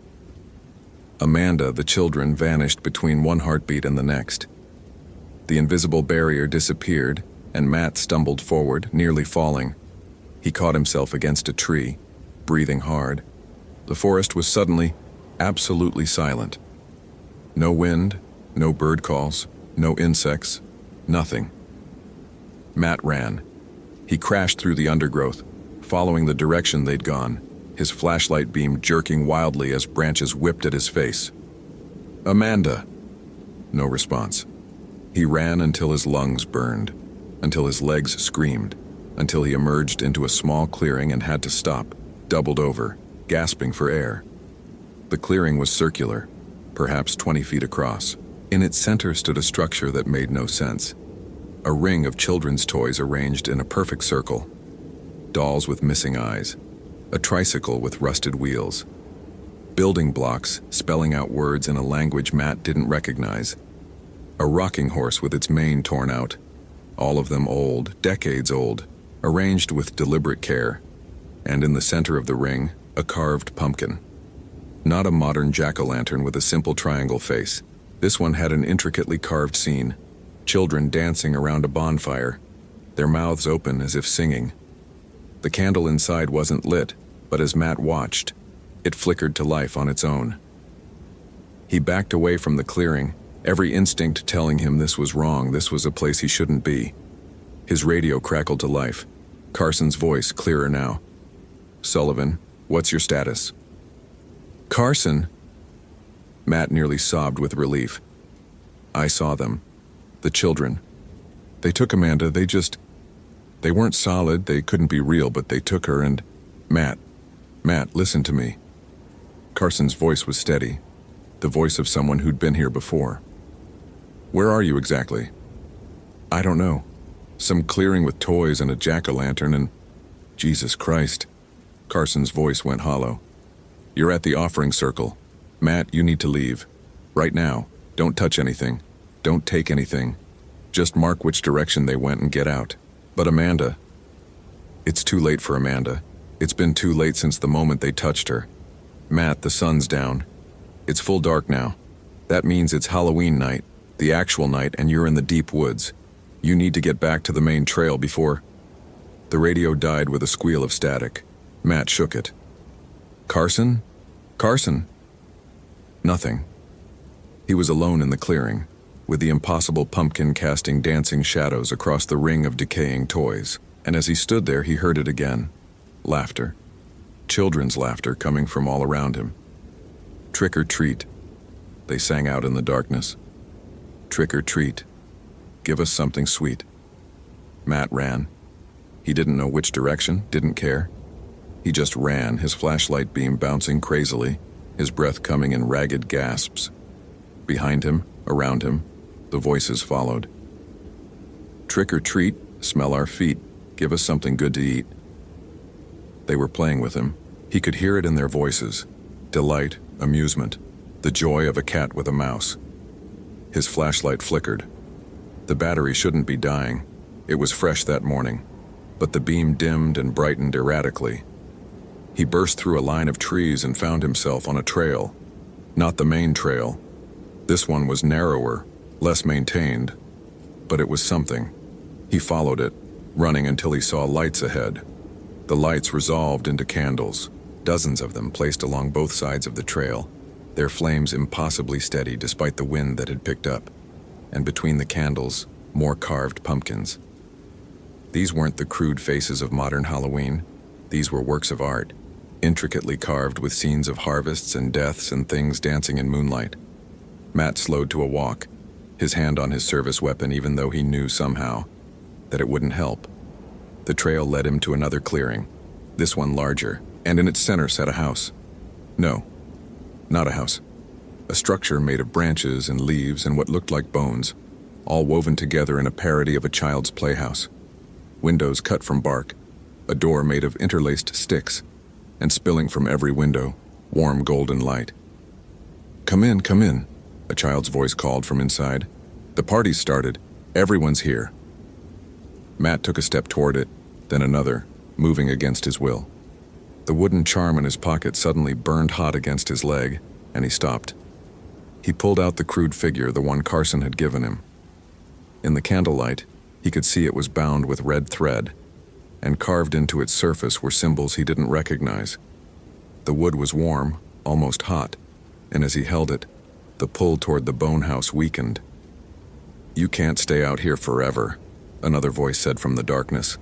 Amanda, the children, vanished between one heartbeat and the next. The invisible barrier disappeared, and Matt stumbled forward, nearly falling. He caught himself against a tree, breathing hard. The forest was suddenly, absolutely silent. No wind, no bird calls, no insects, nothing. Matt ran. He crashed through the undergrowth, following the direction they'd gone, his flashlight beam jerking wildly as branches whipped at his face. Amanda! No response. He ran until his lungs burned, until his legs screamed, until he emerged into a small clearing and had to stop, doubled over, gasping for air. The clearing was circular, perhaps 20 feet across. In its center stood a structure that made no sense. A ring of children's toys arranged in a perfect circle. Dolls with missing eyes. A tricycle with rusted wheels. Building blocks spelling out words in a language Matt didn't recognize. A rocking horse with its mane torn out. All of them old, decades old, arranged with deliberate care. And in the center of the ring, a carved pumpkin. Not a modern jack-o'-lantern with a simple triangle face. This one had an intricately carved scene. Children dancing around a bonfire, their mouths open as if singing. The candle inside wasn't lit, but as Matt watched, it flickered to life on its own. He backed away from the clearing, every instinct telling him this was wrong, this was a place he shouldn't be. His radio crackled to life. Carson's voice, clearer now. Sullivan, what's your status? Carson! Matt nearly sobbed with relief. I saw them. The children. They took Amanda, they weren't solid, they couldn't be real, but they took her and... Matt, listen to me. Carson's voice was steady, the voice of someone who'd been here before. Where are you exactly? I don't know. Some clearing with toys and a jack-o'-lantern and... Jesus Christ. Carson's voice went hollow. You're at the offering circle. Matt, you need to leave. Right now. Don't touch anything. Don't take anything. Just mark which direction they went and get out. But Amanda... It's too late for Amanda. It's been too late since the moment they touched her. Matt, the sun's down. It's full dark now. That means it's Halloween night, the actual night, and you're in the deep woods. You need to get back to the main trail before... The radio died with a squeal of static. Matt shook it. Carson? Carson? Nothing. He was alone in the clearing, with the impossible pumpkin casting dancing shadows across the ring of decaying toys. And as he stood there, he heard it again. Laughter. Children's laughter coming from all around him. Trick or treat. They sang out in the darkness. Trick or treat. Give us something sweet. Matt ran. He didn't know which direction, didn't care. He just ran, his flashlight beam bouncing crazily, his breath coming in ragged gasps. Behind him, around him, the voices followed. Trick or treat, smell our feet, give us something good to eat. They were playing with him. He could hear it in their voices. Delight, amusement, the joy of a cat with a mouse. His flashlight flickered. The battery shouldn't be dying. It was fresh that morning, but the beam dimmed and brightened erratically. He burst through a line of trees and found himself on a trail. Not the main trail. This one was narrower, less maintained, but it was something. He followed it, running until he saw lights ahead. The lights resolved into candles, dozens of them placed along both sides of the trail, their flames impossibly steady despite the wind that had picked up. And between the candles, more carved pumpkins. These weren't the crude faces of modern Halloween. These were works of art, intricately carved with scenes of harvests and deaths and things dancing in moonlight. Matt slowed to a walk, his hand on his service weapon even though he knew somehow that it wouldn't help. The trail led him to another clearing, this one larger, and in its center sat a house. No, not a house. A structure made of branches and leaves and what looked like bones, all woven together in a parody of a child's playhouse. Windows cut from bark, a door made of interlaced sticks, and spilling from every window, warm golden light. Come in, a child's voice called from inside. The party's started. Everyone's here. Matt took a step toward it, then another, moving against his will. The wooden charm in his pocket suddenly burned hot against his leg, and he stopped. He pulled out the crude figure, the one Carson had given him. In the candlelight, he could see it was bound with red thread, and carved into its surface were symbols he didn't recognize. The wood was warm, almost hot, and as he held it, the pull toward the bone house weakened. "You can't stay out here forever," another voice said from the darkness.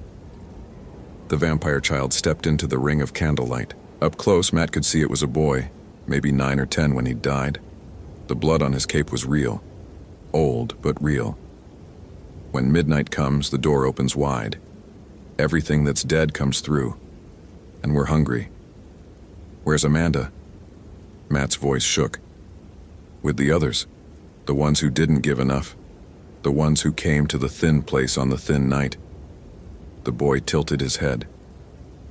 The vampire child stepped into the ring of candlelight. Up close, Matt could see it was a boy, maybe 9 or 10 when he died. The blood on his cape was real. Old, but real. When midnight comes, the door opens wide. Everything that's dead comes through. And we're hungry. "Where's Amanda?" Matt's voice shook. "With the others. The ones who didn't give enough. The ones who came to the thin place on the thin night." The boy tilted his head.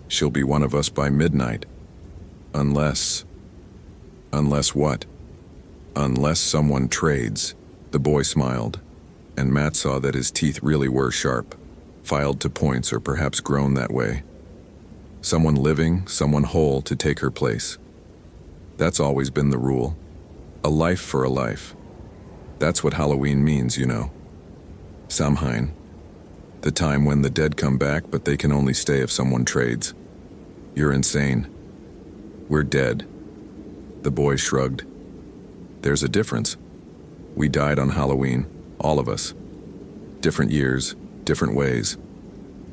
"She'll be one of us by midnight. Unless what? Unless someone trades." The boy smiled, and Matt saw that his teeth really were sharp, filed to points or perhaps grown that way. Someone living, someone whole to take her place. That's always been the rule. A life for a life. That's what Halloween means, you know. Samhain. The time when the dead come back, but they can only stay if someone trades. You're insane. We're dead. The boy shrugged. There's a difference. We died on Halloween, all of us. Different years, different ways.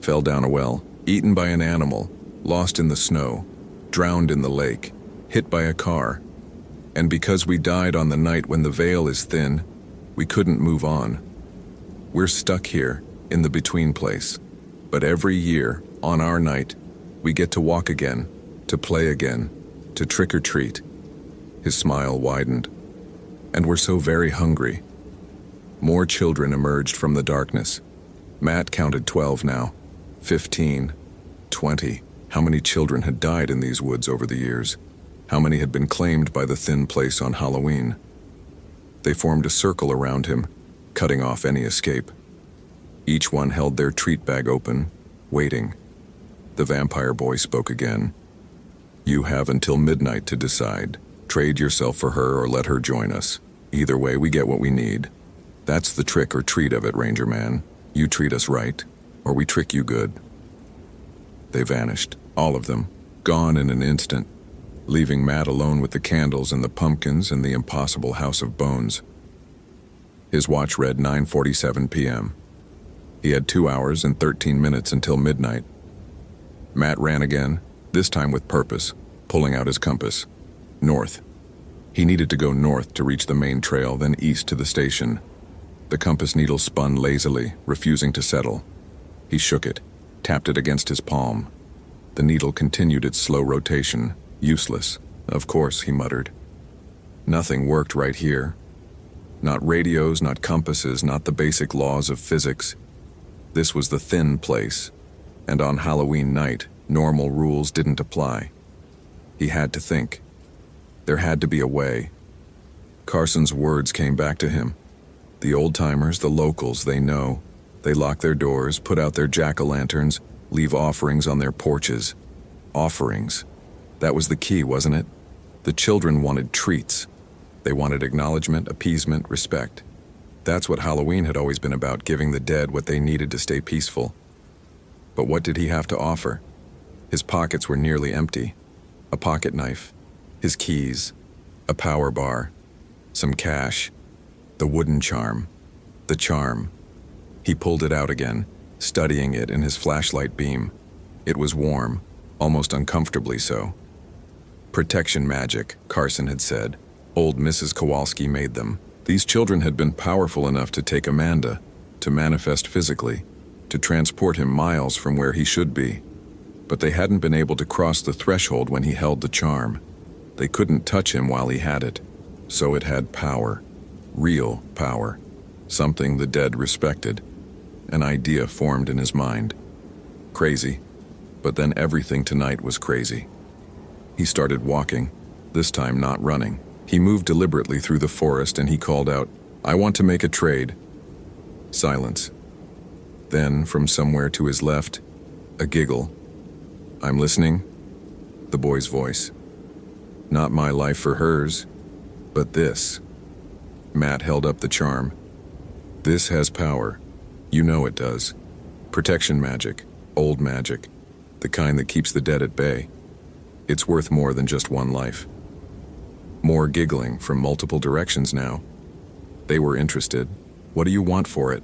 Fell down a well, eaten by an animal, lost in the snow, drowned in the lake, hit by a car. And because we died on the night when the veil is thin, we couldn't move on. We're stuck here, in the between place. But every year, on our night, we get to walk again, to play again, to trick or treat. His smile widened. And we're so very hungry. More children emerged from the darkness. Matt counted 12 now, 15, 20. How many children had died in these woods over the years? How many had been claimed by the thin place on Halloween? They formed a circle around him, cutting off any escape. Each one held their treat bag open, waiting. The vampire boy spoke again. "You have until midnight to decide. Trade yourself for her or let her join us. Either way, we get what we need. That's the trick or treat of it, Ranger Man. You treat us right, or we trick you good." They vanished, all of them, gone in an instant, leaving Matt alone with the candles and the pumpkins and the impossible house of bones. His watch read 9:47 p.m. He had 2 hours and 13 minutes until midnight. Matt ran again, this time with purpose, pulling out his compass. North. He needed to go north to reach the main trail, then east to the station. The compass needle spun lazily, refusing to settle. He shook it, tapped it against his palm. The needle continued its slow rotation. Useless. Of course, he muttered. Nothing worked right here. Not radios, not compasses, not the basic laws of physics. This was the thin place, and on Halloween night, normal rules didn't apply. He had to think. There had to be a way. Carson's words came back to him. The old-timers, the locals, they know. They lock their doors, put out their jack-o'-lanterns, leave offerings on their porches. Offerings. That was the key, wasn't it? The children wanted treats. They wanted acknowledgement, appeasement, respect. That's what Halloween had always been about, giving the dead what they needed to stay peaceful. But what did he have to offer? His pockets were nearly empty. A pocket knife, his keys, a power bar, some cash, the wooden charm, the charm. He pulled it out again, studying it in his flashlight beam. It was warm, almost uncomfortably so. Protection magic, Carson had said. Old Mrs. Kowalski made them. These children had been powerful enough to take Amanda, to manifest physically, to transport him miles from where he should be. But they hadn't been able to cross the threshold when he held the charm. They couldn't touch him while he had it. So it had power. Real power. Something the dead respected. An idea formed in his mind. Crazy. But then everything tonight was crazy. He started walking, this time not running. He moved deliberately through the forest and he called out, "I want to make a trade." Silence. Then, from somewhere to his left, a giggle. "I'm listening," the boy's voice. "Not my life for hers, but this." Matt held up the charm. "This has power. You know it does. Protection magic, old magic, the kind that keeps the dead at bay. It's worth more than just one life." More giggling from multiple directions now. They were interested. "What do you want for it?"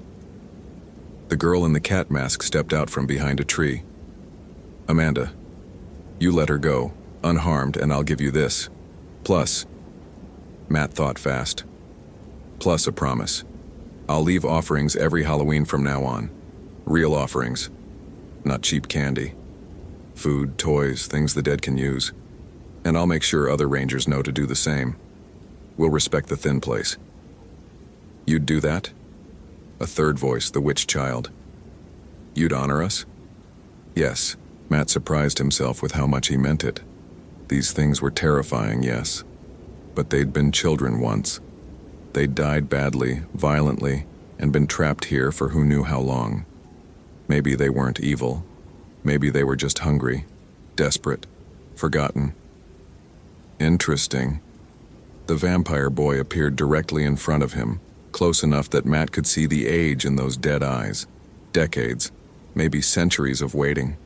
The girl in the cat mask stepped out from behind a tree. "Amanda, you let her go, unharmed, and I'll give you this. Plus," Matt thought fast, "plus a promise. I'll leave offerings every Halloween from now on. Real offerings, not cheap candy. Food, toys, things the dead can use. And I'll make sure other rangers know to do the same. We'll respect the thin place." "You'd do that?" A third voice, the witch child. "You'd honor us?" "Yes." Matt surprised himself with how much he meant it. These things were terrifying, yes. But they'd been children once. They'd died badly, violently, and been trapped here for who knew how long. Maybe they weren't evil. Maybe they were just hungry, desperate, forgotten. Interesting. The vampire boy appeared directly in front of him, close enough that Matt could see the age in those dead eyes. Decades, maybe centuries of waiting.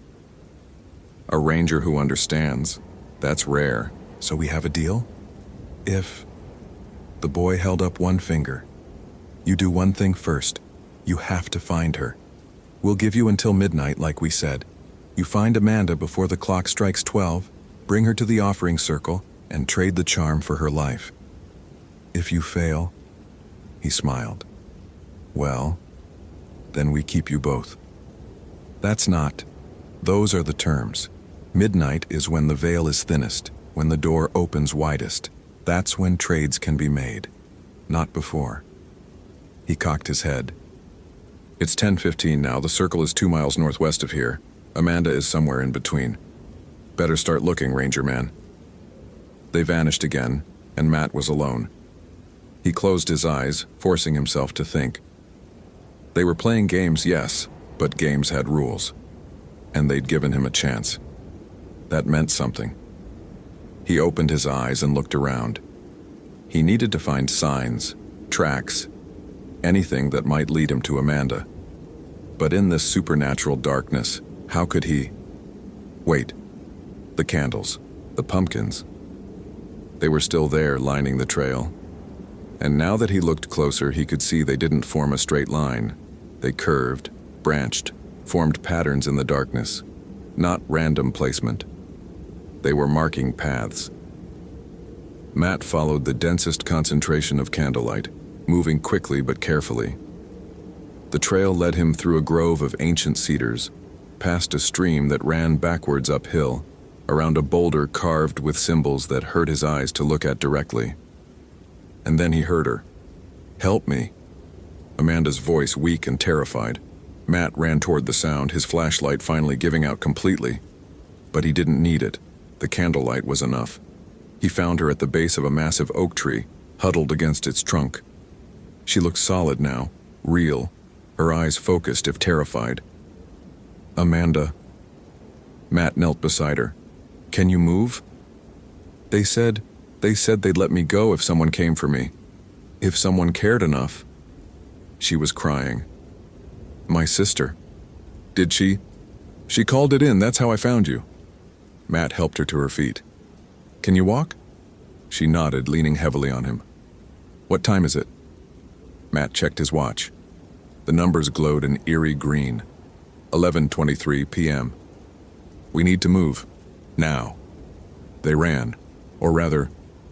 A ranger who understands. That's rare. "So we have a deal? If..." The boy held up one finger. "You do one thing first. You have to find her. We'll give you until midnight, like we said. You find Amanda before the clock strikes 12, bring her to the offering circle, and trade the charm for her life. If you fail," he smiled, "well, then we keep you both." "That's not. Those are the terms. Midnight is when the veil is thinnest, when the door opens widest. That's when trades can be made. Not before." He cocked his head. "It's 10:15 now. The circle is 2 miles northwest of here. Amanda is somewhere in between. Better start looking, Ranger Man." They vanished again, and Matt was alone. He closed his eyes, forcing himself to think. They were playing games, yes, but games had rules. And they'd given him a chance. That meant something. He opened his eyes and looked around. He needed to find signs, tracks, anything that might lead him to Amanda. But in this supernatural darkness, how could he? Wait. The candles, the pumpkins. They were still there, lining the trail. And now that he looked closer, he could see they didn't form a straight line. They curved, branched, formed patterns in the darkness. Not random placement. They were marking paths. Matt followed the densest concentration of candlelight, moving quickly but carefully. The trail led him through a grove of ancient cedars, past a stream that ran backwards uphill, around a boulder carved with symbols that hurt his eyes to look at directly. And then he heard her. "Help me." Amanda's voice weak and terrified. Matt ran toward the sound, his flashlight finally giving out completely. But he didn't need it. The candlelight was enough. He found her at the base of a massive oak tree, huddled against its trunk. She looked solid now, real, her eyes focused if terrified. "Amanda." Matt knelt beside her. "Can you move?" They said they'd let me go if someone came for me. If someone cared enough." She was crying. "My sister." "Did she?" "She called it in, that's how I found you." Matt helped her to her feet. "Can you walk?" She nodded, leaning heavily on him. "What time is it?" Matt checked his watch. The numbers glowed an eerie green. 11:23 p.m. "We need to move. Now." They ran. Or rather,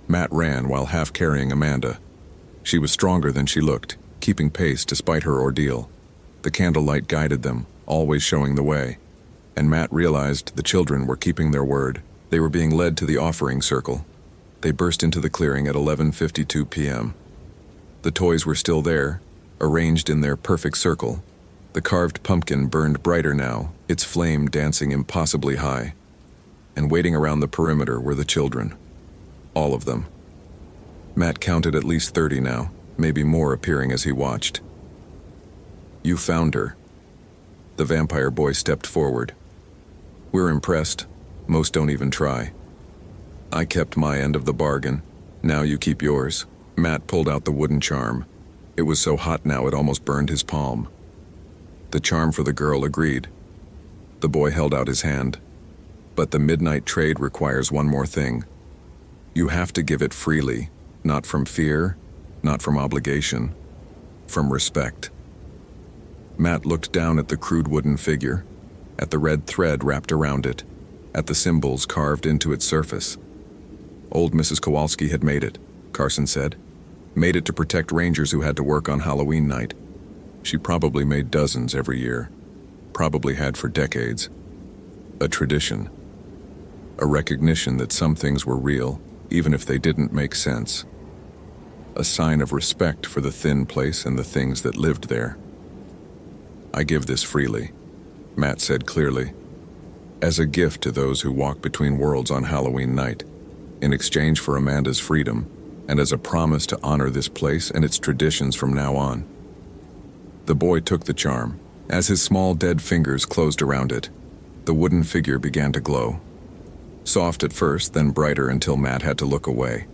Matt ran while half carrying Amanda. She was stronger than she looked, keeping pace despite her ordeal. The candlelight guided them, always showing the way. And Matt realized the children were keeping their word. They were being led to the offering circle. They burst into the clearing at 11:52 p.m. The toys were still there, arranged in their perfect circle. The carved pumpkin burned brighter now, its flame dancing impossibly high. And waiting around the perimeter were the children. All of them. Matt counted at least 30 now, maybe more appearing as he watched. "You found her." The vampire boy stepped forward. "We're impressed. Most don't even try. I kept my end of the bargain. Now you keep yours." Matt pulled out the wooden charm. It was so hot now it almost burned his palm. "The charm for the girl," agreed. The boy held out his hand. "But the midnight trade requires one more thing. You have to give it freely, not from fear, not from obligation, from respect." Matt looked down at the crude wooden figure, at the red thread wrapped around it, at the symbols carved into its surface. Old Mrs. Kowalski had made it, Carson said. Made it to protect rangers who had to work on Halloween night. She probably made dozens every year. Probably had for decades. A tradition. A recognition that some things were real, even if they didn't make sense. A sign of respect for the thin place and the things that lived there. "I give this freely," Matt said clearly, "as a gift to those who walk between worlds on Halloween night, in exchange for Amanda's freedom, and as a promise to honor this place and its traditions from now on." The boy took the charm. As his small dead fingers closed around it, the wooden figure began to glow. Soft at first, then brighter until Matt had to look away.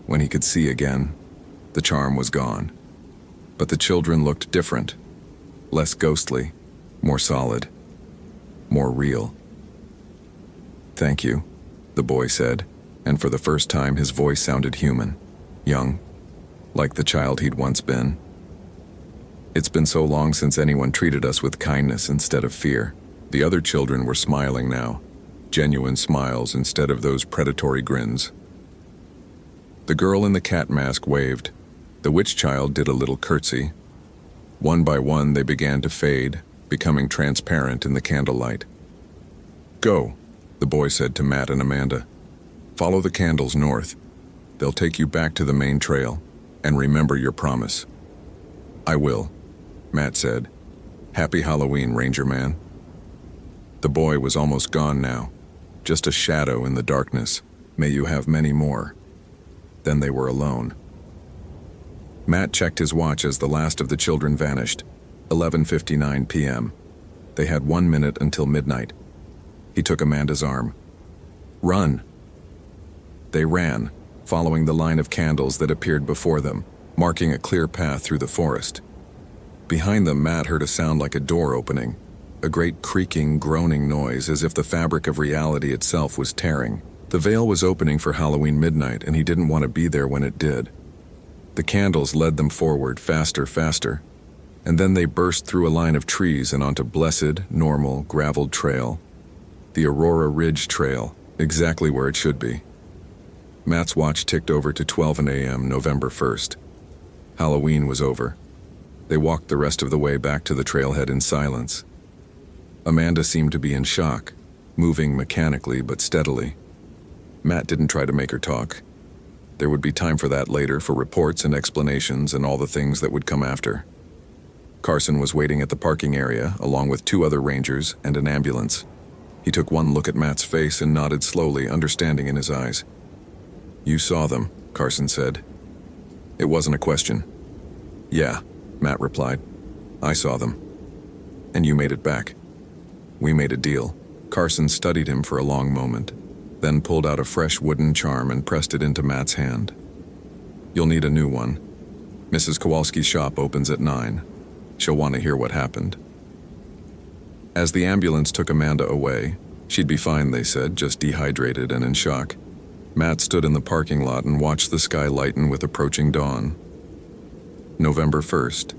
When he could see again, the charm was gone. But the children looked different. Less ghostly, more solid, more real. "Thank you," the boy said, and for the first time his voice sounded human, young, like the child he'd once been. "It's been so long since anyone treated us with kindness instead of fear." The other children were smiling now, genuine smiles instead of those predatory grins. The girl in the cat mask waved. The witch child did a little curtsy. One by one they began to fade, becoming transparent in the candlelight. "Go," the boy said to Matt and Amanda. "Follow the candles north. They'll take you back to the main trail, and remember your promise." "I will," Matt said. "Happy Halloween, Ranger Man." The boy was almost gone now, just a shadow in the darkness. "May you have many more." Then they were alone. Matt checked his watch as the last of the children vanished. 11:59 p.m. They had 1 minute until midnight. He took Amanda's arm. "Run!" They ran, following the line of candles that appeared before them, marking a clear path through the forest. Behind them, Matt heard a sound like a door opening, a great creaking, groaning noise as if the fabric of reality itself was tearing. The veil was opening for Halloween midnight, and he didn't want to be there when it did. The candles led them forward, faster, faster, and then they burst through a line of trees and onto blessed, normal, graveled trail. The Aurora Ridge Trail, exactly where it should be. Matt's watch ticked over to 12 a.m. November 1st. Halloween was over. They walked the rest of the way back to the trailhead in silence. Amanda seemed to be in shock, moving mechanically but steadily. Matt didn't try to make her talk. There would be time for that later, for reports and explanations and all the things that would come after. Carson was waiting at the parking area, along with 2 other rangers and an ambulance. He took one look at Matt's face and nodded slowly, understanding in his eyes. "You saw them," Carson said. It wasn't a question. "Yeah," Matt replied. "I saw them. And you made it back. We made a deal." Carson studied him for a long moment, then pulled out a fresh wooden charm and pressed it into Matt's hand. "You'll need a new one. Mrs. Kowalski's shop opens at 9. She'll want to hear what happened." As the ambulance took Amanda away, she'd be fine, they said, just dehydrated and in shock. Matt stood in the parking lot and watched the sky lighten with approaching dawn. November 1st,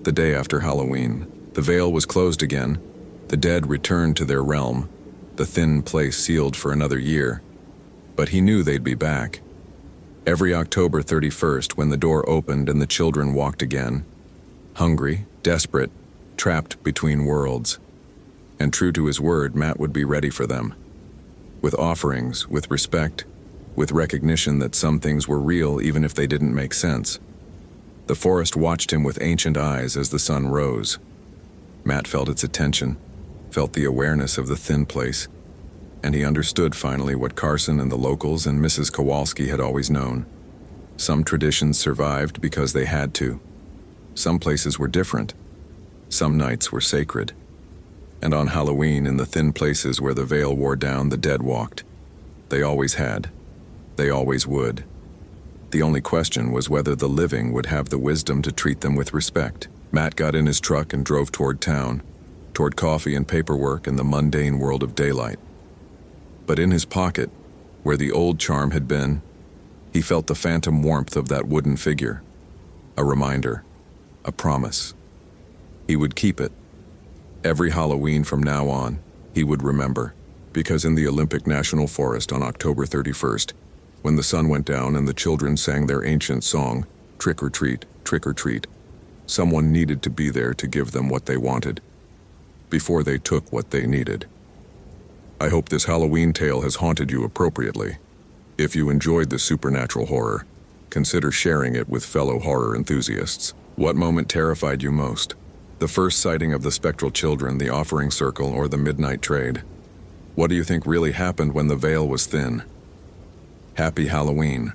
the day after Halloween. The veil was closed again. The dead returned to their realm, the thin place sealed for another year. But he knew they'd be back. Every October 31st, when the door opened and the children walked again, hungry, desperate, trapped between worlds. And true to his word, Matt would be ready for them. With offerings, with respect, with recognition that some things were real even if they didn't make sense. The forest watched him with ancient eyes as the sun rose. Matt felt its attention, felt the awareness of the thin place, and he understood finally what Carson and the locals and Mrs. Kowalski had always known. Some traditions survived because they had to. Some places were different. Some nights were sacred. And on Halloween, in the thin places where the veil wore down, the dead walked. They always had. They always would. The only question was whether the living would have the wisdom to treat them with respect. Matt got in his truck and drove toward town, toward coffee and paperwork and the mundane world of daylight. But in his pocket, where the old charm had been, he felt the phantom warmth of that wooden figure. A reminder, a promise. He would keep it. Every Halloween from now on, he would remember, because in the Olympic National Forest on October 31st, when the sun went down and the children sang their ancient song, trick or treat, someone needed to be there to give them what they wanted, before they took what they needed. I hope this Halloween tale has haunted you appropriately. If you enjoyed this supernatural horror, consider sharing it with fellow horror enthusiasts. What moment terrified you most? The first sighting of the spectral children, the offering circle, or the midnight trade? What do you think really happened when the veil was thin? Happy Halloween.